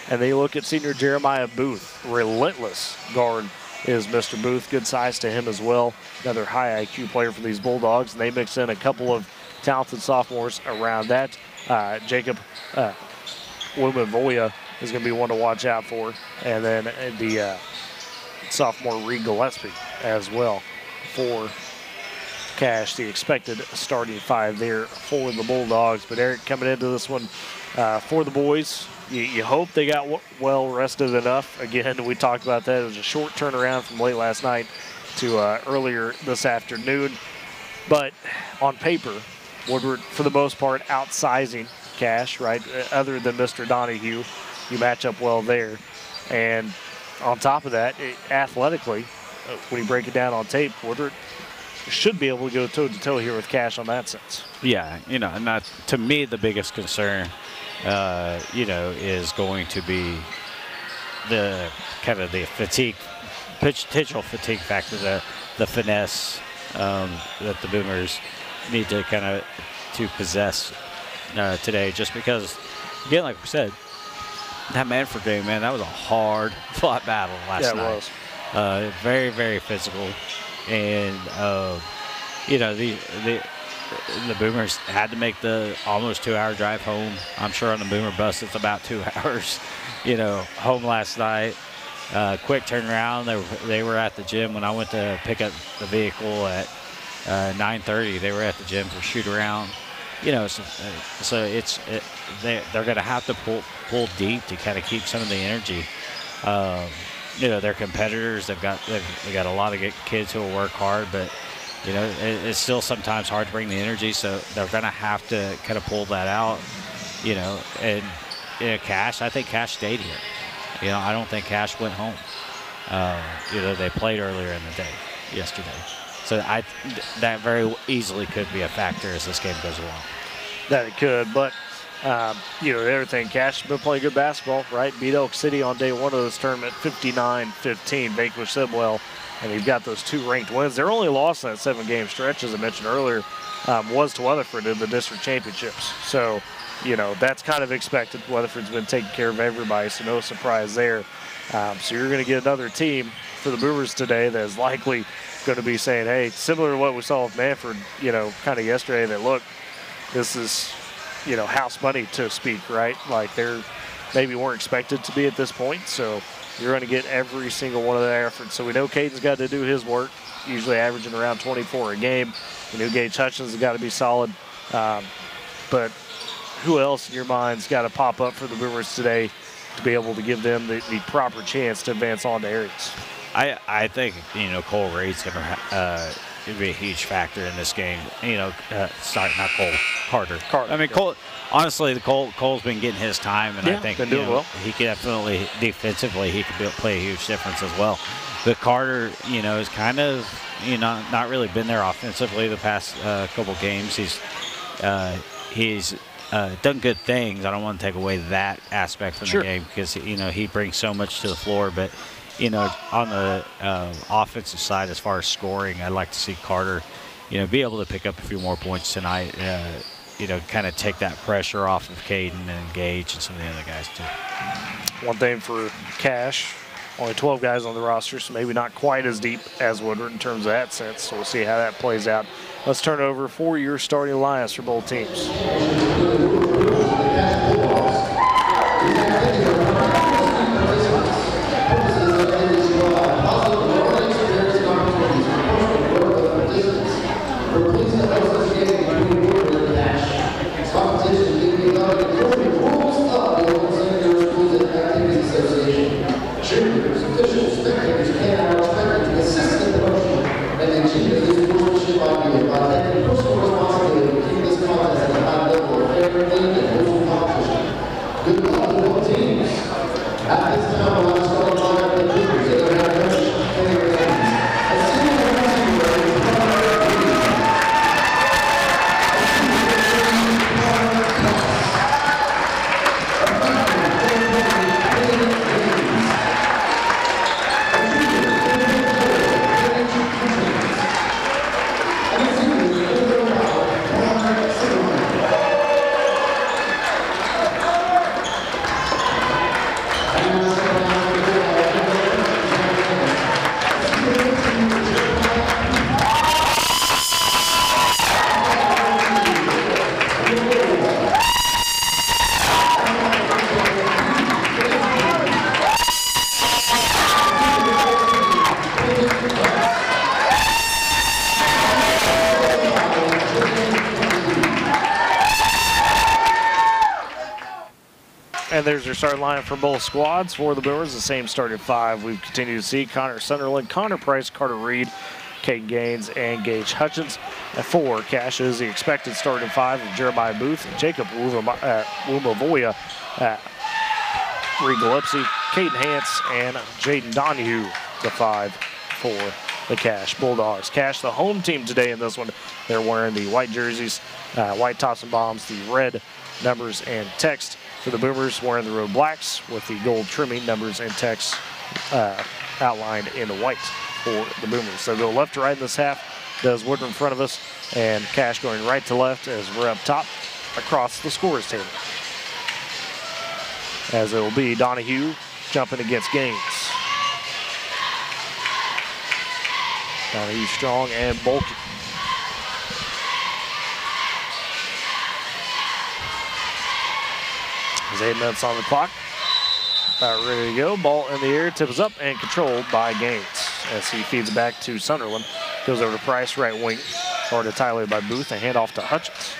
And they look at senior Jeremiah Booth. Relentless guard is Mr. Booth. Good size to him as well. Another high IQ player for these Bulldogs. And they mix in a couple of talented sophomores around that. Jacob Lumavoya is going to be one to watch out for. And then the sophomore Reed Gillespie as well for Cash, the expected starting five there for the Bulldogs. But Eric, coming into this one for the boys, you hope they got well rested enough. Again, we talked about that. It was a short turnaround from late last night to earlier this afternoon. But on paper, Woodward, for the most part, outsizing Cash, right? Other than Mr. Donahue, you match up well there. And on top of that, athletically, when you break it down on tape, Woodward should be able to go toe-to-toe here with Cash on that sense. Yeah, and that, to me, the biggest concern, is going to be the kind of the potential fatigue factor, the finesse that the Boomers need to kind of possess today, just because, again, like we said, that Manford game, man, that was a hard-fought battle last night. It was. Very, very physical. And, the Boomers had to make the almost 2-hour drive home. I'm sure on the Boomer bus it's about 2 hours, home last night. Quick turnaround. They were at the gym when I went to pick up the vehicle at 9:30. They were at the gym for shoot around. So they're going to have to pull deep to kind of keep some of the energy. They're competitors. They've got a lot of kids who will work hard, but it's still sometimes hard to bring the energy. So they're going to have to kind of pull that out. And Cash. I think Cash stayed here. I don't think Cash went home. They played earlier in the day yesterday. So that very easily could be a factor as this game goes along. That it could, but everything. Cash has been playing good basketball, right? Beat Elk City on day one of this tournament, 59-15. Vanquished them well, and you've got those 2 ranked wins. Their only loss in that 7-game stretch, as I mentioned earlier, was to Weatherford in the district championships. So, that's kind of expected. Weatherford's been taking care of everybody, so no surprise there. So you're going to get another team for the Boomers today that is likely going to be saying, hey, similar to what we saw with Manford, kind of yesterday, that look, this is, house money to speak, right? Like they're maybe weren't expected to be at this point, so you're going to get every single one of their efforts. So we know Caden's got to do his work, usually averaging around 24 a game. We know Gage Hutchins has got to be solid, but who else in your mind's got to pop up for the Boomers today to be able to give them the proper chance to advance on to areas? I think, Cole Reed's going to be a huge factor in this game. Sorry, not Cole, Carter. I mean, Cole, honestly, Cole's been getting his time, and I think been doing well. He can definitely, defensively, he can play a huge difference as well. But Carter, is kind of, not really been there offensively the past couple games. He's done good things. I don't want to take away that aspect from the game because, he brings so much to the floor, but on the offensive side, as far as scoring, I'd like to see Carter, be able to pick up a few more points tonight, kind of take that pressure off of Caden and Gage and some of the other guys, too. One thing for Cash, only 12 guys on the roster, so maybe not quite as deep as Woodward in terms of that sense, so we'll see how that plays out. Let's turn it over for your starting lineups for both teams. And there's your starting line for both squads. For the Boomers, the same starting five we've continued to see. Connor Sunderland, Connor Price, Carter Reed, Caden Gaines, and Gage Hutchins. At 4, Cash is the expected starting five of Jeremiah Booth, Jacob Wumavoya, Reed Gillespie, Caden Hance, and Jaden Donahue, the 5 for the Cash Bulldogs. Cash, the home team today in this one. They're wearing the white jerseys, white tops and bombs, the red numbers and text. For the Boomers, wearing the road blacks with the gold trimming, numbers and text outlined in white for the Boomers. So go left to right in this half. Does Woodward in front of us, and Cash going right to left as we're up top across the scorers table. As it will be Donahue jumping against Gaines. Donahue strong and bulky. There's 8 minutes on the clock. About ready to go. Ball in the air, tips up and controlled by Gaines as he feeds it back to Sunderland. Goes over to Price, right wing. Or to Tyler by Booth, a handoff to Hutchins.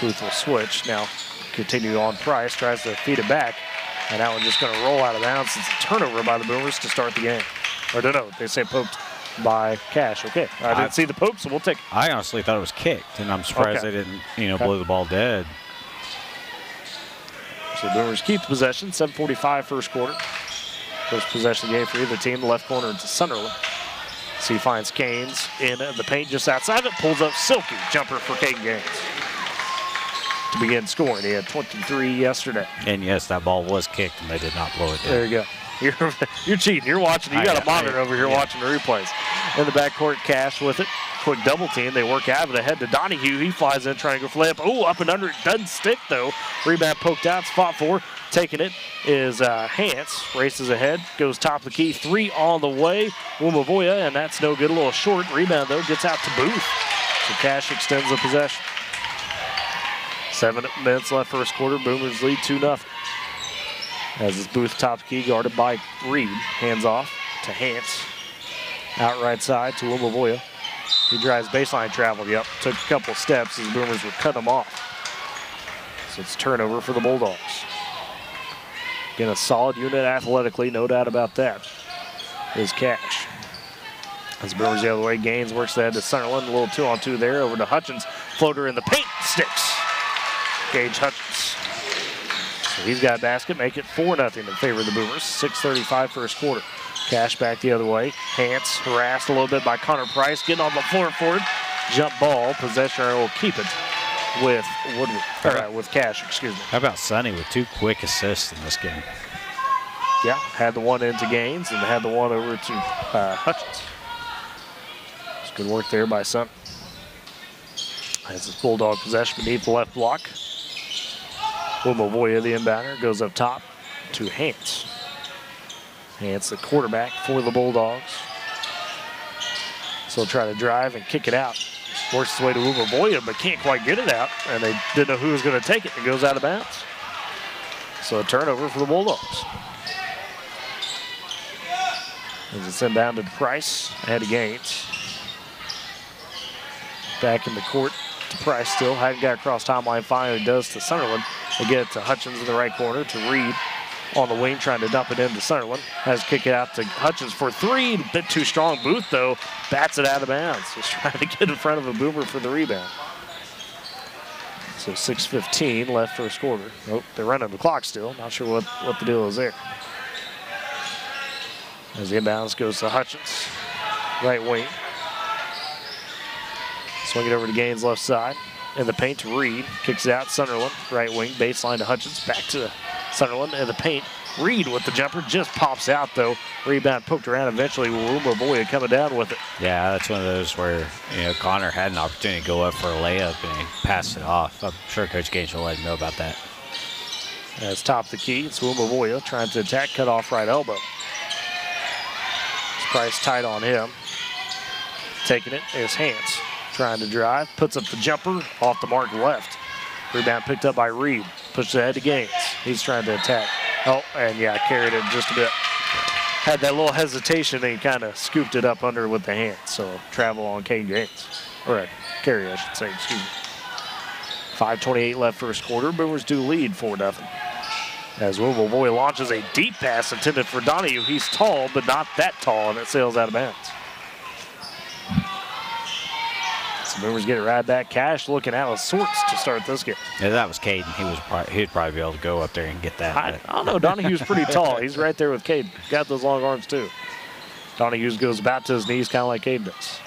Booth will switch. Now continue on Price, tries to feed it back. And that one just going to roll out of bounds. It's a turnover by the Boomers to start the game. Or no, they say poked by Cash. Okay, I didn't see the poke, so we'll take it. I honestly thought it was kicked, and I'm surprised they didn't, blow the ball dead. So the Boomers keep the possession. 7:45 first quarter. First possession of the game for either team. The left corner to Sunderland. So he finds Gaines in the paint just outside it. Pulls up Silky. Jumper for Caden Gaines to begin scoring. He had 23 yesterday. And yes, that ball was kicked, and they did not blow it down. There you go. You're cheating. You're watching. You got a monitor over here watching the replays. In the backcourt, Cash with it. Quick double team. They work out of it ahead to Donahue. He flies in, trying to go layup. Oh, up and under. It doesn't stick, though. Rebound poked out. Spot 4. Taking it is Hance. Races ahead. Goes top of the key. 3 on the way. Wumavoya, and that's no good. A little short. Rebound, though, gets out to Booth. So Cash extends the possession. 7 minutes left first quarter. Boomers lead 2-0. As is Booth top key, guarded by Reed. Hands off to Hance. Out right side to Wumavoya. He drives baseline travel. Yep, took a couple steps as Boomers would cut him off. So it's turnover for the Bulldogs. Again, a solid unit athletically, no doubt about that, is Cash. As Boomers the other way, Gaines works ahead to Sunderland. A little 2-on-2 there, over to Hutchins. Floater in the paint, sticks. Gage Hutchins. So he's got a basket, make it 4-0 in favor of the Boomers. 6:35 first quarter. Cash back the other way. Hance harassed a little bit by Connor Price. Getting on the floor for it. Jump ball. Possession will keep it with Woodward. With Cash, excuse me. How about Sonny with 2 quick assists in this game? Yeah, had the one into Gaines and had the one over to Hutchins. It's good work there by Sonny. As this Bulldog possession beneath the left block. Wumavoya, the inbounder, goes up top to Hance. Hance, the quarterback for the Bulldogs. So try to drive and kick it out. Works its way to Wumavoya, but can't quite get it out. And they didn't know who was going to take it. It goes out of bounds. So a turnover for the Bulldogs. As it's inbounded to Price, ahead of Gaines. Back in the court to Price still. Hadn't got across timeline, finally does to Sunderland. They get it to Hutchins in the right corner to Reed on the wing, trying to dump it into Sunderland. Has to kick it out to Hutchins for 3. A bit too strong. Booth, though, bats it out of bounds. Just trying to get in front of a Boomer for the rebound. So 6:15 left first quarter. Oh, they're running the clock still. Not sure what the deal is there. As the inbounds goes to Hutchins, right wing. Swing it over to Gaines left side. In the paint to Reed. Kicks it out. Sunderland, right wing. Baseline to Hutchins. Back to Sunderland in the paint. Reed with the jumper. Just pops out, though. Rebound poked around eventually. Wumavoya coming down with it. Yeah, that's one of those where, Connor had an opportunity to go up for a layup and he passed it off. I'm sure Coach Gage will let him know about that. As top of the key, it's Wumavoya trying to attack. Cut off right elbow. Price tight on him. Taking it is Hance. Trying to drive. Puts up the jumper. Off the mark left. Rebound picked up by Reed. Pushes ahead to Gaines. He's trying to attack. Oh, and yeah, carried it just a bit. Had that little hesitation and he kind of scooped it up under with the hand. So travel on Caden Gaines. Or a carry, I should say. Excuse me. 5:28 left first quarter. Boomers do lead 4-0. As Boy launches a deep pass intended for Donahue. He's tall, but not that tall, and it sails out of bounds. So Boomers get it right back. Cash looking out of sorts to start this game. Yeah, that was Caden. He'd probably be able to go up there and get that. I don't know. Donahue's pretty tall. He's right there with Caden. Got those long arms, too. Donahue goes about to his knees, kind of like Caden does.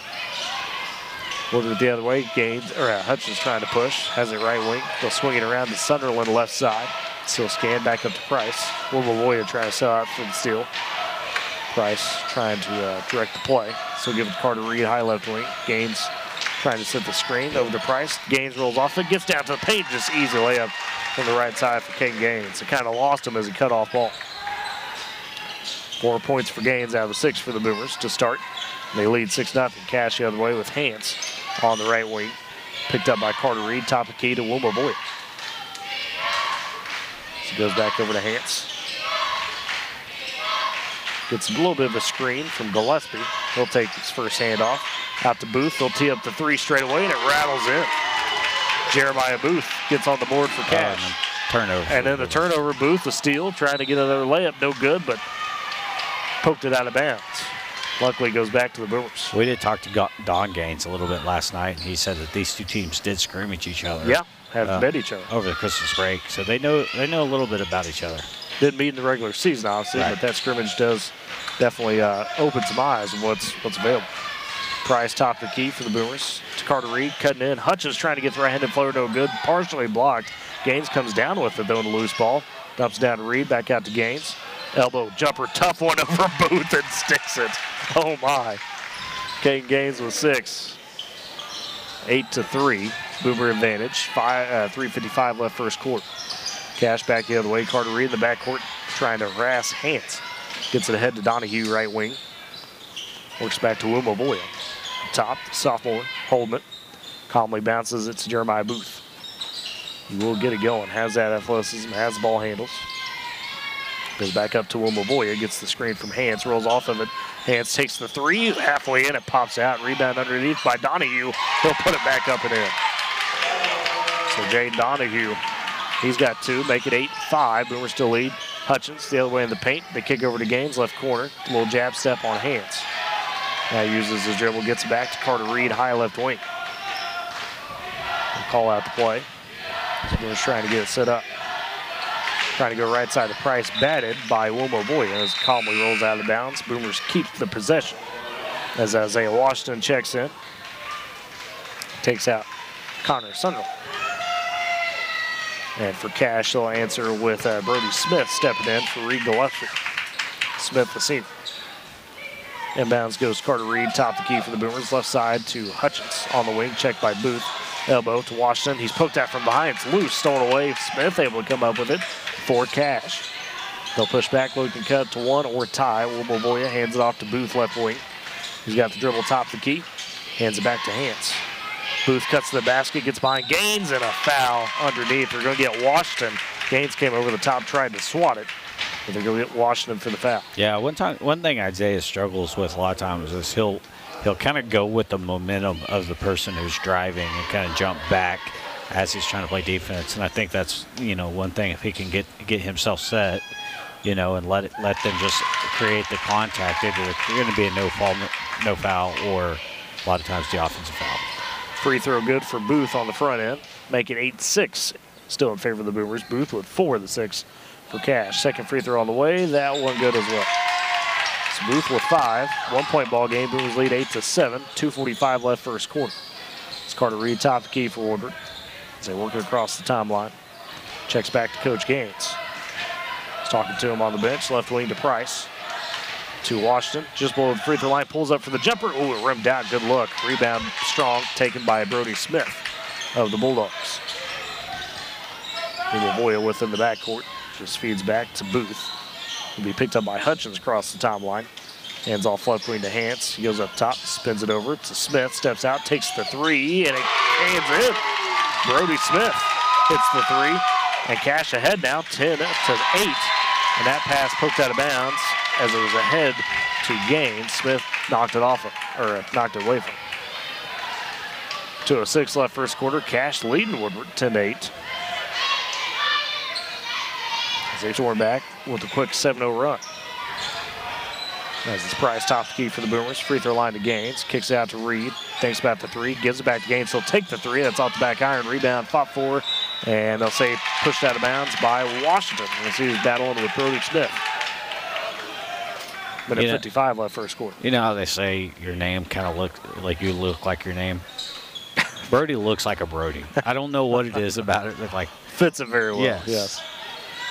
Woodward the other way. Hutchins trying to push. Has it right wing. They'll swing it around to Sunderland left side. Still scan back up to Price. Wilma trying to sell out for the steal. Price trying to direct the play. So give it to Carter Reed, high left wing. Gaines trying to set the screen over to Price. Gaines rolls off it, gets down to the paint. Just easy layup from the right side for King Gaines. It kind of lost him as he cut off ball. 4 points for Gaines out of 6 for the Boomers to start. They lead 6-0. Cash the other way with Hans on the right wing. Picked up by Carter Reed, top of key to Wilma Boyd. So goes back over to Hans. Gets a little bit of a screen from Gillespie. He'll take his first handoff. Out to Booth. They'll tee up the 3 straight away, and it rattles in. Jeremiah Booth gets on the board for Cash. Turnover. And then the turnover, Booth, the steal, trying to get another layup. No good, but poked it out of bounds. Luckily, goes back to the Boomers. We did talk to Don Gaines a little bit last night, and he said that these two teams did scrimmage each other. Yeah, have met each other over the Christmas break, so they know a little bit about each other. Didn't meet in the regular season, obviously, right, but that scrimmage does definitely open some eyes of what's available. Price top the key for the Boomers to Carter Reed, cutting in. Hutchins trying to get the right-handed floater, no good, partially blocked. Gaines comes down with it, though, in the loose ball. Dumps down to Reed, back out to Gaines. Elbow jumper, tough one over Booth and sticks it. Oh my. Caden Gaines with 6. 8-3. Boomer advantage. 3:55 left first quarter. Cash back the other way. Carter Reed in the backcourt trying to harass Hans. Gets it ahead to Donahue, right wing. Works back to Wilma Boyle. Top, the sophomore, holding it. Calmly bounces it to Jeremiah Booth. He will get it going. Has that athleticism, has the ball handles. Goes back up to Wilma Boyle, gets the screen from Hans, rolls off of it. Hans takes the 3, halfway in, it pops out. Rebound underneath by Donahue. He'll put it back up and in. So Jaden Donahue, he's got 2, make it 8-5. Boomers still lead. Hutchins the other way in the paint. They kick over to Gaines, left corner. A little jab step on Hans. Now uses his dribble, gets back to Carter Reed, high left wing. We'll call out the play. Boomers trying to get it set up. Trying to go right side of Price, batted by Wilma Boyd as calmly rolls out of bounds. Boomers keep the possession as Isaiah Washington checks in. Takes out Connor Sunderland. And for Cash, they'll answer with Brody Smith stepping in for Reed Gillespie. Smith, the senior. Inbounds goes Carter Reed, top the key for the Boomers. Left side to Hutchins on the wing, checked by Booth. Elbow to Washington. He's poked out from behind. It's loose, stolen away. Smith able to come up with it for Cash. They'll push back, looking cut to 1 or tie. Wilbovoya hands it off to Booth, left wing. He's got the dribble, top the key. Hands it back to Hans. Booth cuts to the basket, gets behind Gaines, and a foul underneath. They're going to get Washington. Gaines came over the top, tried to swat it, but they're going to get Washington for the foul. Yeah, one thing Isaiah struggles with a lot of times is he'll kind of go with the momentum of the person who's driving and kind of jump back as he's trying to play defense. And I think that's, one thing, if he can get himself set, and let them just create the contact, either you're going to be a no foul, or a lot of times the offensive foul. Free throw good for Booth on the front end. Make it 8-6. Still in favor of the Boomers. Booth with 4 of the 6 for Cash. Second free throw on the way. That one good as well. So Booth with 5. 1-point ball game. Boomers lead 8-7. 2:45 left first quarter. It's Carter Reed, top the key for Woodward as they work across the timeline. Checks back to Coach Gaines. He's talking to him on the bench. Left wing to Price. To Washington, just below the free throw line, pulls up for the jumper. Ooh, it rimmed out, good look. Rebound strong, taken by Brody Smith of the Bulldogs. Boyle within the backcourt, just feeds back to Booth. Will be picked up by Hutchins across the timeline. Hands off left wing to Hans. He goes up top, spins it over to Smith, steps out, takes the 3, and it hands in. Brody Smith hits the 3, and Cash ahead now, 10-8. And that pass poked out of bounds as it was ahead to Gaines. Smith knocked it off, knocked it away from him. 2:06 left first quarter. Cash leading Woodward 10-8. As they tore back with a quick 7-0 run. As it's Price top the key for the Boomers. Free throw line to Gaines. Kicks it out to Reed. Thinks about the three. Gives it back to Gaines. He'll take the three. That's off the back iron. Rebound fought for. And they'll say pushed out of bounds by Washington. We'll see who's battling with Brody Smith. Minute 55 left first quarter. You know how they say your name kind of looks like you look like your name? Brody looks like a Brody. I don't know what it is about it. It like fits it very well. Yes.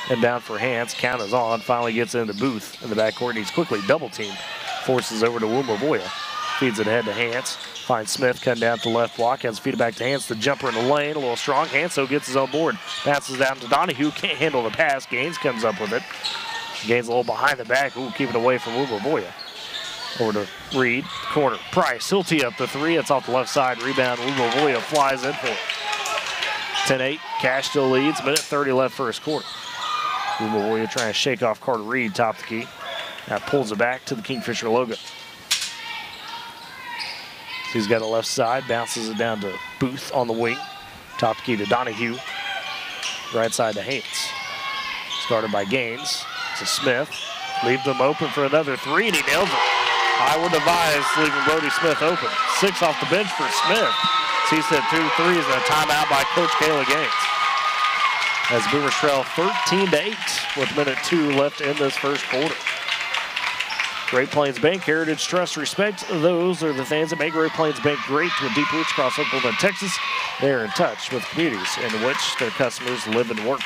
And down for hands. Count is on. Finally gets into Booth in the backcourt. He's quickly double teamed. Forces over to Wumavoya. Feeds it ahead to Hans. Finds Smith cutting down to the left block. Has feed it back to Hans. The jumper in the lane. A little strong. Hanso gets his own board. Passes down to Donahue. Can't handle the pass. Gaines comes up with it. Gaines a little behind the back. Ooh, keep it away from Wumavoya. Over to Reed. Corner. Price. He'll tee up the three. It's off the left side. Rebound. Wumavoya flies in for it. 10-8. Cash still leads. Minute 30 left first quarter. Wumavoya trying to shake off Carter Reed. Top the key. Now pulls it back to the Kingfisher logo. He's got a left side. Bounces it down to Booth on the wing. Top the key to Donahue. Right side to Haynes. Started by Gaines. To Smith. Leaves them open for another three, and he nails it. I would advise leaving Brody Smith open. 6 off the bench for Smith. He's hit 2 threes and a timeout by Coach Kayla Gaines. As Boomers trail 13-8 with minute 2 left in this first quarter. Great Plains Bank, Heritage, Trust, Respect. Those are the things that make Great Plains Bank great. With deep roots across Oklahoma and Texas, they're in touch with communities in which their customers live and work.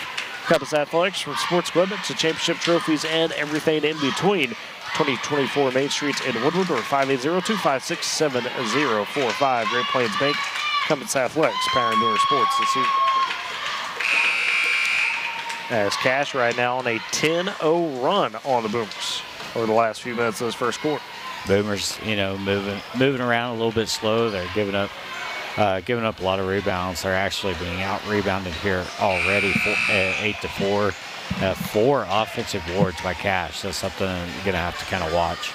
Compass Athletics, from sports equipment to championship trophies and everything in between. 2024 Main Street in Woodward, or 580-256-7045. Great Plains Bank, Compass Athletics, powering Boomer sports this season. As Cash right now on a 10-0 run on the Boomers over the last few minutes of this first quarter. Boomers, moving around a little bit slow. They're giving up a lot of rebounds. They're actually being out-rebounded here already, 8-4. 4 offensive boards by Cash. That's something you're going to have to kind of watch.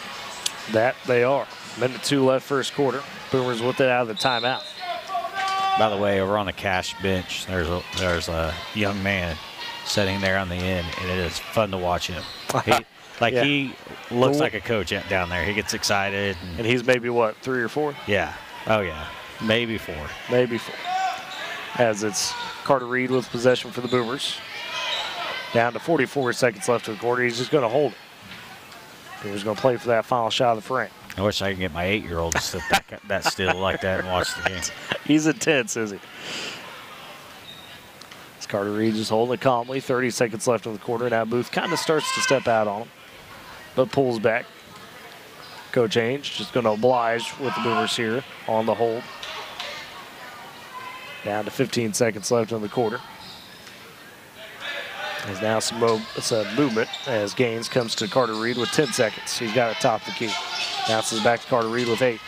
That they are. Minute 2 left first quarter. Boomers with it out of the timeout. By the way, over on the Cash bench, there's a young man sitting there on the end, and it is fun to watch him. He looks like a coach down there. He gets excited. And he's maybe, what, 3 or 4? Yeah. Oh, yeah. Maybe 4. Maybe 4. As it's Carter Reed with possession for the Boomers. Down to 44 seconds left in the quarter. He's just going to hold it. Boomers going to play for that final shot of the frame. I wish I could get my 8-year-old to sit back that still like that and watch the game. He's intense, is he? As Carter Reed just holding it calmly. 30 seconds left in the quarter. Now Booth kind of starts to step out on him, but pulls back. Coach Ainge just going to oblige with the Boomers here on the hold. Down to 15 seconds left in the quarter. There's now some movement as Gaines comes to Carter Reed with 10 seconds. He's got to top the key. Bounces back to Carter Reed with 8.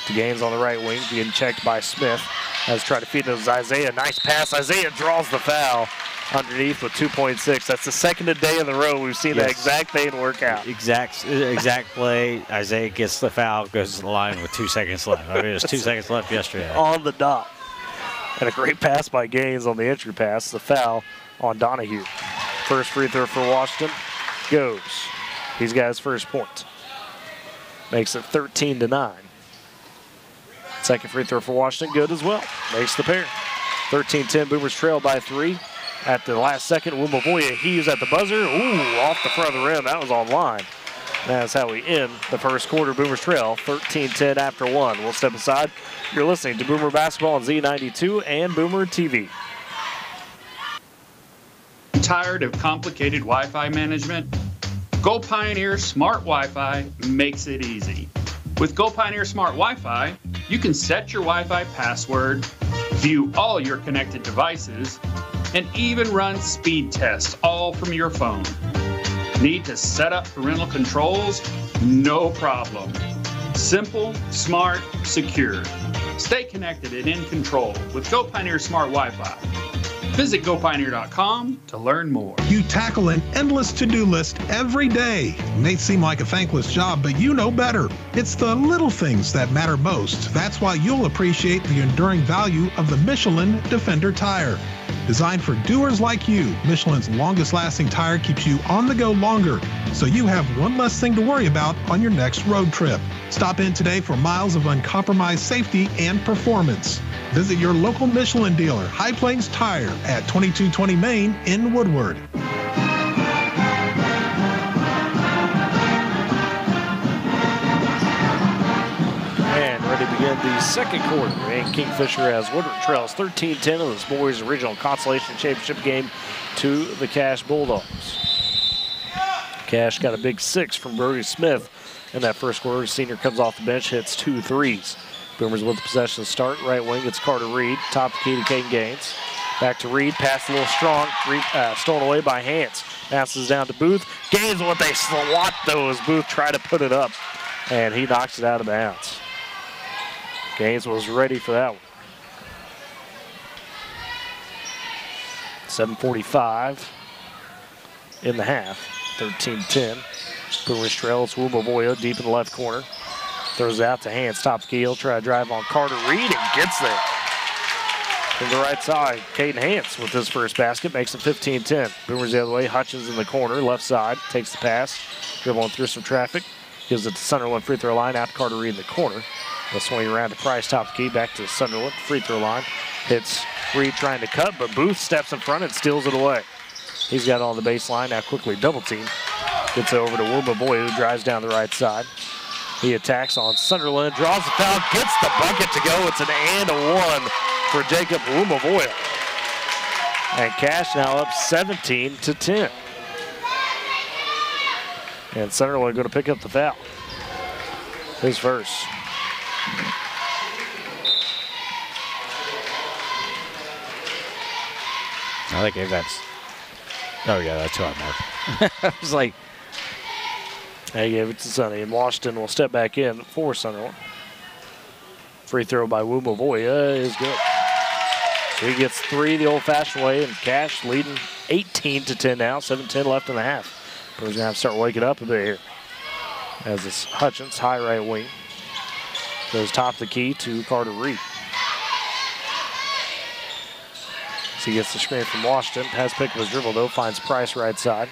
To Gaines on the right wing, being checked by Smith. Has tried to feed it to Isaiah. Nice pass. Isaiah draws the foul underneath with 2.6. That's the second day in the row we've seen that exact thing work out. Exact play. Isaiah gets the foul, goes to the line with 2 seconds left. I mean, there's 2 seconds left yesterday. On the dot. And a great pass by Gaines on the entry pass. The foul on Donahue. First free throw for Washington goes. He's got his first point. Makes it 13-9. Second free throw for Washington, good as well. Makes the pair. 13-10, Boomers trail by 3. At the last second, Wumavoya heaves at the buzzer. Ooh, off the front of the rim. That was online. That's how we end the first quarter. Boomers trail 13-10 after 1. We'll step aside. You're listening to Boomer Basketball on Z92 and Boomer TV. Tired of complicated Wi-Fi management? Go Pioneer Smart Wi-Fi makes it easy. With Go Pioneer Smart Wi-Fi, you can set your Wi-Fi password, view all your connected devices, and even run speed tests all from your phone. Need to set up parental controls? No problem. Simple, smart, secure. Stay connected and in control with Go Pioneer Smart Wi-Fi. Visit GoPioneer.com to learn more. You tackle an endless to-do list every day. It may seem like a thankless job, but you know better. It's the little things that matter most. That's why you'll appreciate the enduring value of the Michelin Defender tire. Designed for doers like you, Michelin's longest-lasting tire keeps you on the go longer, so you have one less thing to worry about on your next road trip. Stop in today for miles of uncompromised safety and performance. Visit your local Michelin dealer, High Plains Tire, at 2220 Main in Woodward. Ready to begin the second quarter. And Kingfisher has Woodward trails 13-10 in this boys' regional consolation championship game to the Cash Bulldogs. Cash got a big 6 from Brody Smith in that first quarter. The senior comes off the bench, hits 2 threes. Boomers with the possession to start. Right wing, it's Carter Reed. Top the key to Caden Gaines. Back to Reed, pass a little strong. Stolen away by Hans. Passes down to Booth. Gaines, what they swat though as Booth tried to put it up. And he knocks it out of bounds. Gaines was ready for that one. 7:45 in the half. 13-10. Boomers trail. It's Wumavoya deep in the left corner. Throws it out to Hans. Top the key. He'll try to drive on Carter Reed and gets there. From the right side, Caden Hans with his first basket makes it 15-10. Boomers the other way. Hutchins in the corner, left side. Takes the pass. Dribbling through some traffic. Gives it to Sunderland free throw line. Out to Carter Reed in the corner. They'll swing around to Price, top of the key, back to Sunderland, free throw line. Hits Reed trying to cut, but Booth steps in front and steals it away. He's got it on the baseline, now quickly double team. Gets it over to Wumavoya, who drives down the right side. He attacks on Sunderland, draws the foul, gets the bucket to go. It's an and a one for Jacob Wumavoya. And Cash now up 17-10. And Sunderland going to pick up the foul. His first. I think that's. Oh yeah, that's who I marked. I was like, they gave it to Sonny, and Washington will step back in for Sunderland. Free throw by Wumavoya is good. So he gets 3 the old-fashioned way, and Cash leading 18-10 now. 7:10 left in the half. But he's gonna have to start waking up a bit here. As this Hutchins, high right wing. Goes top of the key to Carter Reed. So he gets the screen from Washington. Has pick up his dribble though, finds Price right side.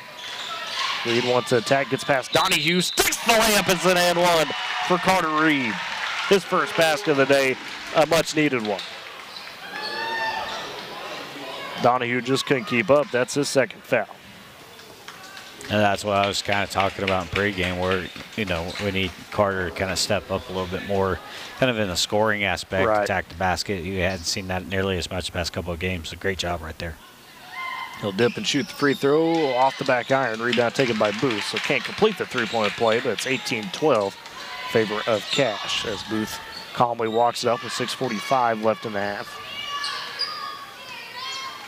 Reed wants to attack, gets past Donahue, sticks the layup. It's an and one for Carter Reed. His first basket of the day, a much needed one. Donahue just couldn't keep up. That's his second foul. And that's what I was kind of talking about in pregame, where, you know, we need Carter to kind of step up a little bit more, kind of in the scoring aspect, right. Attack the basket. You hadn't seen that nearly as much the past couple of games. A great job right there. He'll dip and shoot the free throw off the back iron. Rebound taken by Booth, so can't complete the three-point play, but it's 18-12 in favor of Cash as Booth calmly walks it up with 6:45 left in the half.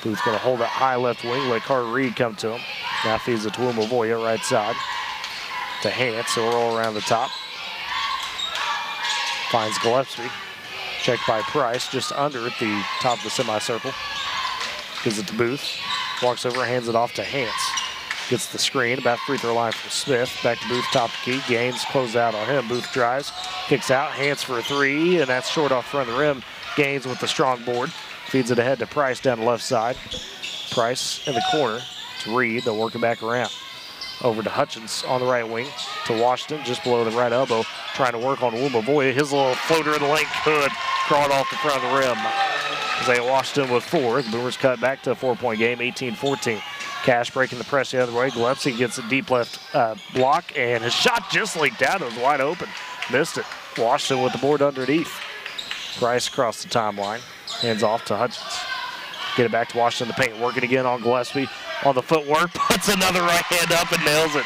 Booth's going to hold that high left wing, let Carter Reed come to him. Now feeds it to Wumavoya, right side. To Hans, so roll around the top. Finds Gillespie. Checked by Price, just under at the top of the semicircle. Gives it to Booth. Walks over, hands it off to Hans. Gets the screen, about free throw line from Smith. Back to Booth, top of the key. Gaines closes out on him. Booth drives, kicks out, Hans for a 3, and that's short off front of the rim. Gaines with the strong board. Feeds it ahead to Price down the left side. Price in the corner to Reed. They'll work it back around. Over to Hutchins on the right wing to Washington, just below the right elbow, trying to work on Wumavoya. His little floater in the lane could crawl off the front of the rim. Isaiah Washington with 4. The Boomers cut back to a 4-point game, 18-14. Cash breaking the press the other way. Gillespie gets a deep left block, and his shot just leaked out. It was wide open. Missed it. Washington with the board underneath. Price across the timeline. Hands off to Hutchins. Get it back to Washington in the paint. Working again on Gillespie. On the footwork, puts another right hand up and nails it.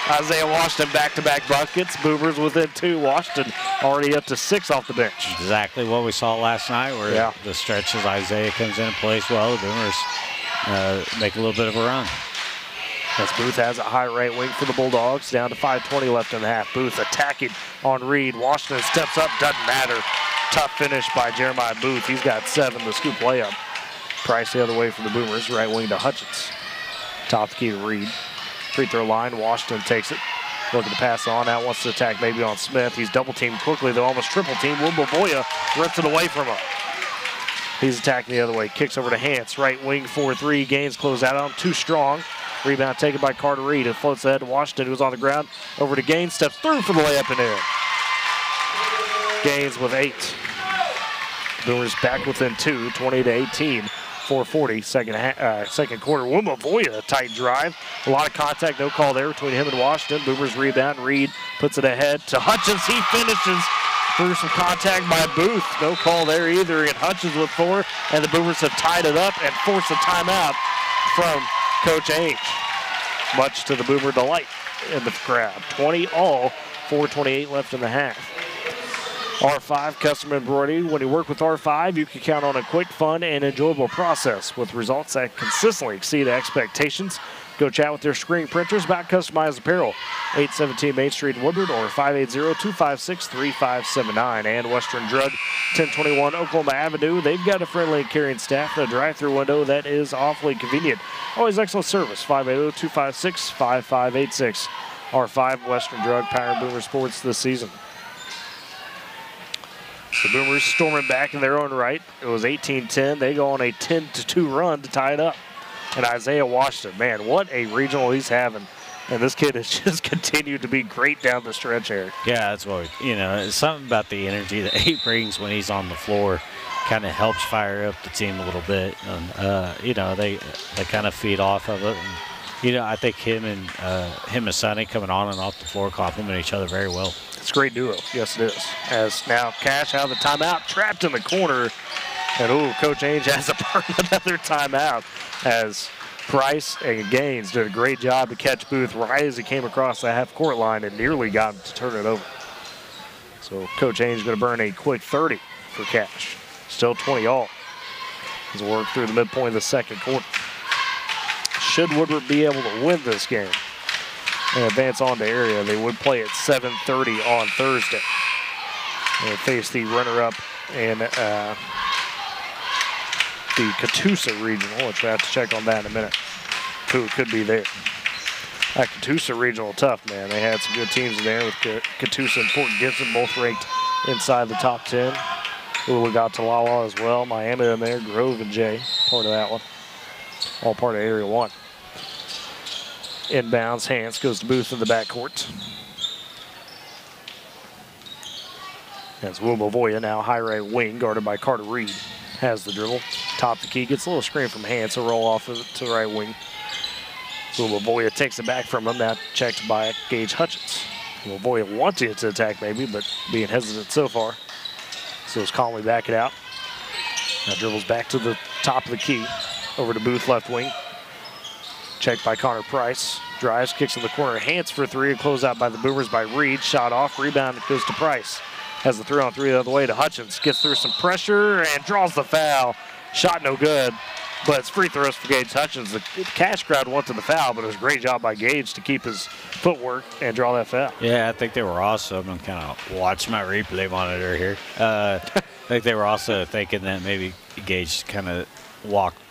Isaiah Washington back-to-back buckets. Boomers within 2. Washington already up to 6 off the bench. Exactly what we saw last night, where the stretches Isaiah comes in and plays well. The Boomers make a little bit of a run. As Booth has a high right wing for the Bulldogs. Down to 5:20 left in the half. Booth attacking on Reed. Washington steps up, doesn't matter. Tough finish by Jeremiah Booth. He's got 7, the scoop layup. Price the other way for the Boomers. Right wing to Hutchins. Top key to Reed. Free throw line. Washington takes it. Looking to pass on. Now wants to attack maybe on Smith. He's double teamed quickly, though almost triple teamed. Wumavoya rips it away from him. He's attacking the other way. Kicks over to Hance. Right wing 4-3. Gaines close out on him. Too strong. Rebound taken by Carter Reed. It floats ahead to Washington, who's on the ground. Over to Gaines. Steps through for the layup and in. Gaines with 8. Boomers back within 2, 20-18. 4:40, second quarter. Wumavoya, a tight drive. A lot of contact, no call there between him and Washington. Boomers rebound. Reed puts it ahead to Hutchins. He finishes through some contact by Booth. No call there either. And Hutchins with 4. And the Boomers have tied it up and forced a timeout from Coach Ainge. Much to the Boomer delight in the crowd. 20 all, 4:28 left in the half. R5 Custom Embroidery. When you work with R5, you can count on a quick, fun, and enjoyable process with results that consistently exceed expectations. Go chat with their screen printers about customized apparel. 817 Main Street in Woodward or 580-256-3579. And Western Drug, 1021 Oklahoma Avenue. They've got a friendly and caring staff and a drive-through window that is awfully convenient. Always excellent service. 580-256-5586. R5 Western Drug, powering Boomer Sports this season. The Boomers storming back in their own right. It was 18-10. They go on a 10-2 run to tie it up. And Isaiah Washington, man, what a regional he's having. And this kid has just continued to be great down the stretch here. Yeah, that's what, it's something about the energy that he brings when he's on the floor kind of helps fire up the team a little bit. And, they kind of feed off of it. And, I think him and Sonny coming on and off the floor complement each other very well. It's a great duo. Yes, it is. As now Cash out of the timeout, trapped in the corner. And, Coach Ainge has to burn another timeout as Price and Gaines did a great job to catch Booth right as he came across the half-court line and nearly got him to turn it over. So Coach Ainge going to burn a quick 30 for Cash. Still 20 all as we work through the midpoint of the second quarter. Should Woodward be able to win this game and advance on to area, they would play at 7:30 on Thursday. And face the runner-up in the Catoosa Regional, which we have to check on that in a minute. Who could be there? That Catoosa Regional, tough, man. They had some good teams in there with Catoosa and Fort Gibson, both ranked inside the top 10. We got Talala as well. Miami in there, Grove and Jay, part of that one. All part of Area 1. Inbounds, Hance goes to Booth in the backcourt. That's Wumavoya now high right wing, guarded by Carter Reed. Has the dribble, top the key, gets a little screen from Hance, a roll off to the right wing. Wumavoya takes it back from him, now checked by Gage Hutchins. Wumavoya wanted to attack maybe, but being hesitant so far. So it's calmly back it out. Now dribbles back to the top of the key, over to Booth left wing. Checked by Connor Price. Drives, kicks in the corner. Hance for 3. And close out by the Boomers by Reed. Shot off. Rebound goes to Price. Has the 3-on-3 the other way to Hutchins. Gets through some pressure and draws the foul. Shot no good. But it's free throws for Gage Hutchins. The Cash crowd wanted the foul, but it was a great job by Gage to keep his footwork and draw that foul. Yeah, I think they were also, I'm going to kind of watch my replay monitor here. I think they were also thinking that maybe Gage kind of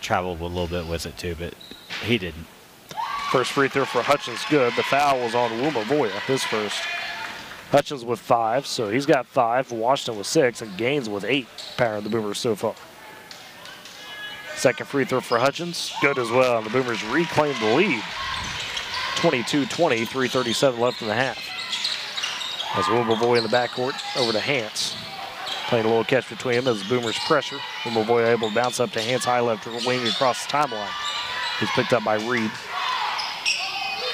traveled a little bit with it too, but he didn't. First free throw for Hutchins, good. The foul was on Wumavoya, his first. Hutchins with 5, so he's got 5. Washington with 6, and Gaines with 8, powering the Boomers so far. Second free throw for Hutchins, good as well. And the Boomers reclaim the lead. 22-20, 3:37 left in the half. As Wumavoya in the backcourt, over to Hance. Playing a little catch between them as the Boomers pressure. Wumavoya able to bounce up to Hance high left wing across the timeline. He's picked up by Reed.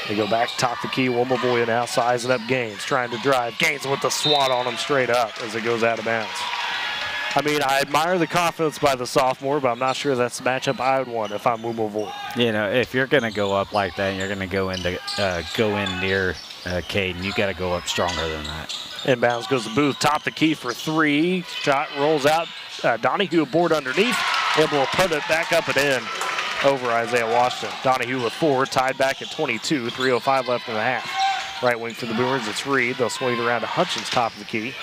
They go back, top the key. Wumavoya now sizing up Gaines, trying to drive. Gaines with the swat on him straight up as it goes out of bounds. I mean, I admire the confidence by the sophomore, but I'm not sure that's the matchup I would want if I'm Wumavoya. If you're going to go up like that and you're going to go in near Caden, you got to go up stronger than that. Inbounds goes to Booth, top the key for 3. Shot rolls out. Donahue aboard underneath, able to put it back up and in over Isaiah Washington. Donahue with 4, tied back at 22, 3:05 left in the half. Right wing for the Boomers, it's Reed. They'll swing it around to Hutchins, top of the key.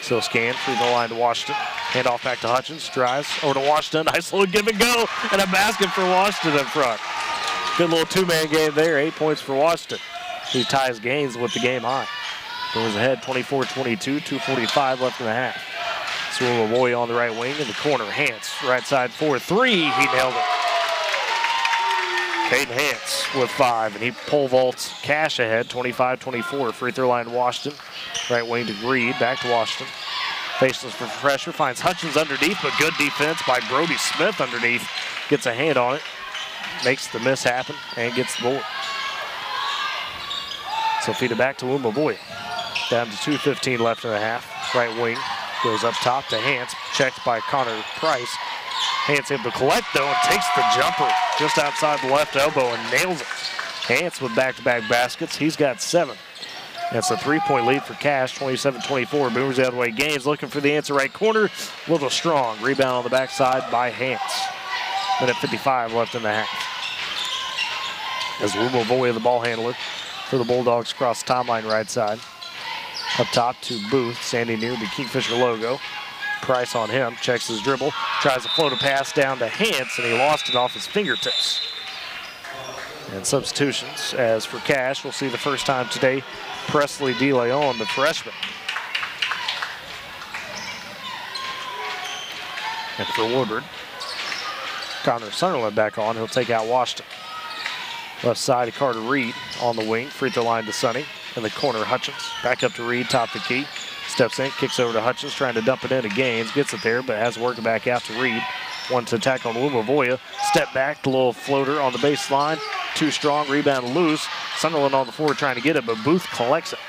Still scan through the line to Washington. Hand off back to Hutchins, drives over to Washington. Nice little give and go, and a basket for Washington in front. Good little two-man game there, 8 points for Washington. He ties Gaines with the game high. Boomers ahead 24-22, 2:45 left in the half. Boy on the right wing in the corner. Hance, right side for 3. He nailed it. Caden Hance with 5, and he pole vaults Cash ahead, 25-24. Free throw line to Washington. Right wing to Greed, back to Washington. Faceless for pressure, finds Hutchins underneath, but good defense by Brody Smith underneath. Gets a hand on it, makes the miss happen, and gets the board. So feed it back to Wumavoya. Down to 2:15 left in the half. Right wing goes up top to Hance, checked by Connor Price. Hance able to collect though and takes the jumper just outside the left elbow and nails it. Hance with back-to-back baskets, he's got 7. That's a 3-point lead for Cash, 27-24. Boomers the other way. Gaines looking for the answer right corner. A little strong. Rebound on the backside by Hance. Minute 55 left in the half. As Wumavoya, the ball handler for the Bulldogs, across the timeline right side. Up top to Booth, standing near the Kingfisher logo. Price on him, checks his dribble, tries to float a pass down to Hance, and he lost it off his fingertips. And substitutions, as for Cash, we'll see the first time today, Presley DeLeon, the freshman. And for Woodward, Connor Sunderland back on. He'll take out Washington. Left side to Carter Reed on the wing. Free throw line to Sonny. In the corner, Hutchins. Back up to Reed, top the key. Steps in, kicks over to Hutchins, trying to dump it into Gaines. Gets it there, but has to work it back out to Reed. Wants to attack on Wumavoya. Step back, the little floater on the baseline. Too strong, rebound loose. Sunderland on the floor trying to get it, but Booth collects it.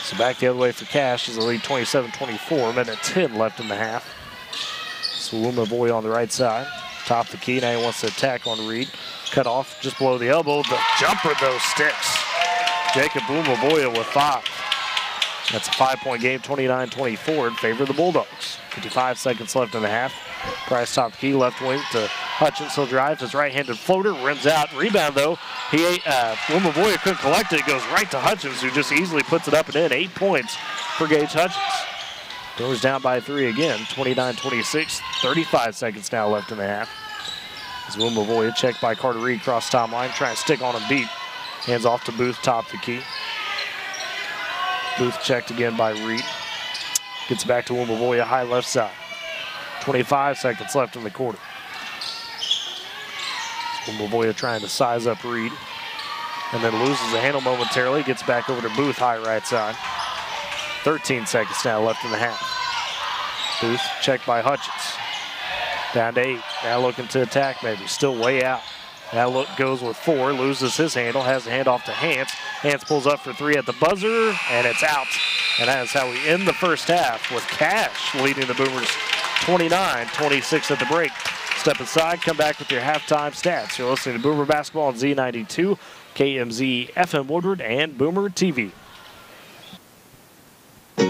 So back the other way for Cash is the lead 27-24. Minute 10 left in the half. So Wumavoya on the right side. Top the key, now he wants to attack on Reed. Cut off just below the elbow. The jumper, though, sticks. Jacob Wumavoya with 5. That's a 5-point game, 29-24 in favor of the Bulldogs. 55 seconds left in the half. Price top key, left wing to Hutchins. He'll drive his right-handed floater, rims out. Rebound, though. Wumavoya couldn't collect it. It goes right to Hutchins, who just easily puts it up and in. 8 points for Gage Hutchins. Goes down by 3 again, 29-26. 35 seconds now left in the half. As Wumavoya checked by Carter Reed across the timeline, trying to stick on him deep. Hands off to Booth, top the key. Booth checked again by Reed. Gets back to Wumavoya, high left side. 25 seconds left in the quarter. Wumavoya trying to size up Reed. And then loses the handle momentarily. Gets back over to Booth, high right side. 13 seconds now left in the half. Booth checked by Hutchins. Down to 8. Now looking to attack maybe. Still way out. That look goes with 4, loses his handle, has the handoff to Hance. Hance pulls up for 3 at the buzzer, and it's out. And that is how we end the first half, with Cash leading the Boomers 29-26 at the break. Step aside, come back with your halftime stats. You're listening to Boomer Basketball on Z92, KMZ FM Woodward, and Boomer TV.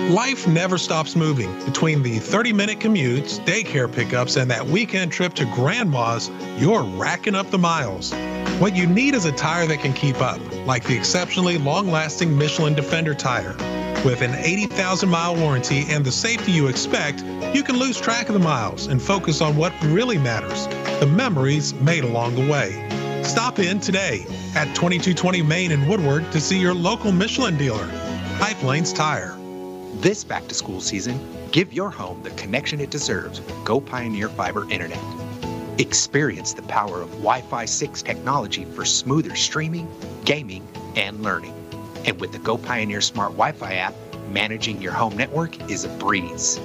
Life never stops moving. Between the 30-minute commutes, daycare pickups, and that weekend trip to Grandma's, you're racking up the miles. What you need is a tire that can keep up, like the exceptionally long-lasting Michelin Defender tire. With an 80,000-mile warranty and the safety you expect, you can lose track of the miles and focus on what really matters, the memories made along the way. Stop in today at 2220 Main in Woodward to see your local Michelin dealer, Pipe Lanes Tire. This back-to-school season, give your home the connection it deserves with Go Pioneer Fiber Internet. Experience the power of Wi-Fi 6 technology for smoother streaming, gaming, and learning. And with the Go Pioneer Smart Wi-Fi app, managing your home network is a breeze.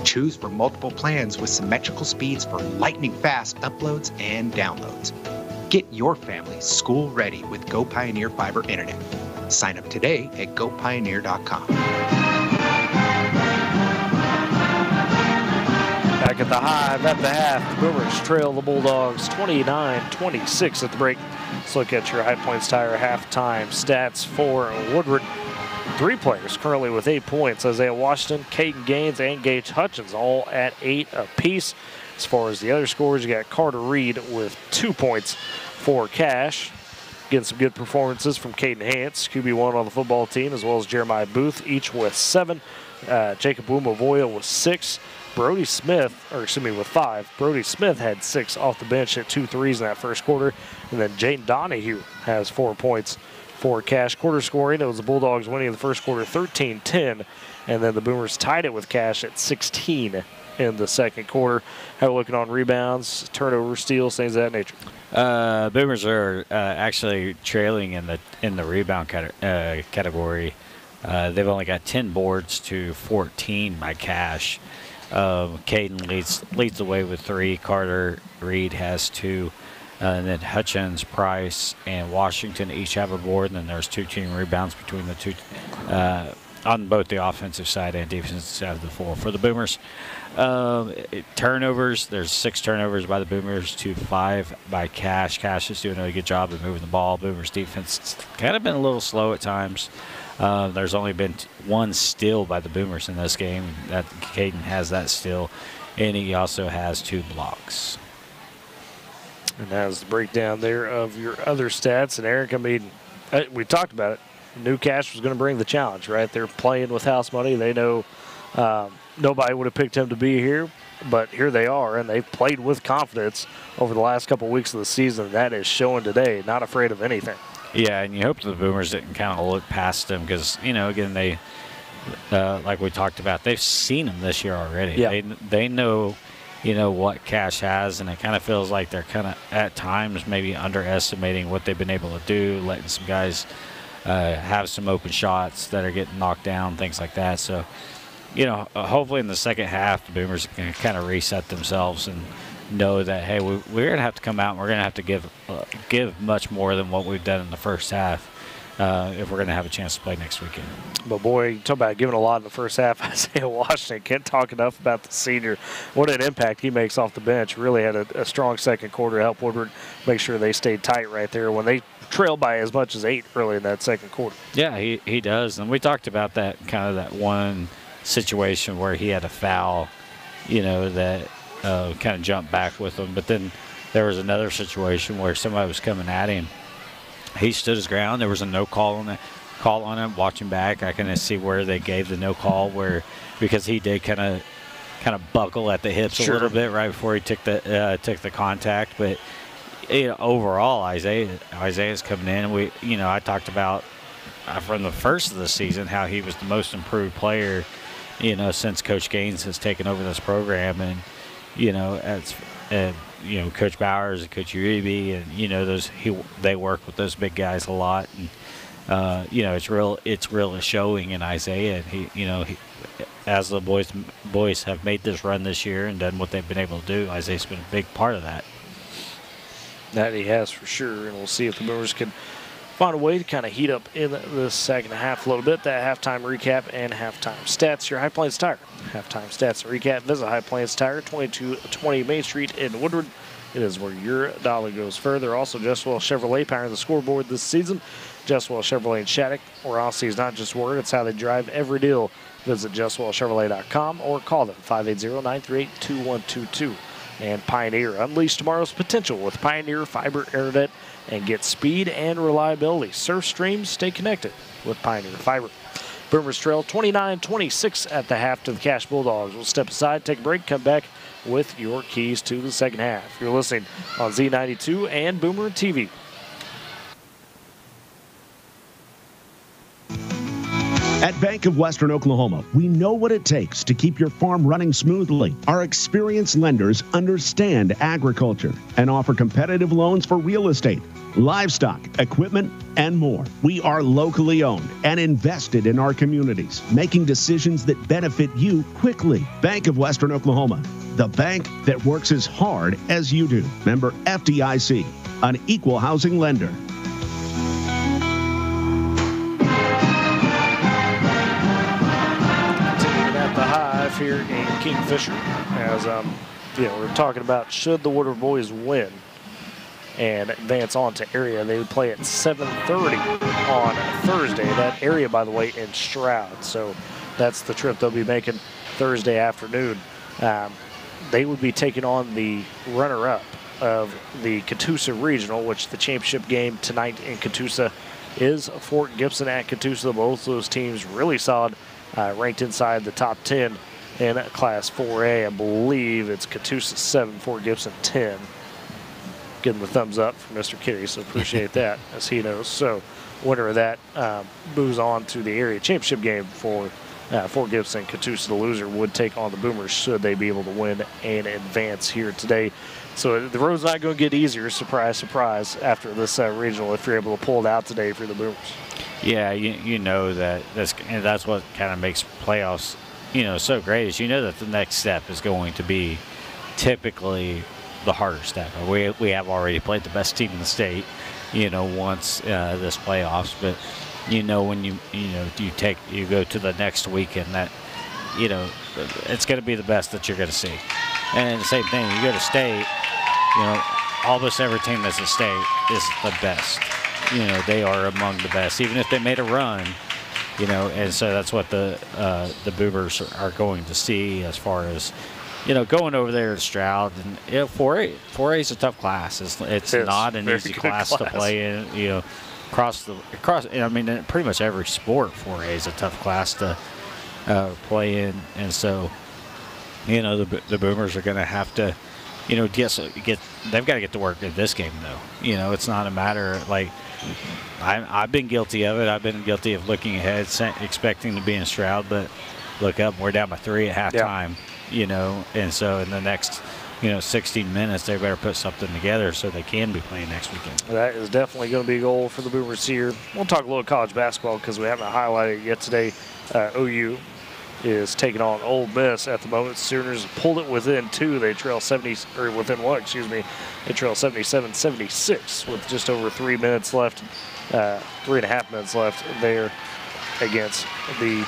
Choose from multiple plans with symmetrical speeds for lightning-fast uploads and downloads. Get your family school-ready with Go Pioneer Fiber Internet. Sign up today at gopioneer.com. Back at the Hive at the half, the Boomers trail the Bulldogs 29-26 at the break. Let's look at your High Points Tire halftime stats for Woodward. 3 players currently with 8 points. Isaiah Washington, Caden Gaines, and Gage Hutchins all at 8 apiece. As far as the other scores, you got Carter Reed with 2 points for Cash. Getting some good performances from Caden Hance, QB1 on the football team, as well as Jeremiah Booth, each with 7. Jacob Wumavoya with 6. Brody Smith, with 5. Brody Smith had 6 off the bench, hit 2 threes in that first quarter. And then Jaden Donahue has 4 points for Cash. Quarter scoring, it was the Bulldogs winning in the first quarter 13-10, and then the Boomers tied it with Cash at 16 in the second quarter. How are we looking on rebounds, turnovers, steals, things of that nature? Boomers are actually trailing in the rebound category. They've only got 10 boards to 14 by Cash. Caden leads the way with 3. Carter Reed has 2. And then Hutchins, Price, and Washington each have a board. And then there's 2 team rebounds between the two on both the offensive side and defensive side of the floor. For the Boomers, turnovers, there's 6 turnovers by the Boomers to 5 by Cash. Cash is doing a good job of moving the ball. Boomers defense kind of been a little slow at times. There's only been 1 steal by the Boomers in this game. That Caden has that steal, and he also has 2 blocks. And that's the breakdown there of your other stats. And Eric, I mean, we talked about it. New Cash was going to bring the challenge, right? They're playing with house money. They know nobody would have picked him to be here, but here they are, and they've played with confidence over the last couple of weeks of the season. That is showing today, not afraid of anything. Yeah, and you hope the Boomers didn't kind of look past them because, again, they, like we talked about, they've seen them this year already. Yeah. They know, what Cash has, and it kind of feels like they're kind of at times maybe underestimating what they've been able to do, letting some guys have some open shots that are getting knocked down, things like that. So, hopefully in the second half, the Boomers can kind of reset themselves and know that, hey, we're going to have to come out and we're going to have to give much more than what we've done in the first half if we're going to have a chance to play next weekend. But, boy, you talk about giving a lot in the first half. Isaiah Washington can't talk enough about the senior. What an impact he makes off the bench. Really had a strong second quarter to help Woodward make sure they stayed tight right there when they trailed by as much as 8 early in that second quarter. Yeah, he does. And we talked about that one situation where he had a foul, that kind of jumped back with him. But then there was another situation where somebody was coming at him. He stood his ground. There was a no call on him. Watching back, I can see where they gave the no call, because he did kind of buckle at the hips a little bit right before he took the contact. But overall, Isaiah's coming in. And I talked about from the first of the season how he was the most improved player, since Coach Gaines has taken over this program, and Coach Bowers and Coach Uribe, and they work with those big guys a lot, and it's really showing in Isaiah. And he as the boys have made this run this year and done what they've been able to do, Isaiah's been a big part of that. That he has for sure, and we'll see if the Boomers can find a way to kind of heat up in the second half a little bit. That halftime recap and halftime stats. Your High Plains Tire halftime stats and recap. Visit High Plains Tire, 2220 Main Street in Woodward. It is where your dollar goes further. Also, Jeswell Chevrolet powering the scoreboard this season. Jeswell Chevrolet in Shattuck, where honesty is not just word, it's how they drive every deal. Visit JesswellChevrolet.com or call them 580-938-2122. And Pioneer, unleash tomorrow's potential with Pioneer Fiber Internet and get speed and reliability. Surf streams, stay connected with Pioneer Fiber. Boomers trail 29-26 at the half to the Cash Bulldogs. We'll step aside, take a break, come back with your keys to the second half. You're listening on Z92 and Boomer TV. At Bank of Western Oklahoma, we know what it takes to keep your farm running smoothly. Our experienced lenders understand agriculture and offer competitive loans for real estate, livestock, equipment, and more. We are locally owned and invested in our communities, making decisions that benefit you quickly. Bank of Western Oklahoma, the bank that works as hard as you do. Member FDIC, an equal housing lender. Here in Kingfisher, as we're talking about, should the Woodward boys win and advance on to area, they would play at 7:30 on Thursday. That area, by the way, in Stroud, so that's the trip they'll be making Thursday afternoon. They would be taking on the runner-up of the Catoosa Regional, which the championship game tonight in Catoosa is Fort Gibson at Catoosa. Both those teams really solid, ranked inside the top 10 in Class 4A. I believe it's Catoosa 7, Fort Gibson 10. getting the thumbs up from Mr. Kitty, so appreciate that, as he knows. So winner of that moves on to the area championship game for Fort Gibson. Catoosa, the loser, would take on the Boomers should they be able to win and advance here today. So the road's not going to get easier, surprise, surprise, after this regional if you're able to pull it out today for the Boomers. Yeah, you know that's what kind of makes playoffs, so great is you know that the next step is going to be typically the harder step. We have already played the best team in the state, once this playoffs, but when you go to the next weekend that it's going to be the best that you're going to see. And the same thing, you go to state, almost every team that's a state is the best. They are among the best, even if they made a run. And so that's what the Boomers are going to see as far as going over there to Stroud. And 4A is a tough class. It's not an easy class to play in. Across. I mean, pretty much every sport, 4A is a tough class to play in, and so the Boomers are going to have to they've got to get to work in this game though. It's not a matter like I've been guilty of it. I've been guilty of looking ahead, expecting to be in Stroud, but look up, we're down by 3 at halftime. And so in the next 16 minutes, they better put something together so they can be playing next weekend. That is definitely going to be a goal for the Boomers here. We'll talk a little college basketball because we haven't highlighted it yet today. OU is taking on Ole Miss at the moment. Sooners pulled it within 2. They trail 70, or within 1, excuse me. They trail 77-76 with just over 3 minutes left, 3.5 minutes left there against the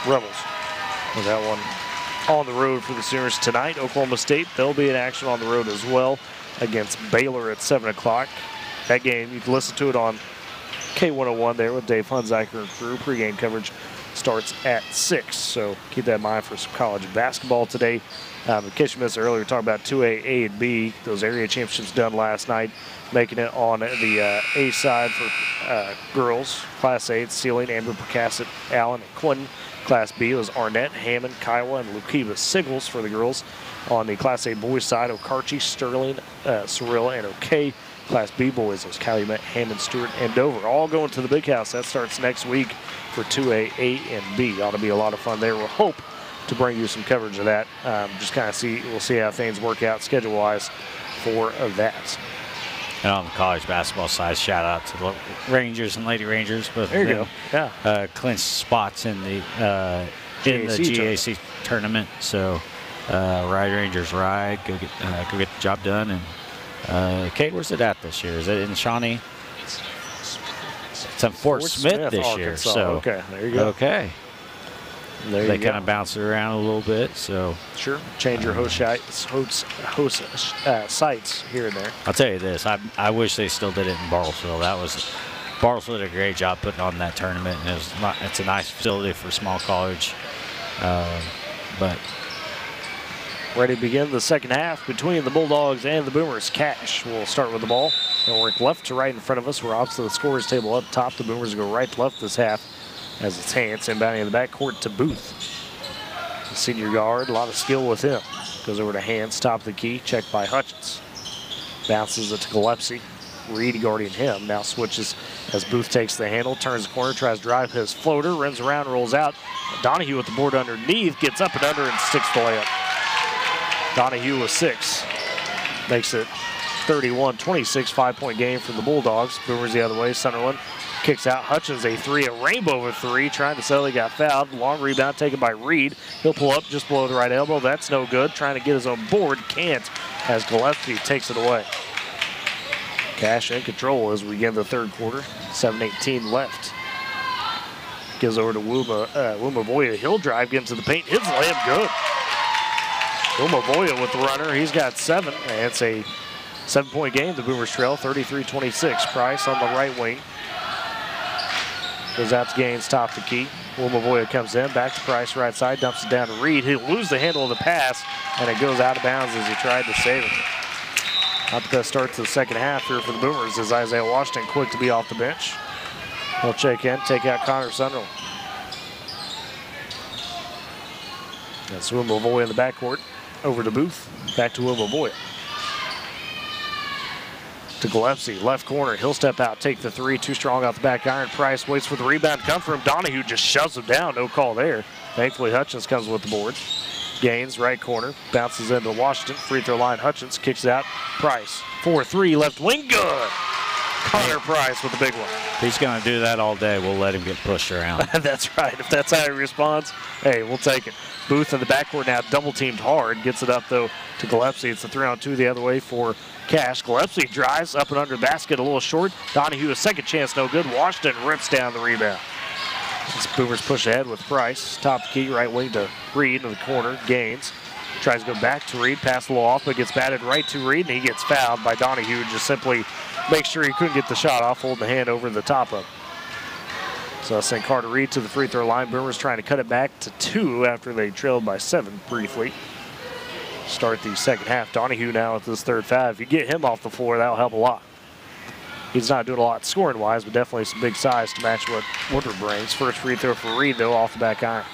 Rebels. With that one on the road for the Sooners tonight. Oklahoma State, they'll be in action on the road as well against Baylor at 7 o'clock. That game, you can listen to it on K101 there with Dave Hunziker and crew. Pre-game coverage starts at 6, so keep that in mind for some college basketball today. In case you missed it earlier, talking about 2A, A, and B, those area championships done last night, making it on the A side for girls. Class A, it's Sealing, Amber, Percasset, Allen, and Quinton. Class B was Arnett, Hammond, Kiowa, and Lukiva Siggles for the girls. On the Class A boys side, Okarche, Sterling, Sorilla, and O'Kay. Class B boys was Calumet, Hammond, Stewart, and Dover. All going to the big house. That starts next week for 2A, A, and B. Ought to be a lot of fun there. We'll hope to bring you some coverage of that. Just kind of we'll see how things work out schedule-wise for that. And on the college basketball side, shout out to the Rangers and Lady Rangers. Both there you go. Yeah. Clinched spots in the GAC tournament. So ride Rangers, ride. Go get the job done. And Kate, where's it at this year? Is it in Shawnee? It's in Fort Smith this Arkansas. year. So okay, there you go. Okay. They kind of bounce it around a little bit, so sure. Change your host sites here and there. I'll tell you this: I wish they still did it in Bartlesville. Bartlesville did a great job putting on that tournament, and it's a nice facility for small college. But ready to begin the second half between the Bulldogs and the Boomers. Cash will start with the ball. They'll work left to right in front of us. We're opposite the scorers table up top. The Boomers go right to left this half. As it's Hans inbounding in the backcourt to Booth. The senior guard, a lot of skill with him. Goes over to Hans, top of the key, checked by Hutchins. Bounces it to Gillespie. Reed guarding him. Now switches as Booth takes the handle, turns the corner, tries to drive his floater, runs around, rolls out. Donahue with the board underneath, gets up and under and sticks the layup. Donahue with 6. Makes it 31-26, 5-point game for the Bulldogs. Boomers the other way, Sunderland. Kicks out Hutchins, a 3 at Rainbow with 3, trying to settle. He got fouled. Long rebound taken by Reed. He'll pull up just below the right elbow. That's no good. Trying to get his own board. Can't as Gillespie takes it away. Cash in control as we begin the third quarter. 7:18 left. Gives over to Wumavoya. He'll drive, get into the paint. Hits the layup good. Wumavoya with the runner. He's got 7. And it's a 7-point game. The Boomers trail 33-26. Price on the right wing. Goes out to Gaines, top the key. Wumavoya comes in, back to Price, right side, dumps it down to Reed. He'll lose the handle of the pass, and it goes out of bounds as he tried to save it. Not the best start to the second half here for the Boomers as Isaiah Washington quick to be off the bench. He'll check in, take out Connor Sunderland. That's Wumavoya in the backcourt. Over to Booth, back to Wumavoya. to Gillespie, left corner. He'll step out, take the three, too strong off the back iron. Price waits for the rebound to come for him. Donahue just shoves him down, no call there. Thankfully, Hutchins comes with the board. Gaines, right corner, bounces into Washington. Free throw line, Hutchins kicks it out. Price, 4-3, left wing, good. Connor Price with the big one. He's going to do that all day. We'll let him get pushed around. That's right. If that's how he responds, hey, we'll take it. Booth in the backcourt now, double-teamed hard. Gets it up, though, to Gillespie. It's a 3-on-2 the other way for Cash. Gillespie drives up and under the basket, a little short. Donahue, a second chance, no good. Washington rips down the rebound. As Boomers push ahead with Price. Top key, right wing to Reed in the corner. Gaines tries to go back to Reed. Pass a little off, but gets batted right to Reed, and he gets fouled by Donahue. Just simply make sure he couldn't get the shot off, holding the hand over the top of him. So that's sent Carter Reed to the free throw line. Boomers trying to cut it back to 2 after they trailed by 7 briefly. Start the second half. Donahue now with his third foul. If you get him off the floor, that'll help a lot. He's not doing a lot scoring-wise, but definitely some big size to match what Woodward brings. First free throw for Reed, though, off the back iron.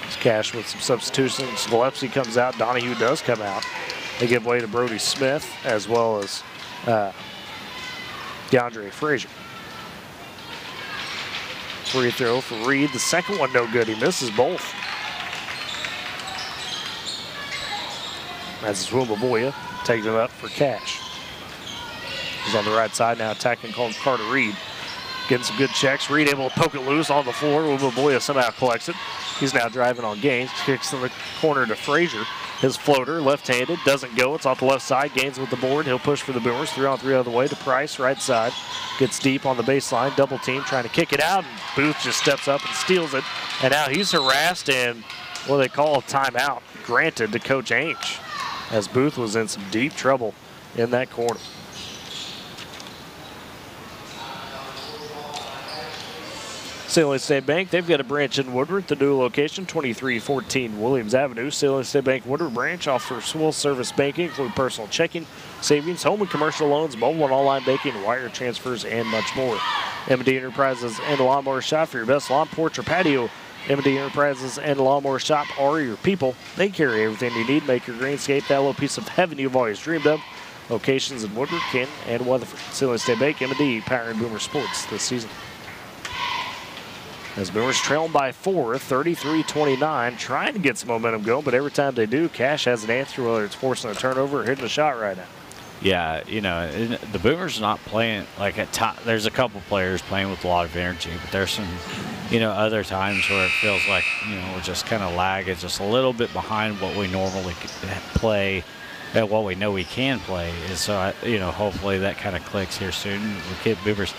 It's Cash with some substitutions. Gillespie comes out. Donahue does come out. They give way to Brody Smith as well as DeAndre Frazier. Free throw for Reed. The second one no good. He misses both. That's Wumbaboya taking it up for Cash. He's on the right side now, attacking Carter Reed. Getting some good checks. Reed able to poke it loose on the floor. Wumbaboya somehow collects it. He's now driving on Gaines. Kicks in the corner to Frazier. His floater, left-handed, doesn't go. It's off the left side. Gaines with the board. He'll push for the Boomers. 3-on-3 other way to Price, right side. Gets deep on the baseline. Double team, trying to kick it out. And Booth just steps up and steals it. And now he's harassed, and what they call a timeout granted to Coach Ainge, as Booth was in some deep trouble in that corner. Salem State Bank, they've got a branch in Woodward. The new location, 2314 Williams Avenue. Salem State Bank Woodward branch offers full service banking, including personal checking, savings, home and commercial loans, mobile and online banking, wire transfers, and much more. M&D Enterprises and Lawnmower Shop for your best lawn, porch, or patio. M&D Enterprises and Lawnmower Shop are your people. They carry everything you need. Make your greenscape that little piece of heaven you've always dreamed of. Locations in Woodward, Canton, and Weatherford. Salem State Bank, M&D, powering Boomer Sports this season. As Boomers trailing by 4, 33-29, trying to get some momentum going, but every time they do, Cash has an answer, whether it's forcing a turnover or hitting a shot right now. Yeah, you know, the Boomers not playing, like at top, there's a couple players playing with a lot of energy, but there's some, you know, other times where it feels like, you know, we're just kind of lagging, just a little bit behind what we normally play and what we know we can play. And so, you know, hopefully that kind of clicks here soon. We keep Boomers,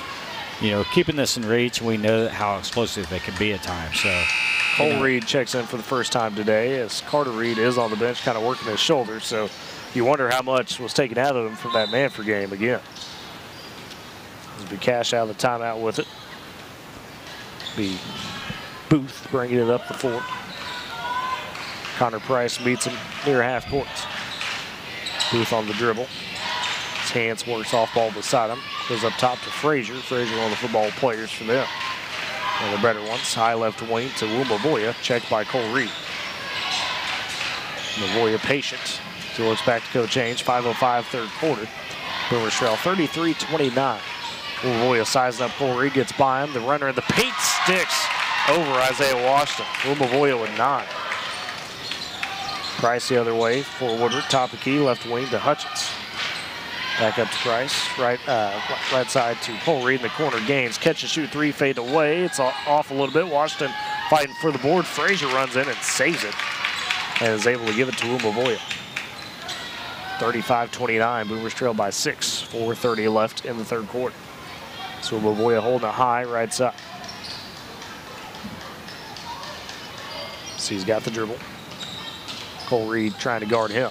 you know, keeping this in reach. We know how explosive they can be at times. So Cole Reed checks in for the first time today, as Carter Reed is on the bench kind of working his shoulder. So you wonder how much was taken out of him from that Manford game again. As we Cash out of the timeout with it. Be Booth bringing it up the floor. Connor Price meets him near half court. Booth on the dribble. His hands works off ball beside him. Goes up top to Frazier. Frazier, one of the football players for them. One of the better ones. High left wing to Wumbaboya. Checked by Cole Reed. Wumbaboya patient. He looks back to Coach Ainge. 5:05 third quarter. Boomers trail 33-29. Wumbaboya sizing up Cole Reed. Gets by him. The runner in the paint sticks over Isaiah Washington. Wumbaboya with 9. Price the other way for Woodward. Top of key. Left wing to Hutchins. Back up to Price, right side to Cole Reed in the corner. Gaines, catch and shoot 3, fade away. It's off a little bit. Washington fighting for the board. Frazier runs in and saves it and is able to give it to Wumbaboya. 35-29, Boomers trail by 6. 4:30 left in the third quarter. So Wumbaboya holding it high right side. So he's got the dribble. Cole Reed trying to guard him.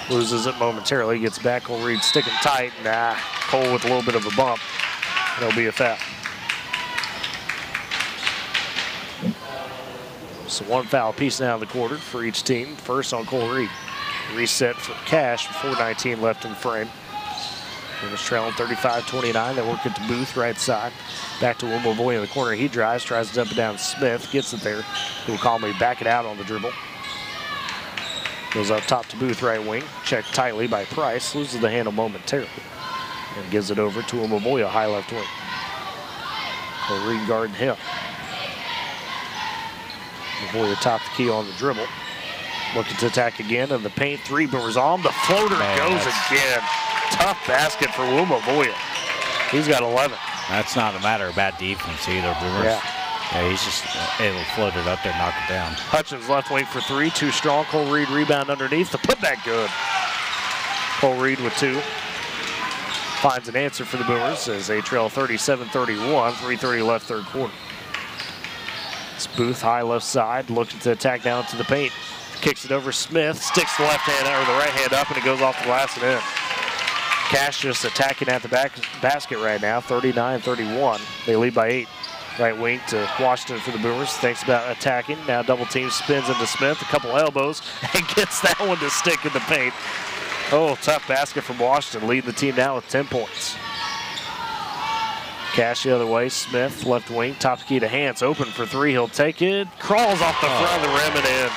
Loses it momentarily, gets back. Cole Reed sticking tight. Cole with a little bit of a bump. It'll be a foul. So one foul piece now in the quarter for each team. First on Cole Reed. Reset for Cash, 4:19 left in the frame. Boomers trailing 35-29. They work it to Booth, right side. Back to Wumbaboya in the corner. He drives, tries to dump it down to Smith. Gets it there. He'll calmly back it out on the dribble. Goes up top to Booth, right wing. Checked tightly by Price. Loses the handle momentarily. And gives it over to Mavoya, high left wing. Cole Reed guarding him. Mavoya top the key on the dribble. Looking to attack again in the paint. 3 Boomers on. The floater goes again. Tough basket for Mavoya. He's got 11. That's not a matter of bad defense either, Boomers. Yeah, he's just able to float it up there, knock it down. Hutchins left wing for 3, too strong. Cole Reed rebound underneath. The putback good. Cole Reed with 2. Finds an answer for the Boomers as they trail 37-31, 3:30 left third quarter. It's Booth, high left side, looking to attack down to the paint. Kicks it over Smith, sticks the left hand or the right hand up, and it goes off the glass and in. Cash just attacking at the basket right now, 39-31. They lead by 8. Right wing to Washington for the Boomers. Thinks about attacking. Now double team, spins into Smith. A couple elbows and gets that one to stick in the paint. Oh, tough basket from Washington. Leading the team now with 10 points. Cash the other way. Smith, left wing. Top key to Hance. Open for 3. He'll take it. Crawls off the front of the rim and in.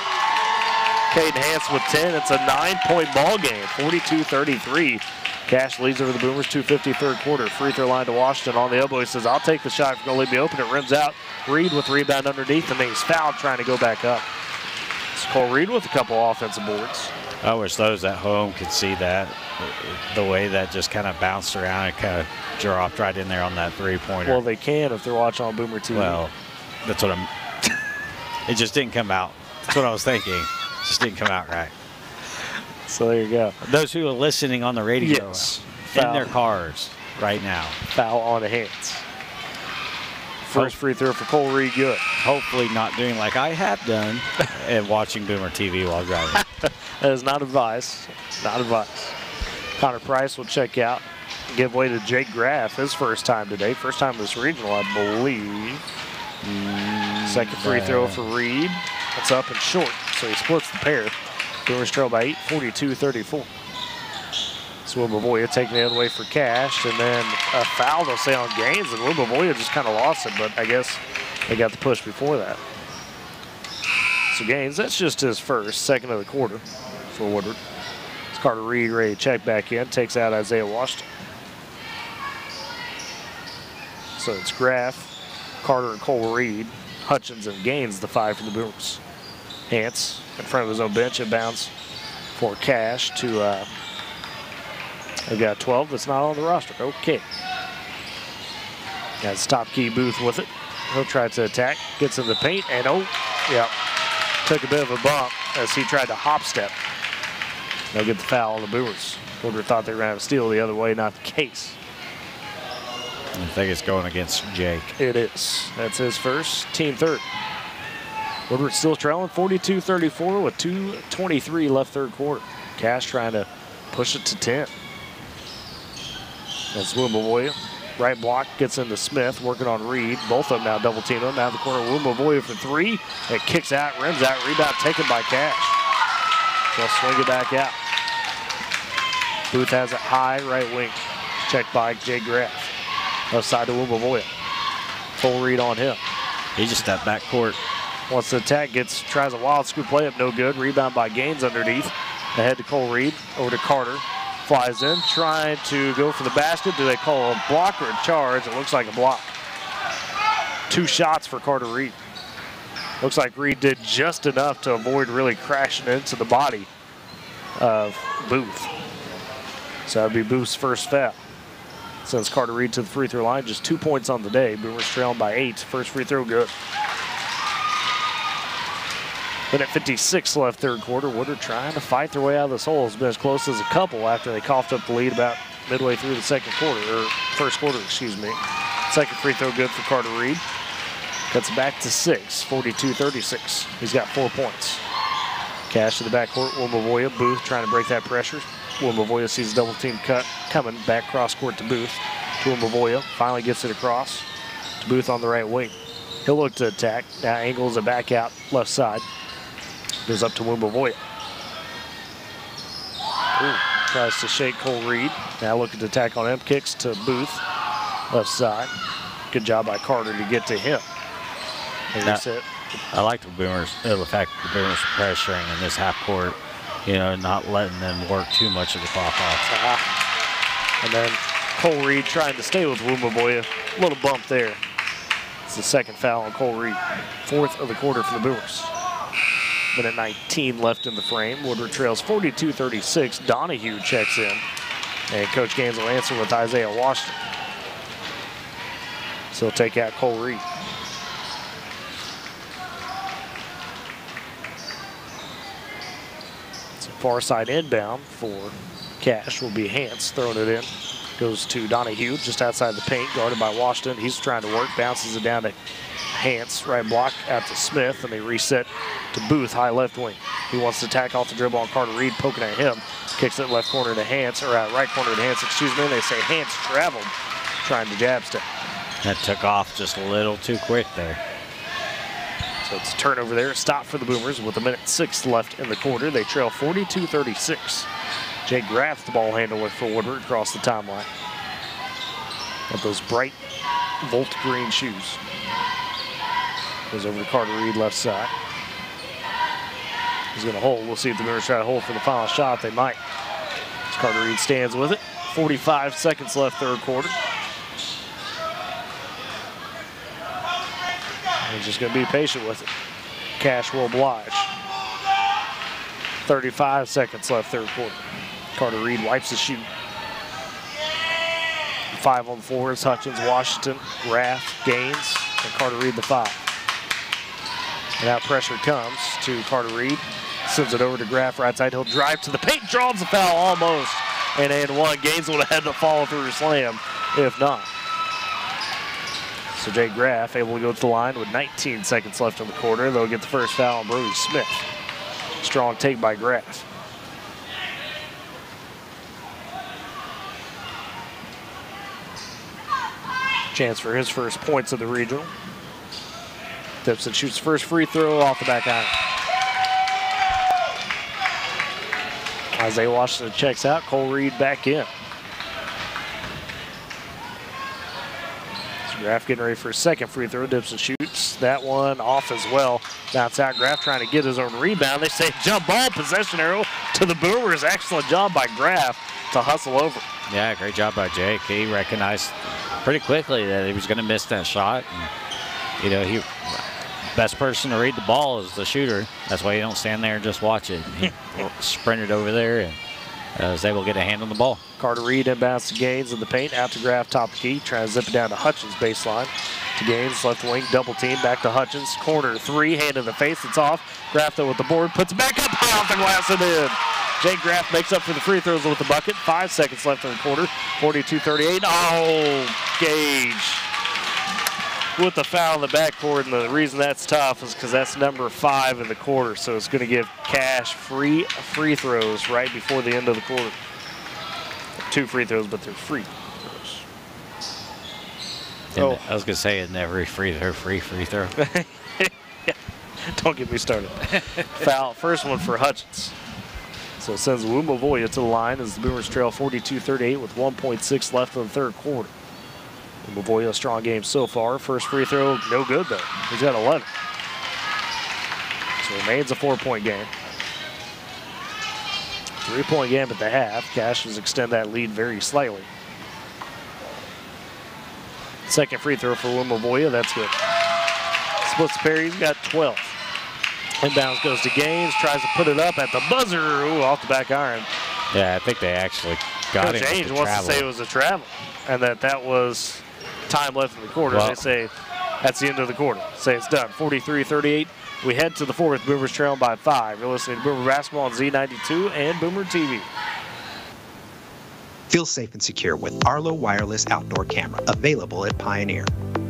Caden Hance with 10. It's a 9-point ball game. 42-33. Cash leads over the Boomers, 2:50 third quarter. Free throw line to Washington on the elbow. He says, I'll take the shot if you're going to leave me open. It rims out. Reed with the rebound underneath, and then he's fouled trying to go back up. It's Cole Reed with a couple offensive boards. I wish those at home could see that. The way that just kind of bounced around and kind of dropped right in there on that three-pointer. Well, they can if they're watching on Boomer TV. Well, that's what I'm... It just didn't come out. That's what I was thinking. It just didn't come out right. So there you go. Those who are listening on the radio, yes, in their cars right now. Foul on the hands. First free throw for Cole Reed, good. Hopefully not doing like I have done and watching Boomer TV while driving. That is not advice. Not advice. Connor Price will check out. Give way to Jake Graff, his first time today. First time this regional, I believe. Second free throw for Reed. That's up and short, so he splits the pair. Boomers trail by 8, 42-34. So Mavoya taking the other way for Cash, and then a foul, they'll say, on Gaines, and Mavoya just kind of lost it, but I guess they got the push before that. So Gaines, that's just his first, second of the quarter for Woodward. It's Carter Reed ready to check back in, takes out Isaiah Washington. So it's Graff, Carter, and Cole Reed, Hutchins, and Gaines, the 5 for the Boomers. Hance in front of his own bench, it bounce for Cash to, they've got 12 that's not on the roster. Okay. That's top key Booth with it. He'll try to attack, gets in the paint, and took a bit of a bump as he tried to hop step. They'll get the foul on the Boomers. Woodward thought they were going to have a steal the other way, not the case. I think it's going against Jake. It is. That's his first, team third. Woodward still trailing 42-34 with 2:23 left third quarter. Cash trying to push it to 10. That's Mavoya. Right block gets into Smith, working on Reed. Both of them now double team him. Now the corner, Mavoya for 3. It kicks out, rims out, rebound taken by Cash. They'll swing it back out. Booth has it high, right wing. Checked by Jay Graff. Left side to Mavoya. Full Reed on him. He just stepped back court. Wants to attack, tries a wild scoop play up, no good. Rebound by Gaines underneath. Ahead to Cole Reed, over to Carter. Flies in, trying to go for the basket. Do they call a block or a charge? It looks like a block. 2 shots for Carter Reed. Looks like Reed did just enough to avoid really crashing into the body of Booth. So that would be Booth's first foul. Sends Carter Reed to the free throw line. Just 2 points on the day. Boomers trailing by 8. First free throw good. Minute 56 left third quarter. Woodward trying to fight their way out of this hole. It's been as close as a couple after they coughed up the lead about midway through the second quarter, or first quarter, excuse me. Second free throw good for Carter Reed. Cuts it back to 6, 42-36. He's got 4 points. Cash to the backcourt. Mavoya. Booth trying to break that pressure. Mavoya sees a double team cut coming back cross court to Booth. To Mavoya. Finally gets it across to Booth on the right wing. He'll look to attack. Now angles it back out left side. Goes up to Mavoya. Tries to shake Cole Reed. Now looking to attack on him. Kicks to Booth. Left side. Good job by Carter to get to him. I like the Boomers, the fact the Boomers are pressuring in this half court. not letting them work too much of the clock off. And then Cole Reed trying to stay with Wumavoya. A little bump there. It's the second foul on Cole Reed. Fourth of the quarter for the Boomers. Minute 19 left in the frame. Woodward trails 42-36. Donahue checks in. And Coach Gaines will answer with Isaiah Washington. So he'll take out Cole Reed. It's a far side inbound for Cash. Will be Hance throwing it in. Goes to Donahue just outside the paint, guarded by Washington. He's trying to work, bounces it down to Hance. Right block out to Smith, and they reset to Booth, high left wing. He wants to tack off the dribble on Carter Reed, poking at him. Kicks it left corner to Hance, or right corner to Hance, excuse me. They say Hance traveled, trying to jab step. That took off just a little too quick there. So it's a turnover there. Stop for the Boomers with 1:06 left in the quarter. They trail 42-36. Jay Graff, the ball handler for Woodward, across the timeline. Got those bright Volt green shoes. Goes over to Carter Reed, left side. He's going to hold. We'll see if the Boomers try to hold for the final shot. They might. As Carter Reed stands with it. 45 seconds left, third quarter. He's just going to be patient with it. Cash will oblige. 35 seconds left, third quarter. Carter Reed wipes the shoot. 5 on the floor is Hutchins, Washington, Graff, Gaines, and Carter Reed the 5. And that pressure comes to Carter Reed. Sends it over to Graff, right side. He'll drive to the paint, draws the foul almost. And one. Gaines would have had to follow through a slam if not. So Jay Graff able to go to the line with 19 seconds left in the quarter. They'll get the first foul on Brody Smith. Strong take by Graff. Chance for his first points of the regional. Dipson shoots first free throw off the back iron. Isaiah Washington checks out. Cole Reed back in. So Graff getting ready for his second free throw. Dipson shoots that one off as well. Bounce out. Graff trying to get his own rebound. They say jump ball, possession arrow to the Boomers. Excellent job by Graff to hustle over. Yeah, great job by Jake. He recognized pretty quickly that he was going to miss that shot. And, best person to read the ball is the shooter. That's why you don't stand there and just watch it. He sprinted over there and was able to get a hand on the ball. Carter Reed inbounds to Gaines in the paint. Out to Graff, top key. Trying to zip it down to Hutchins baseline. To Gaines, left wing, double team. Back to Hutchins. Corner three, hand in the face. It's off. Graff though with the board. Puts it back up. High off the glass and in. Jay Graff makes up for the free throws with the bucket. 5 seconds left in the quarter. 42-38. Oh, Gage with the foul in the backcourt, and the reason that's tough is because that's number 5 in the quarter, so it's going to give Cash free throws right before the end of the quarter. 2 free throws, but they're free throws. I was going to say, isn't every free throw? Yeah. Don't get me started. Foul, first one for Hutchins. So it sends Wumavoya to the line as the Boomers trail 42-38 with 1:6 left in the third quarter. Wumavoya, a strong game so far. First free throw, no good though. He's got 11. So it remains a 4-point game. 3-point game at the half. Cash has extended that lead very slightly. Second free throw for Wumavoya, that's good. Splits the pair, he's got 12. Inbounds goes to Gaines, tries to put it up at the buzzer. Ooh, off the back iron. Yeah, I think they actually got it. Coach Ainge wants to say it was a travel and that was time left in the quarter. Well, they say that's the end of the quarter. Say it's done. 43-38. We head to the fourth. Boomers trailing by 5. You're listening to Boomer Basketball on Z92 and Boomer TV. Feel safe and secure with Arlo Wireless Outdoor Camera, available at Pioneer.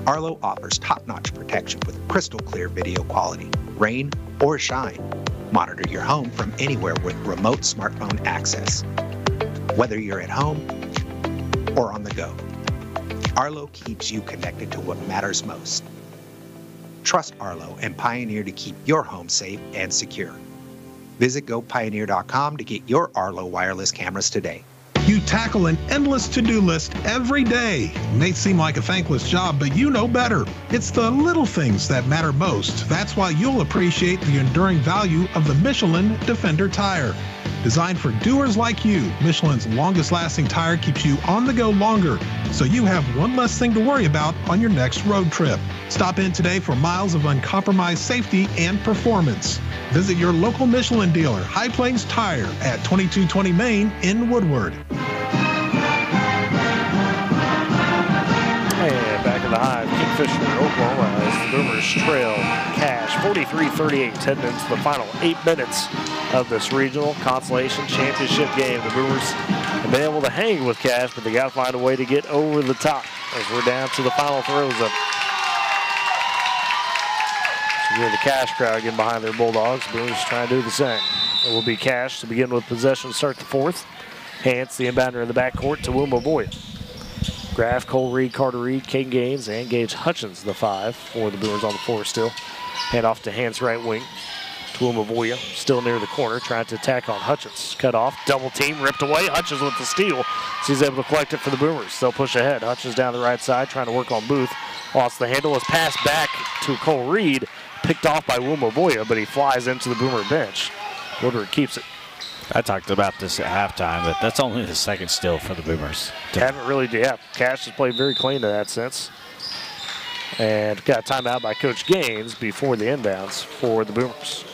Arlo offers top-notch protection with crystal clear video quality. Rain or shine, monitor your home from anywhere with remote smartphone access. Whether you're at home or on the go, Arlo keeps you connected to what matters most. Trust Arlo and Pioneer to keep your home safe and secure. Visit GoPioneer.com to get your Arlo wireless cameras today. You tackle an endless to-do list every day. It may seem like a thankless job, but you know better. It's the little things that matter most. That's why you'll appreciate the enduring value of the Michelin Defender tire. Designed for doers like you, Michelin's longest-lasting tire keeps you on the go longer, so you have one less thing to worry about on your next road trip. Stop in today for miles of uncompromised safety and performance. Visit your local Michelin dealer, High Plains Tire, at 2220 Main in Woodward. And back in the Hive, Kingfisher, Oklahoma, as the Boomers trail Cache 43-38, heading into the final 8 minutes of this regional Consolation Championship game. The Boomers have been able to hang with Cache, but they got to find a way to get over the top as we're down to the final throws of it. So you hear the Cache crowd getting behind their Bulldogs. Boomers trying to do the same. It will be Cache to begin with possession to start the fourth. Hance, the inbounder in the backcourt to Wumavoya. Graff, Cole Reed, Carter Reed, Caden Gaines, and Gage Hutchins, the 5 for the Boomers on the floor still. Hand off to Hance, right wing. To Wumavoya, still near the corner, trying to attack on Hutchins. Cut off, double team, ripped away. Hutchins with the steal. So he's able to collect it for the Boomers. They'll push ahead. Hutchins down the right side, trying to work on Booth. Lost the handle, was passed back to Cole Reed. Picked off by Wumavoya, but he flies into the Boomer bench. Woodward keeps it. I talked about this at halftime, but that's only the second steal for the Boomers. Haven't really, Cache has played very clean in that sense. And got a timeout by Coach Gaines before the inbounds for the Boomers.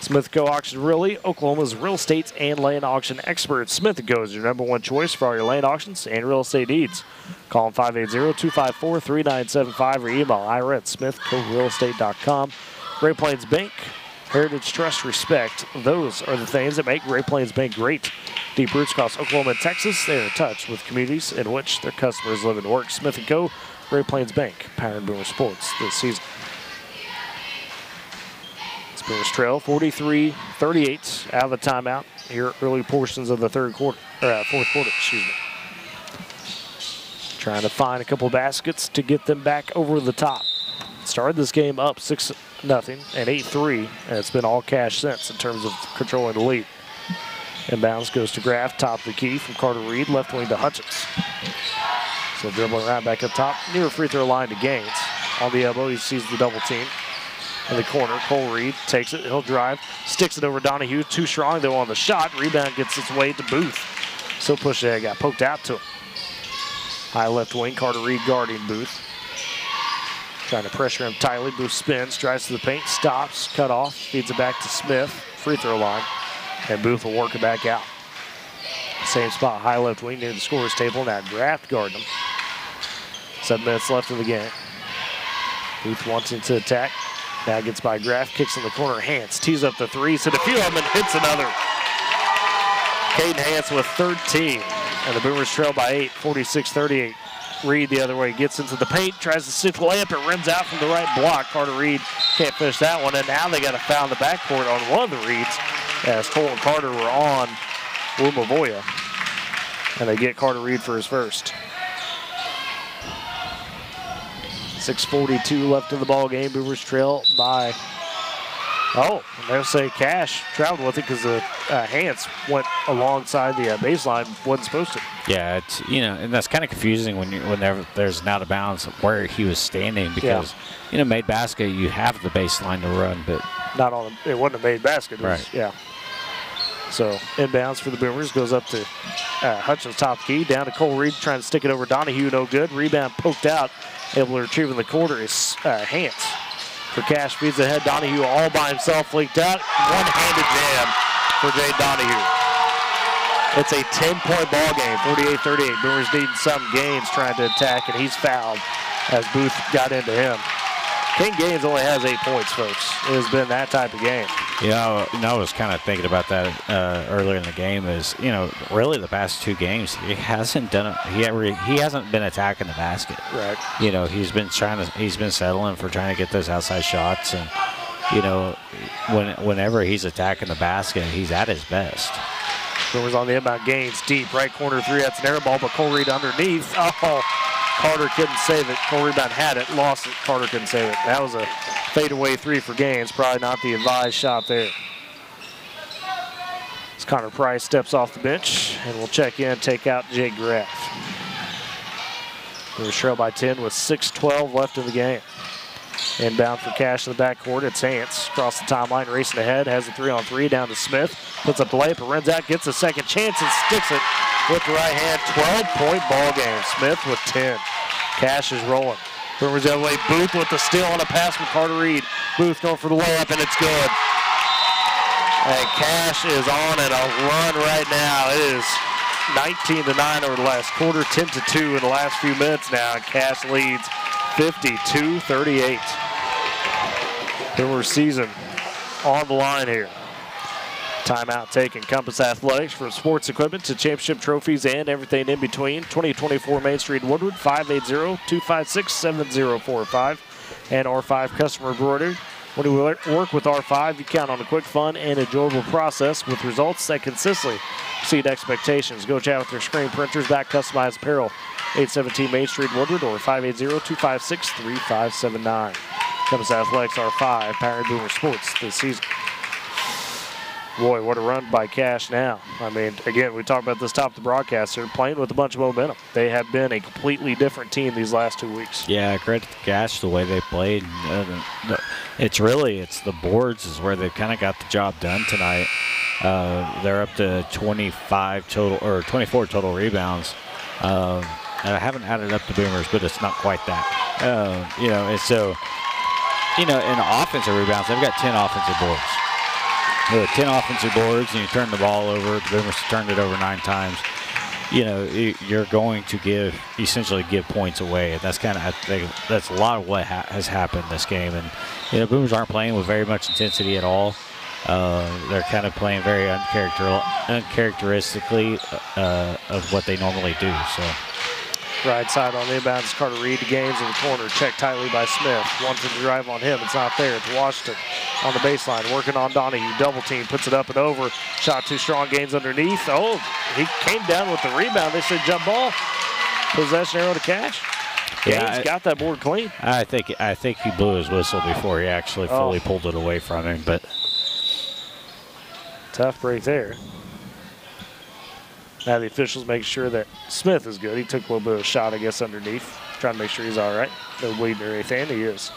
Smith & Co. Auction Realty, Oklahoma's real estate and land auction expert. Smith & Co. is your #1 choice for all your land auctions and real estate needs. Call them 580-254-3975 or email ira@smithcorealestate.com. Great Plains Bank, Heritage, Trust, Respect. Those are the things that make Great Plains Bank great. Deep roots across Oklahoma and Texas. They are in touch with communities in which their customers live and work. Smith & Co., Great Plains Bank, powering Boomer Sports this season. Boomers trail 43-38 out of the timeout here early portions of the fourth quarter, excuse me. Trying to find a couple baskets to get them back over the top. Started this game up 6-0 and 8-3, and it's been all Cache since in terms of controlling the lead. Inbounds goes to Graff, top of the key from Carter Reed, left wing to Hutchins. So dribbling right back up top, near free throw line to Gaines. On the elbow, he sees the double team. In the corner, Cole Reed takes it, he'll drive, sticks it over Donahue, too strong though on the shot. Rebound gets its way to Booth. So push ahead, got poked out to him. High left wing, Carter Reed guarding Booth. Trying to pressure him tightly. Booth spins, drives to the paint, stops, cut off, feeds it back to Smith, free throw line, and Booth will work it back out. Same spot, high left wing near the scorer's table. Now Graff guarding him. 7 minutes left in the game. Booth wanting to attack. Now gets by Graff, kicks in the corner. Hance tees up the three, so the few of them and hits another. Caden Hance with 13, and the Boomers trail by 8, 46-38. Reed the other way, gets into the paint, tries to stick the layup, it rims out from the right block. Carter Reed can't finish that one, and now they got a foul in the backcourt on one of the Reeds as Cole and Carter were on Wumavoya, and they get Carter Reed for his first. 6:42 left in the ball game. Boomers trail by, they'll say Cache traveled with it because the Hance went alongside the baseline, wasn't supposed to. Yeah, it's, and that's kind of confusing whenever there's an out of bounds where he was standing because, made basket, you have the baseline to run, but not on it wasn't a made basket. It was, right. Yeah. So inbounds for the Boomers goes up to Hutchins top key, down to Cole Reed trying to stick it over Donahue, no good. Rebound poked out. Able to retrieve in the quarter is Hance. For Cache, feeds ahead. Donahue all by himself, leaked out. One-handed jam for Jay Donahue. It's a 10-point ball game, 48-38. Boomers needing some Gaines trying to attack, and he's fouled as Booth got into him. King Gaines only has 8 points, folks. It has been that type of game. I was kind of thinking about that earlier in the game. Is really the past 2 games he hasn't done he hasn't been attacking the basket. Right. He's been settling for trying to get those outside shots, and whenever he's attacking the basket, he's at his best. Boomers on the inbound. Gaines deep right corner three. That's an air ball, but Cole Reed underneath. Carter couldn't save it. Cole Rebound had it, lost it. Carter couldn't save it. That was a fadeaway three for Gaines. Probably not the advised shot there. As Connor Price steps off the bench, and we'll check in, take out Jake Graff. We're trailed by 10 with 6:12 left in the game. Inbound for Cash in the backcourt. It's Hans. Across the timeline, racing ahead. Has a 3-on-3 down to Smith. Puts up the layup, runs out, gets a second chance, and sticks it with the right hand. 12-point ball game. Smith with 10. Cash is rolling. Boomers the other way. Booth with the steal on a pass from Carter Reed. Booth going for the layup, and it's good. And Cash is on in a run right now. It is 19-9 over the last quarter, 10-2 in the last few minutes now. And Cash leads 52-38. Boomer season on the line here. Timeout taken. Compass Athletics, from sports equipment to championship trophies and everything in between. 2024 Main Street, Woodward, 580-256-7045. And R5 Customer Embroidery. When you work with R5, you count on a quick, fun, and enjoyable process with results that consistently exceed expectations. Go chat with their screen printers, back customized apparel. 817 Main Street, Woodward, or 580-256-3579. Compass Athletics R5, powering Boomer Sports this season. Boy, what a run by Cash now. I mean, again, we talked about this top of the broadcast. They're playing with a bunch of momentum. They have been a completely different team these last 2 weeks. Yeah, credit to Cash, the way they played. It's the boards is where they've kind of got the job done tonight. They're up to 24 total rebounds. And I haven't added up the Boomers, but it's not quite that. And so, in offensive rebounds, they've got 10 offensive boards. 10 offensive boards, and you turn the ball over. The Boomers turned it over 9 times. You're going to essentially give points away, and that's I think that's a lot of what has happened this game. And Boomers aren't playing with very much intensity at all. They're kind of playing very uncharacteristically of what they normally do. So. Right side on the inbound is Carter Reed. The gains in the corner, checked tightly by Smith. Wanted to drive on him. It's not there. It's Washington on the baseline, working on Donahue. Double team, puts it up and over. Shot too strong, gains underneath. Oh, he came down with the rebound. They said jump ball. Possession arrow to Cash. Yeah, he's got that board clean. I think he blew his whistle before he actually fully pulled it away from him. But tough break there. Now the officials make sure that Smith is good. He took a little bit of a shot, I guess, underneath, trying to make sure he's all right. No bleeding or anything. He is.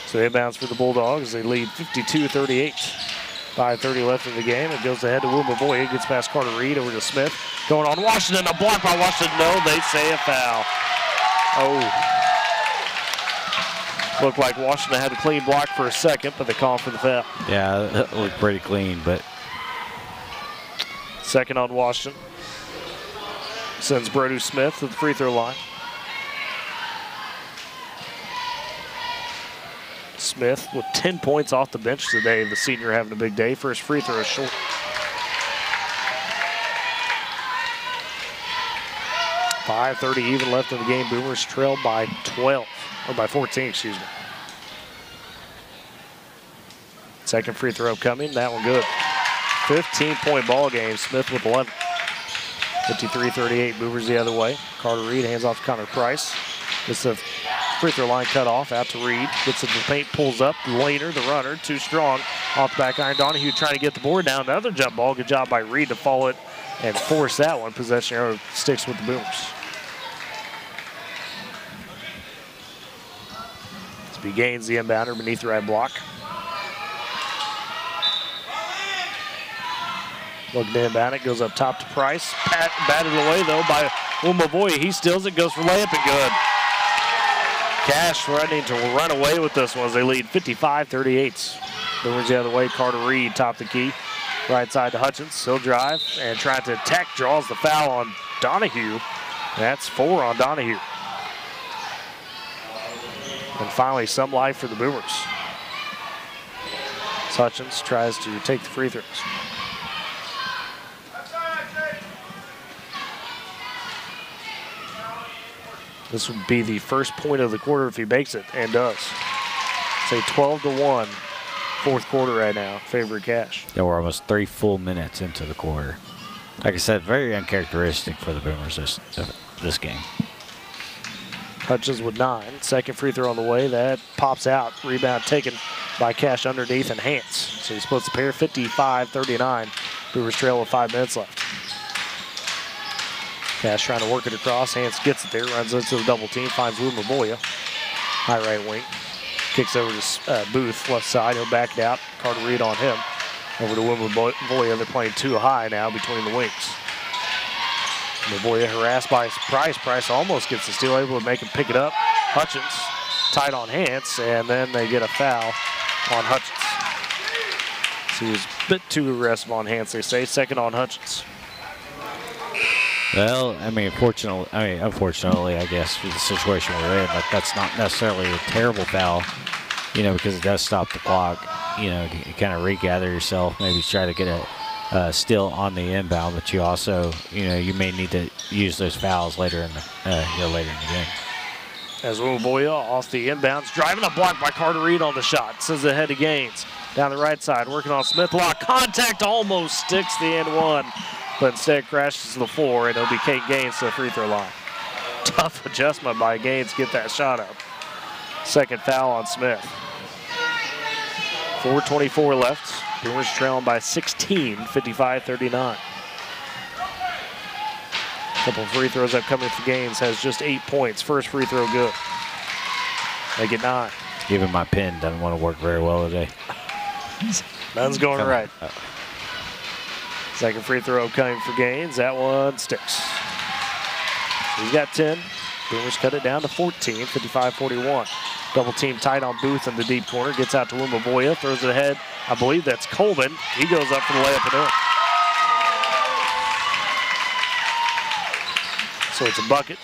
So inbounds for the Bulldogs. They lead 52-38. 5:30 left in the game. It goes ahead to Wumavoya. It gets past Carter Reed over to Smith. Going on Washington. A block by Washington. No, they say a foul. Oh. Looked like Washington had a clean block for a second, but they call for the foul. Yeah, that looked pretty clean, but. Second on Washington. Sends Brodus Smith to the free throw line. Smith with 10 points off the bench today. The senior having a big day. First free throw is short. .5:30 even left in the game. Boomers trailed by 12, or by 14, excuse me. Second free throw coming. That one good. 15-point ball game. Smith with 11. 53-38, Boomers the other way. Carter Reed hands off to Connor Price. Gets the free throw line cut off, out to Reed. Gets into the paint, pulls up. Laner, the runner, too strong. Off the back iron, Donahue trying to get the board down. Another jump ball. Good job by Reed to follow it and force that one. Possession arrow sticks with the Boomers. He gains the inbounder beneath the right block. Looking to inbound it, goes up top to Price. Batted away though by Wumavoya. He steals it, goes for layup and good. Cash threatening to run away with this one as they lead 55-38. Boomers the other way, Carter Reed top the key. Right side to Hutchins, he'll drive and trying to attack, draws the foul on Donahue. That's 4 on Donahue. And finally, some life for the Boomers. Hutchins tries to take the free throws. This would be the first point of the quarter if he makes it, and does. Say 12-1, fourth quarter right now, favorite Cash. Yeah, we're almost 3 full minutes into the quarter. Like I said, very uncharacteristic for the Boomers this game. Hutchins with 9. Second free throw on the way. That pops out. Rebound taken by Cash underneath and Hans. So he splits the pair, 55-39. Boomers trail with 5 minutes left. Cash trying to work it across. Hans gets it there, runs into the double team, finds Wumavoya. High right wing. Kicks over to Booth, left side. He'll back it out. Carter Reed on him. Over to Wimbley. They're playing too high now between the wings. Wimbley harassed by Price. Price almost gets the steal, able to make him pick it up. Hutchins tight on Hance, and then they get a foul on Hutchins. So he was a bit too aggressive on Hance, they say. Second on Hutchins. Well, I mean, unfortunately, I guess, for the situation we're in, but that's not necessarily a terrible foul, you know, because it does stop the clock. You know, you kind of regather yourself, maybe try to get a steal on the inbound, but you also, you know, you may need to use those fouls later in the game. As Wimbley off the inbounds, driving a block by Carter Reed on the shot. Sends it ahead to Gaines. Down the right side, working on Smith. Lock contact, almost sticks the end one, but instead crashes to the floor, and it'll be Kate Gaines to the free throw line. Tough adjustment by Gaines to get that shot up. Second foul on Smith. 4:24 left. Boomers trailing by 16, 55-39. Couple of free throws upcoming for Gaines. Has just 8 points. First free throw good. Make it 9. Even my pen doesn't want to work very well today. None's going right. Second free throw coming for Gaines. That one sticks. He's got 10. Boomers cut it down to 14, 55-41. Double team tight on Booth in the deep corner. Gets out to Wimbley. Throws it ahead. I believe that's Coleman. He goes up for the layup and in. So it's a bucket.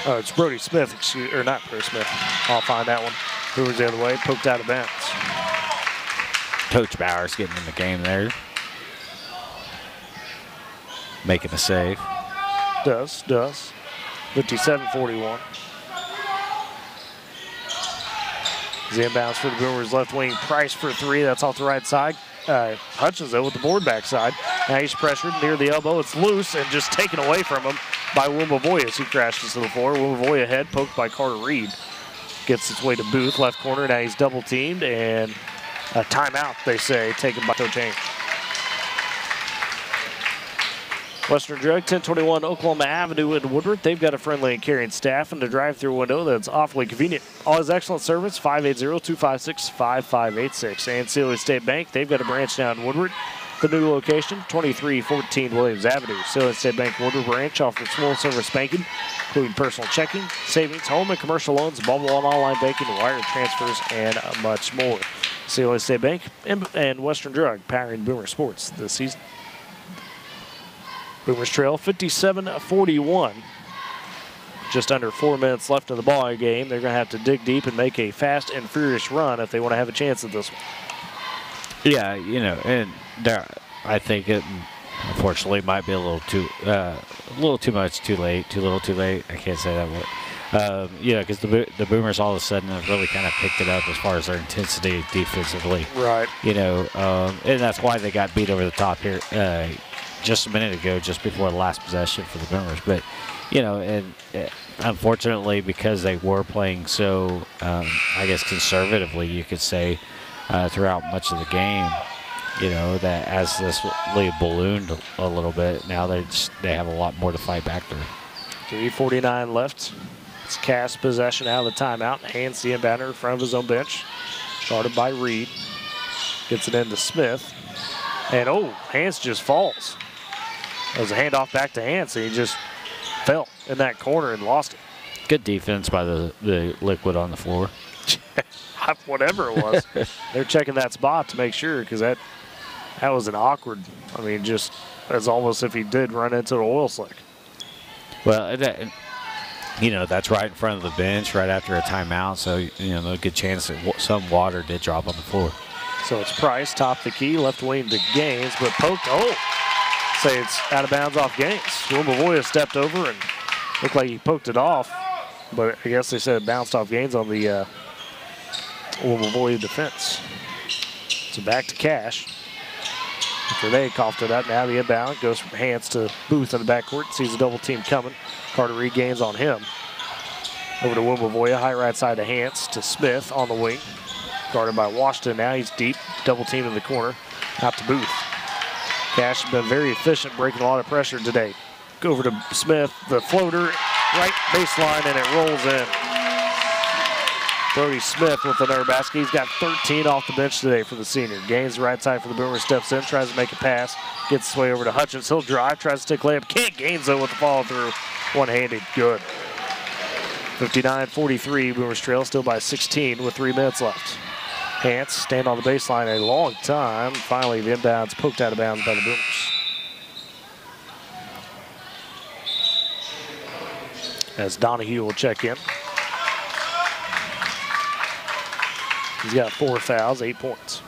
Oh, it's Brody Smith, or not Brody Smith. I'll find that one. Boomers the other way, poked out of bounds. Coach Bowers getting in the game there. Making a save. Does. 57-41. The inbounds for the Boomers left wing. Price for 3. That's off the right side. Hutchins, though, with the board backside. Now he's pressured near the elbow. It's loose and just taken away from him by Wimbley as he crashes to the floor. Wimbley ahead, poked by Carter Reed. Gets its way to Booth, left corner. Now he's double teamed, and a timeout, they say, taken by Coach Haynes. Western Drug, 1021 Oklahoma Avenue in Woodward. They've got a friendly and caring staff and a drive-through window that's awfully convenient. Always excellent service, 580-256-5586. And Sealy State Bank, they've got a branch now in Woodward. The new location, 2314 Williams Avenue. Sealy State Bank Woodward branch offers full service banking, including personal checking, savings, home and commercial loans, mobile and online banking, wire transfers, and much more. Sealy State Bank and Western Drug powering Boomer Sports this season. Boomers trail 57-41. Just under 4 minutes left in the ball game. They're going to have to dig deep and make a fast and furious run if they want to have a chance at this one. Yeah, you know, and I think it unfortunately might be a little too much too late. Too little too late. I can't say that word. Yeah, because the Boomers all of a sudden have really kind of picked it up as far as their intensity defensively. Right. You know, and that's why they got beat over the top here just a minute ago, just before the last possession for the Boomers. But, you know, and unfortunately, because they were playing so, I guess, conservatively, you could say, throughout much of the game, you know, that as this lead ballooned a little bit, now they have a lot more to fight back through. 3:49 left. It's Cass possession out of the timeout. Hands the inbounder in front of his own bench. Started by Reed. Gets it into Smith. And, Hans just falls. It was a handoff back to Hans, and he just fell in that corner and lost it. Good defense by the liquid on the floor. Whatever it was. They're checking that spot to make sure, because that was an awkward, I mean, just as almost if he did run into the oil slick. Well, you know, that's right in front of the bench, right after a timeout, so, you know, a good chance that some water did drop on the floor. So it's Price, top the key, left wing to Gaines, but poked, say it's out of bounds off Gaines. Wimbley stepped over and looked like he poked it off, but I guess they said it bounced off Gaines on the Wimbley defense. So back to Cash. After they coughed it up, now the inbound goes from Hans to Booth in the backcourt. Sees a double team coming. Carter Reed gains on him. Over to Wimbley, high right side to Hans to Smith on the wing. Guarded by Washington now. He's deep. Double team in the corner. Out to Booth. Cash has been very efficient, breaking a lot of pressure today. Go over to Smith. The floater, right baseline, and it rolls in. Brody Smith with another basket. He's got 13 off the bench today for the senior. Gains the right side for the Boomers, steps in, tries to make a pass, gets his way over to Hutchins. He'll drive, tries to stick layup. Can't. Gains though with the follow through. One-handed, good. 59-43, Boomers trail still by 16 with 3 minutes left. Hance stand on the baseline a long time. Finally, the inbounds poked out of bounds by the Boomers. As Donahue will check in. He's got 4 fouls, 8 points.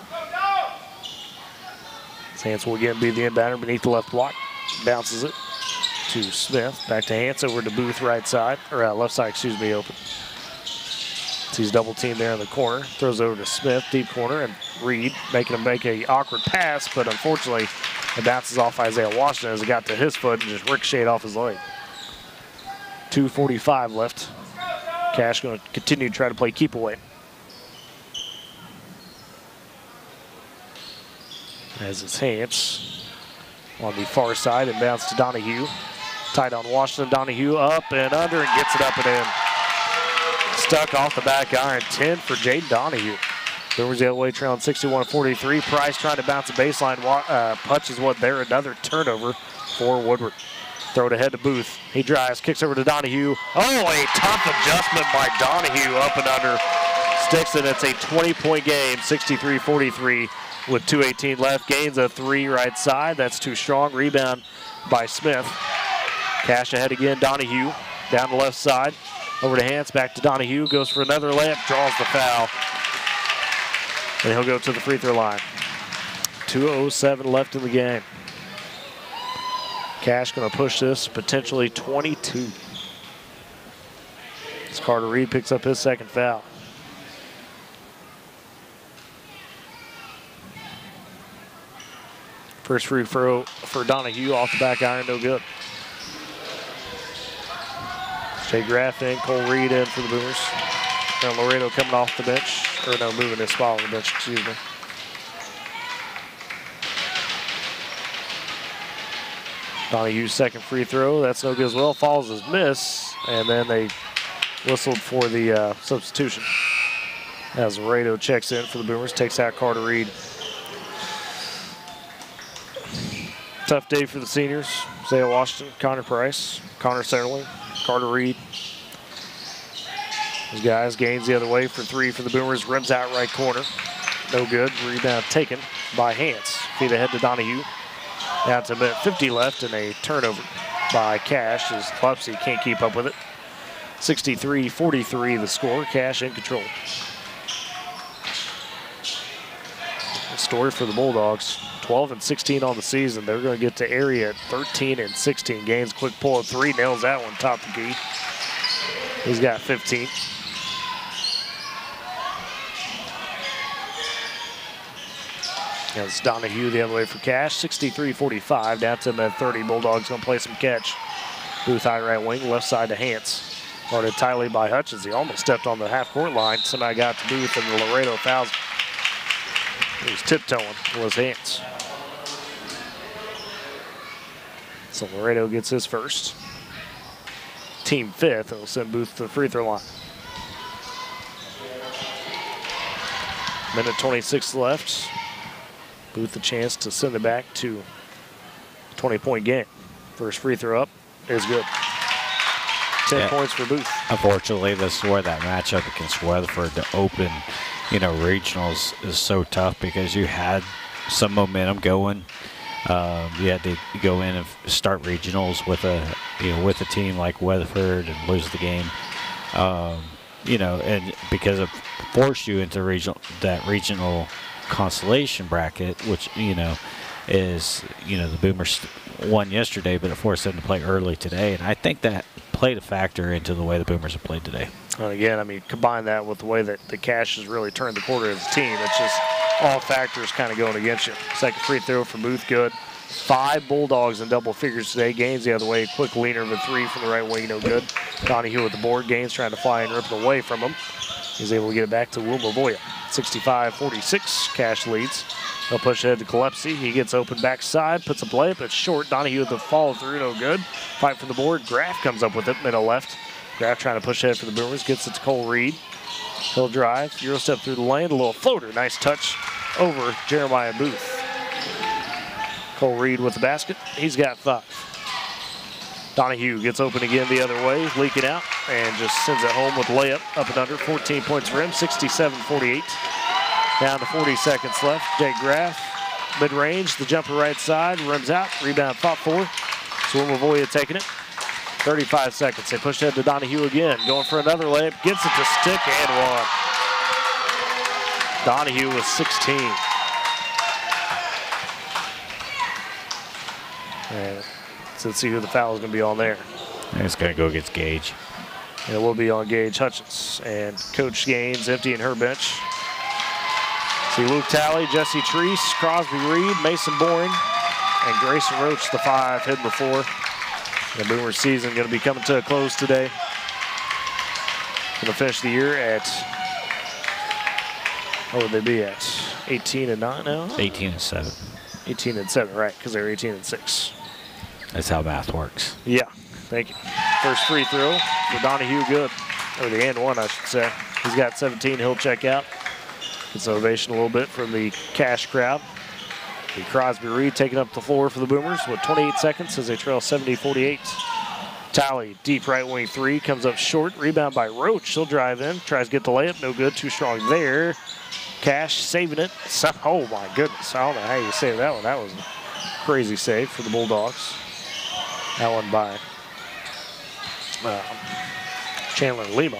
Hance will again be the inbounder beneath the left block. Bounces it to Smith. Back to Hance, over to Booth, right side, or left side, excuse me, open. Sees double team there in the corner. Throws over to Smith, deep corner, and Reed making him make a awkward pass, but unfortunately it bounces off Isaiah Washington as it got to his foot and just ricocheted off his leg. 2:45 left. Cash going to continue to try to play keep away. As it's Hance on the far side and bounce to Donahue. Tight on Washington. Donahue up and under and gets it up and in. Stuck off the back iron. 10 for Jaden Donahue. Boomers the other way, trailing 61-43. Price trying to bounce the baseline. Punches what there. Another turnover for Woodward. Throw it ahead to Booth. He drives, kicks over to Donahue. Oh, a tough adjustment by Donahue up and under. Sticks it. It's a 20-point game, 63-43 with 2:18 left. Gains a 3 right side. That's too strong. Rebound by Smith. Cash ahead again. Donahue down the left side. Over to Hance, back to Donahue. Goes for another layup, draws the foul. And he'll go to the free throw line. 2:07 left in the game. Cash going to push this, potentially 22. As Carter Reed picks up his second foul. First free throw for Donahue off the back iron, no good. Jay Graff in, Cole Reed in for the Boomers. And Laredo coming off the bench, or no, moving his spot on the bench, excuse me. Donahue's second free throw, that's no good as well. Falls as miss, and then they whistled for the substitution. As Laredo checks in for the Boomers, takes out Carter Reed. Tough day for the seniors. Isaiah Washington, Connor Price, Connor Setterling, Carter Reed. Those guys, Gaines the other way for 3 for the Boomers. Rims out right corner. No good. Rebound taken by Hance. Feed ahead to Donahue. Down to a minute 50 left and a turnover by Cash as Clepsy can't keep up with it. 63-43 the score. Cash in control. The story for the Bulldogs. 12-16 on the season. They're going to get to area at 13-16. Gaines quick pull of 3, nails that one top the key. He's got 15. It's Donahue the other way for Cash. 63-45 down to him at 30. Bulldogs going to play some catch. Booth high right wing, left side to Hance. Guarded tightly by Hutchins. He almost stepped on the half-court line. Somebody got to Booth and the Laredo fouls. He was tiptoeing, was Hance. So Laredo gets his first. Team 5th, and will send Booth to the free throw line. Minute 26 left. Booth a chance to send it back to a 20-point game. First free throw up is good. 10 points for Booth. Unfortunately, this is where that matchup against Weatherford to open, regionals is so tough because you had some momentum going. You had to go in and start regionals with a team like Weatherford and lose the game. And because it forced you into regional consolation bracket, which is the Boomers won yesterday, but it forced them to play early today, and I think that played a factor into the way the Boomers have played today. And again, combine that with the way that the Cash has really turned the quarter as a team. It's just all factors kind of going against you. Second free throw for Booth, good. 5 Bulldogs in double figures today. Gaines the other way, quick leaner of a 3 from the right wing, no good. Donahue with the board. Gaines trying to fly and rip it away from him. He's able to get it back to Wilmavoya. 65-46, Cash leads. They'll push ahead to Gillespie. He gets open backside, puts a play up. It's short. Donahue with the follow through, no good. Fight for the board. Graff comes up with it, middle left. Graff trying to push ahead for the Boomers. Gets it to Cole Reed. He'll drive. Euro step through the lane. A little floater. Nice touch over Jeremiah Booth. Cole Reed with the basket. He's got 5. Donahue gets open again the other way, leaking out, and just sends it home with layup up and under. 14 points for him, 67-48. Down to 40 seconds left. Jake Graff, mid-range, the jumper right side, rims out, rebound fought for. Swimavoya taking it. 35 seconds. They push ahead to Donahue again, going for another layup, gets it to stick and one. Donahue with 16. And so let's see who the foul is going to be on there. It's going to go against Gage. And it will be on Gage Hutchins. And Coach Gaines emptying her bench. See Luke Talley, Jesse Treese, Crosby Reed, Mason Boring, and Grayson Roach, the 5 hidden before. The Boomer season going to be coming to a close today. Going to finish the year at, what would they be at? 18-9 now? 18-7. 18-7, right, because they're 18-6. That's how math works. Yeah, thank you. First free throw for Donahue, good. Or the and one, I should say. He's got 17, he'll check out. Gets ovation a little bit from the Cash crowd. The Crosby Reed taking up the floor for the Boomers with 28 seconds as they trail 70-48. Talley, deep right wing 3, comes up short. Rebound by Roach. He'll drive in, tries to get the layup, no good, too strong there. Cash saving it. Oh my goodness, I don't know how you save that one. That was a crazy save for the Bulldogs. That one by Chandler Lima.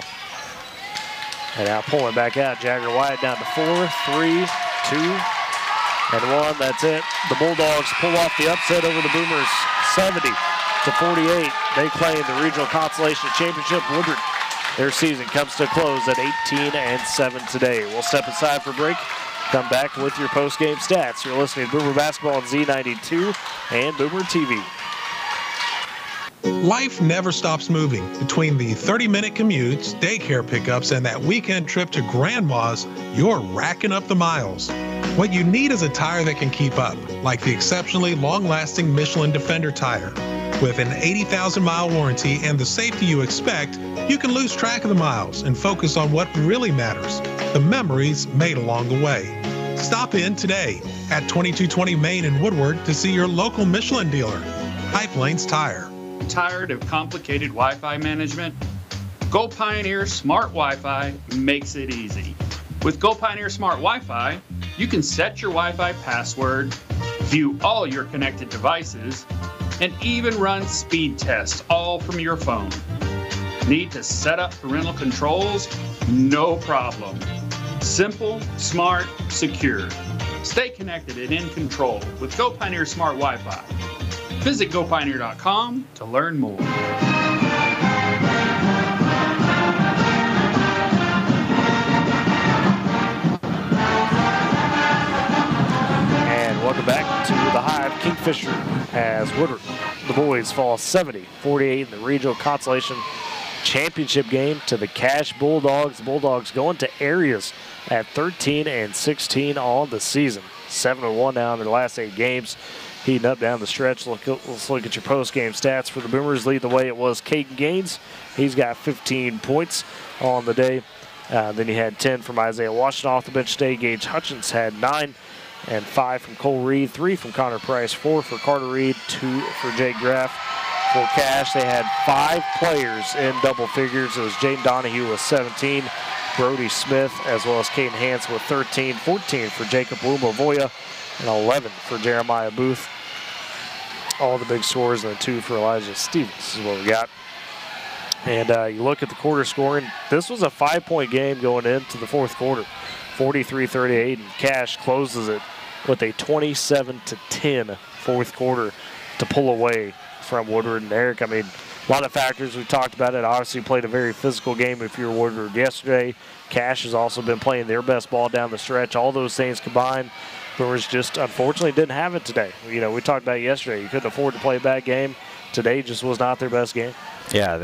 And now pulling back out, Jagger Wyatt down to 4, 3, 2, and 1. That's it. The Bulldogs pull off the upset over the Boomers, 70-48. They claim the Regional Consolation Championship. Woodward, their season comes to a close at 18-7 today. We'll step aside for break. Come back with your post-game stats. You're listening to Boomer Basketball on Z92 and Boomer TV. Life never stops moving. Between the 30-minute commutes, daycare pickups, and that weekend trip to Grandma's, you're racking up the miles. What you need is a tire that can keep up, like the exceptionally long-lasting Michelin Defender tire. With an 80,000-mile warranty and the safety you expect, you can lose track of the miles and focus on what really matters, the memories made along the way. Stop in today at 2220 Main in Woodward to see your local Michelin dealer, Pipe Lanes Tire. Tired of complicated Wi-Fi management? Go Pioneer Smart Wi-Fi makes it easy. With Go Pioneer Smart Wi-Fi, you can set your Wi-Fi password, view all your connected devices, and even run speed tests all from your phone. Need to set up parental controls? No problem. Simple, smart, secure. Stay connected and in control with Go Pioneer Smart Wi-Fi. Visit GoPioneer.com to learn more. And welcome back to the Hive. Kingfisher as Woodward. The boys fall 70-48 in the Regional Consolation Championship game to the Cash Bulldogs. The Bulldogs going to areas at 13-16 on the season. 7-1 now in their last 8 games. Heating up down the stretch. Let's look at your post-game stats for the Boomers. Lead the way it was Caden Gaines. He's got 15 points on the day. Then you had 10 from Isaiah Washington off the bench today. Gage Hutchins had 9 and 5 from Cole Reed, 3 from Connor Price, 4 for Carter Reed, 2 for Jake Graff. For Cash, they had 5 players in double figures. It was Jaden Donahue with 17, Brody Smith, as well as Caden Hansen with 13, 14 for Jacob Lumavoya, and 11 for Jeremiah Booth. All the big scores, and 2 for Elijah Stevens is what we got. And you look at the quarter scoring. This was a 5-point game going into the fourth quarter, 43-38, and Cash closes it with a 27-10 fourth quarter to pull away from Woodward and Eric. I mean, a lot of factors. We talked about it. Obviously played a very physical game if you're Woodward yesterday. Cash has also been playing their best ball down the stretch. All those things combined, Brewers just unfortunately didn't have it today. You know, we talked about it yesterday. You couldn't afford to play a bad game. Today just was not their best game. Yeah,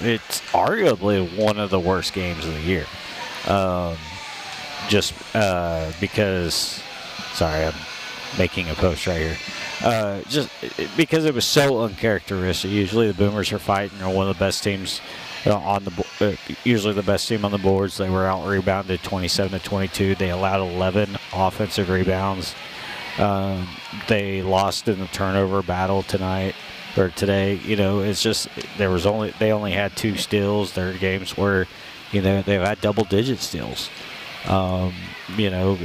it's arguably one of the worst games of the year. Because, sorry, I'm making a post right here. Just because it was so uncharacteristic. Usually the Boomers are fighting, are one of the best teams on the usually the best team on the boards. They were out rebounded 27-22. They allowed 11 offensive rebounds. They lost in the turnover battle tonight or today. You know, it's just they only had 2 steals. There are games where, you know, they've had double-digit steals. You know,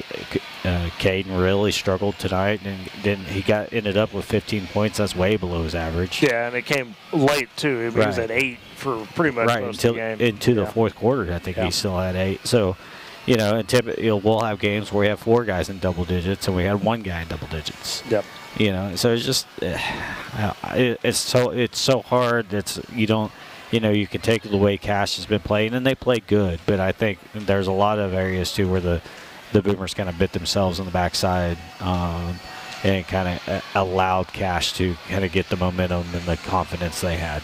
Caden really struggled tonight, and then he ended up with 15 points. That's way below his average. Yeah, and it came late too. I mean, he was at 8 for pretty much most of the game. Into the fourth quarter, I think he's still at 8. So, you know, and typically we'll have games where we have 4 guys in double digits, and we had 1 guy in double digits. Yep. You know, so it's just it's so hard. You know, you can take the way Cash has been playing, and they play good, but I think there's a lot of areas too where the Boomers kind of bit themselves on the backside and kind of allowed Cash to kind of get the momentum and the confidence they had.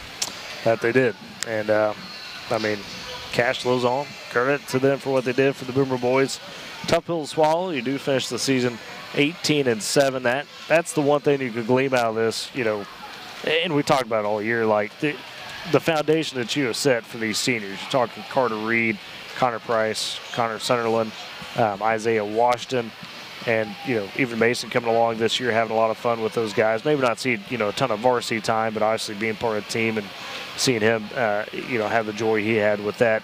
That they did. And, I mean, Cash lives on. Credit to them for what they did for the Boomer boys. Tough pill to swallow. You do finish the season 18-7. That's the one thing you could glean out of this, you know, and we talked about it all year, like the foundation that you have set for these seniors. You're talking Carter Reed, Connor Price, Connor Sunderland, Isaiah Washington, and, you know, even Mason coming along this year, having a lot of fun with those guys. Maybe not seeing, you know, a ton of varsity time, but obviously being part of the team and seeing him, you know, have the joy he had with that.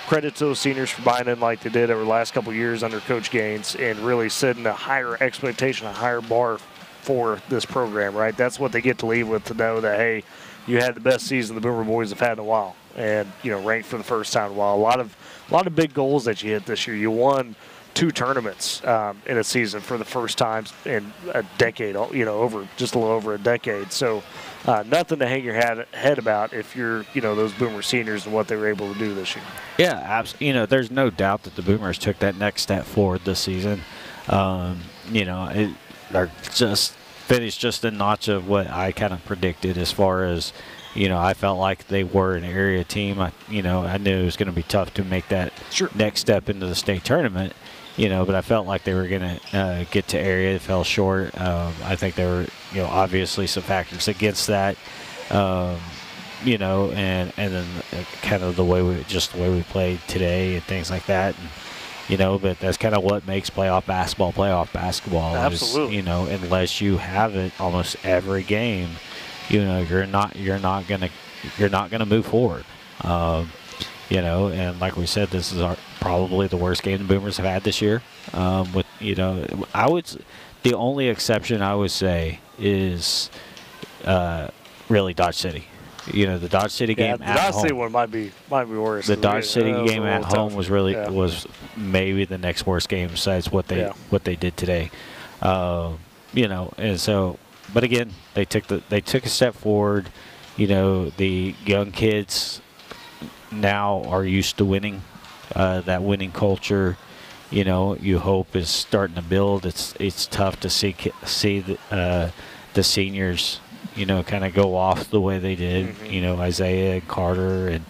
Credit to those seniors for buying in like they did over the last couple of years under Coach Gaines and really setting a higher expectation, a higher bar for this program, right? That's what they get to leave with, to know that, hey, you had the best season the Boomer boys have had in a while, and, you know, ranked for the first time in a while. A lot of big goals that you hit this year. You won 2 tournaments in a season for the first time in a decade, you know, over just a little over a decade. So nothing to hang your head about if you're, you know, those Boomer seniors and what they were able to do this year. Yeah, absolutely. You know, there's no doubt that the Boomers took that next step forward this season. You know, they're just finished just a notch of what I kind of predicted as far as, you know, I felt like they were an area team. I knew it was going to be tough to make that next step into the state tournament, you know, but I felt like they were going to get to area. It fell short. I think there were, you know, obviously some factors against that, you know, and then kind of the way we played today and things like that. And, you know, but that's kind of what makes playoff basketball. Absolutely. Is, you know, unless you have it almost every game, you know, you're not gonna move forward. You know, and like we said, this is probably the worst game the Boomers have had this year. With, you know, the only exception I would say is really Dodge City. You know, the Dodge City game at home. The Dodge City one might be worse. The Dodge City game at home was really was maybe the next worst game besides what they did today. You know, and so, but again, they took a step forward. You know, the young kids now are used to winning. That winning culture, you know, you hope is starting to build. It's tough to see the seniors, you know, kind of go off the way they did. Mm-hmm. You know, Isaiah and Carter and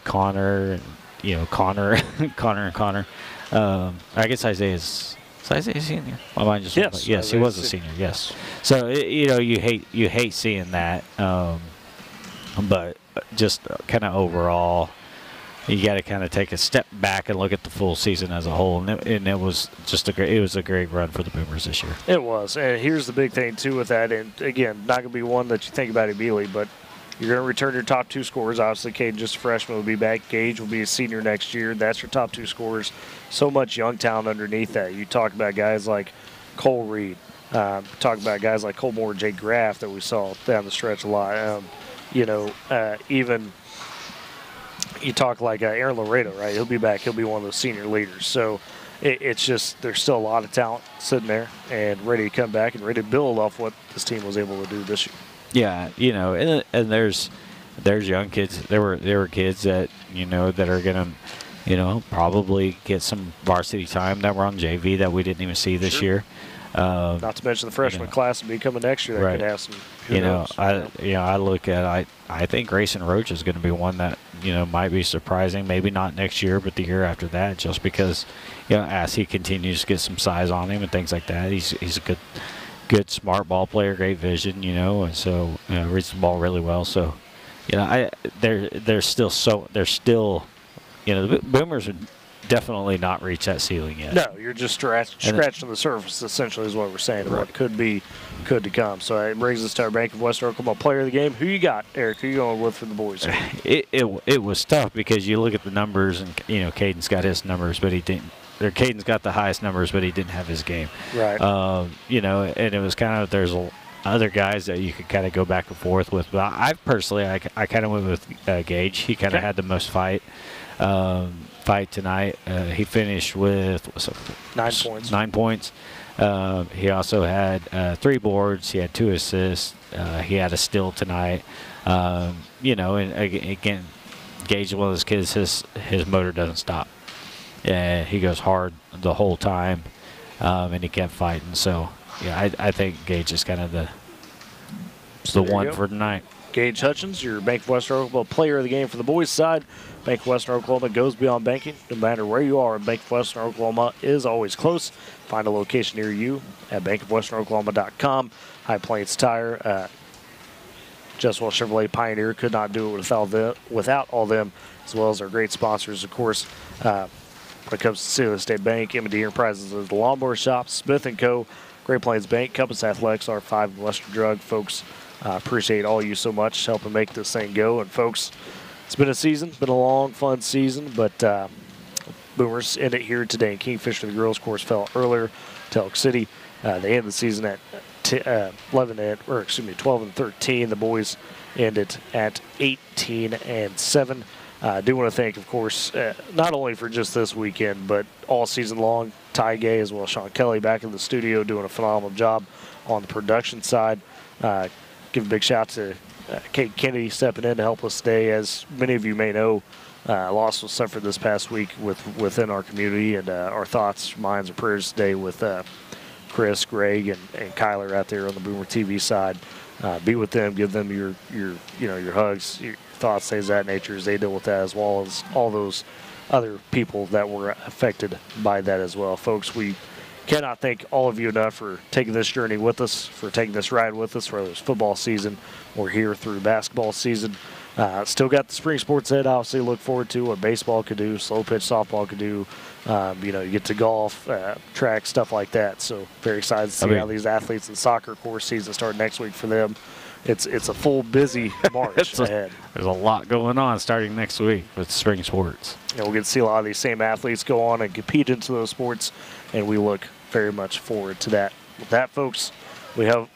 Connor, and, you know, Connor and Connor. I guess Isaiah's a senior. My mind just went like, yes, he was a senior. Yes. So you know, you hate seeing that, but just kind of overall, you got to kind of take a step back and look at the full season as a whole, and it was just a great run for the Boomers this year. It was, and here's the big thing too with that, and again, not going to be one that you think about immediately, but you're going to return your top 2 scorers. Obviously, Caden, just a freshman, will be back. Gage will be a senior next year. That's your top 2 scorers. So much young talent underneath that. You talk about guys like Cole Reed. Talk about guys like Cole Moore, Jake Graff that we saw down the stretch a lot. You know, even you talk like Aaron Laredo, right? He'll be back. He'll be one of those senior leaders. So it's just there's still a lot of talent sitting there and ready to come back and ready to build off what this team was able to do this year. Yeah, you know, and there's young kids. There were kids that, you know, that are gonna, you know, probably get some varsity time that were on JV that we didn't even see this year. Not to mention the freshman class will be coming next year that could have some. I look at I think Grayson Roach is going to be one that might be surprising. Maybe not next year, but the year after that, just because as he continues to get some size on him and things like that, he's a good smart ball player, great vision, and so reads the ball really well. So they're still the Boomers would definitely not reach that ceiling yet. No, you're just scratching the surface, essentially, is what we're saying, what could to come. So it brings us to our Bank of Western Oklahoma player of the game. Who you got, Eric? Who you going with for the boys? It was tough because you look at the numbers, and Caden's got his numbers, but he didn't. Caden's got the highest numbers, but he didn't have his game. Right. And it was kind of there's other guys that you could kind of go back and forth with. But I personally, I kind of went with Gage. He kind of had the most fight tonight. He finished with 9 points. 9 points. He also had 3 boards. He had 2 assists. He had a steal tonight. And again, Gage is one of those kids. His motor doesn't stop. He goes hard the whole time, and he kept fighting. So I think Gage is kind of the one for tonight. Gage Hutchins, your Bank of Western Oklahoma player of the game for the boys' side. Bank of Western Oklahoma goes beyond banking. No matter where you are, Bank of Western Oklahoma is always close. Find a location near you at bankofwesternoklahoma.com. High Plains Tire, Jeswell Chevrolet Pioneer could not do it without all them, as well as our great sponsors, of course. When it comes to Steelers State Bank, M&D Enterprises, the Lawnmower Shop, Smith & Co., Great Plains Bank, Compass Athletics, R5, and Western Drug. Folks, appreciate all you so much helping make this thing go. And, folks, it's been a season, been a long, fun season, but Boomers end it here today. And Kingfisher, the girls' course, fell earlier to Elk City. They end the season at 12 and 13. The boys end it at 18 and 7. I do want to thank, of course, not only for just this weekend, but all season long, Ty Gay as well as Sean Kelly back in the studio doing a phenomenal job on the production side. Give a big shout to Kate Kennedy stepping in to help us today. As many of you may know, loss was suffered this past week within our community, and our thoughts, minds, and prayers today with Chris, Greg, and Kyler out there on the Boomer TV side. Be with them, give them your hugs, your thoughts, things of that nature as they deal with that, as well as all those other people that were affected by that as well. Folks, we cannot thank all of you enough for taking this journey with us, for taking this ride with us, whether it's football season or here through basketball season. Still got the spring sports ahead, obviously, look forward to what baseball could do, slow pitch softball could do. You get to golf, track, stuff like that. So very excited to see how these athletes in soccer course season start next week for them. It's a full busy March ahead. There's a lot going on starting next week with spring sports. And we'll get to see a lot of these same athletes go on and compete into those sports, and we look very much forward to that. With that, folks, we hope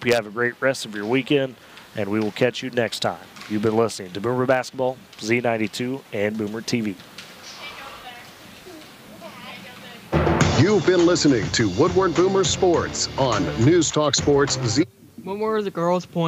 you have a great rest of your weekend, and we will catch you next time. You've been listening to Boomer Basketball, Z92, and Boomer TV. You've been listening to Woodward Boomer Sports on News Talk Sports Z. When were the girls' point?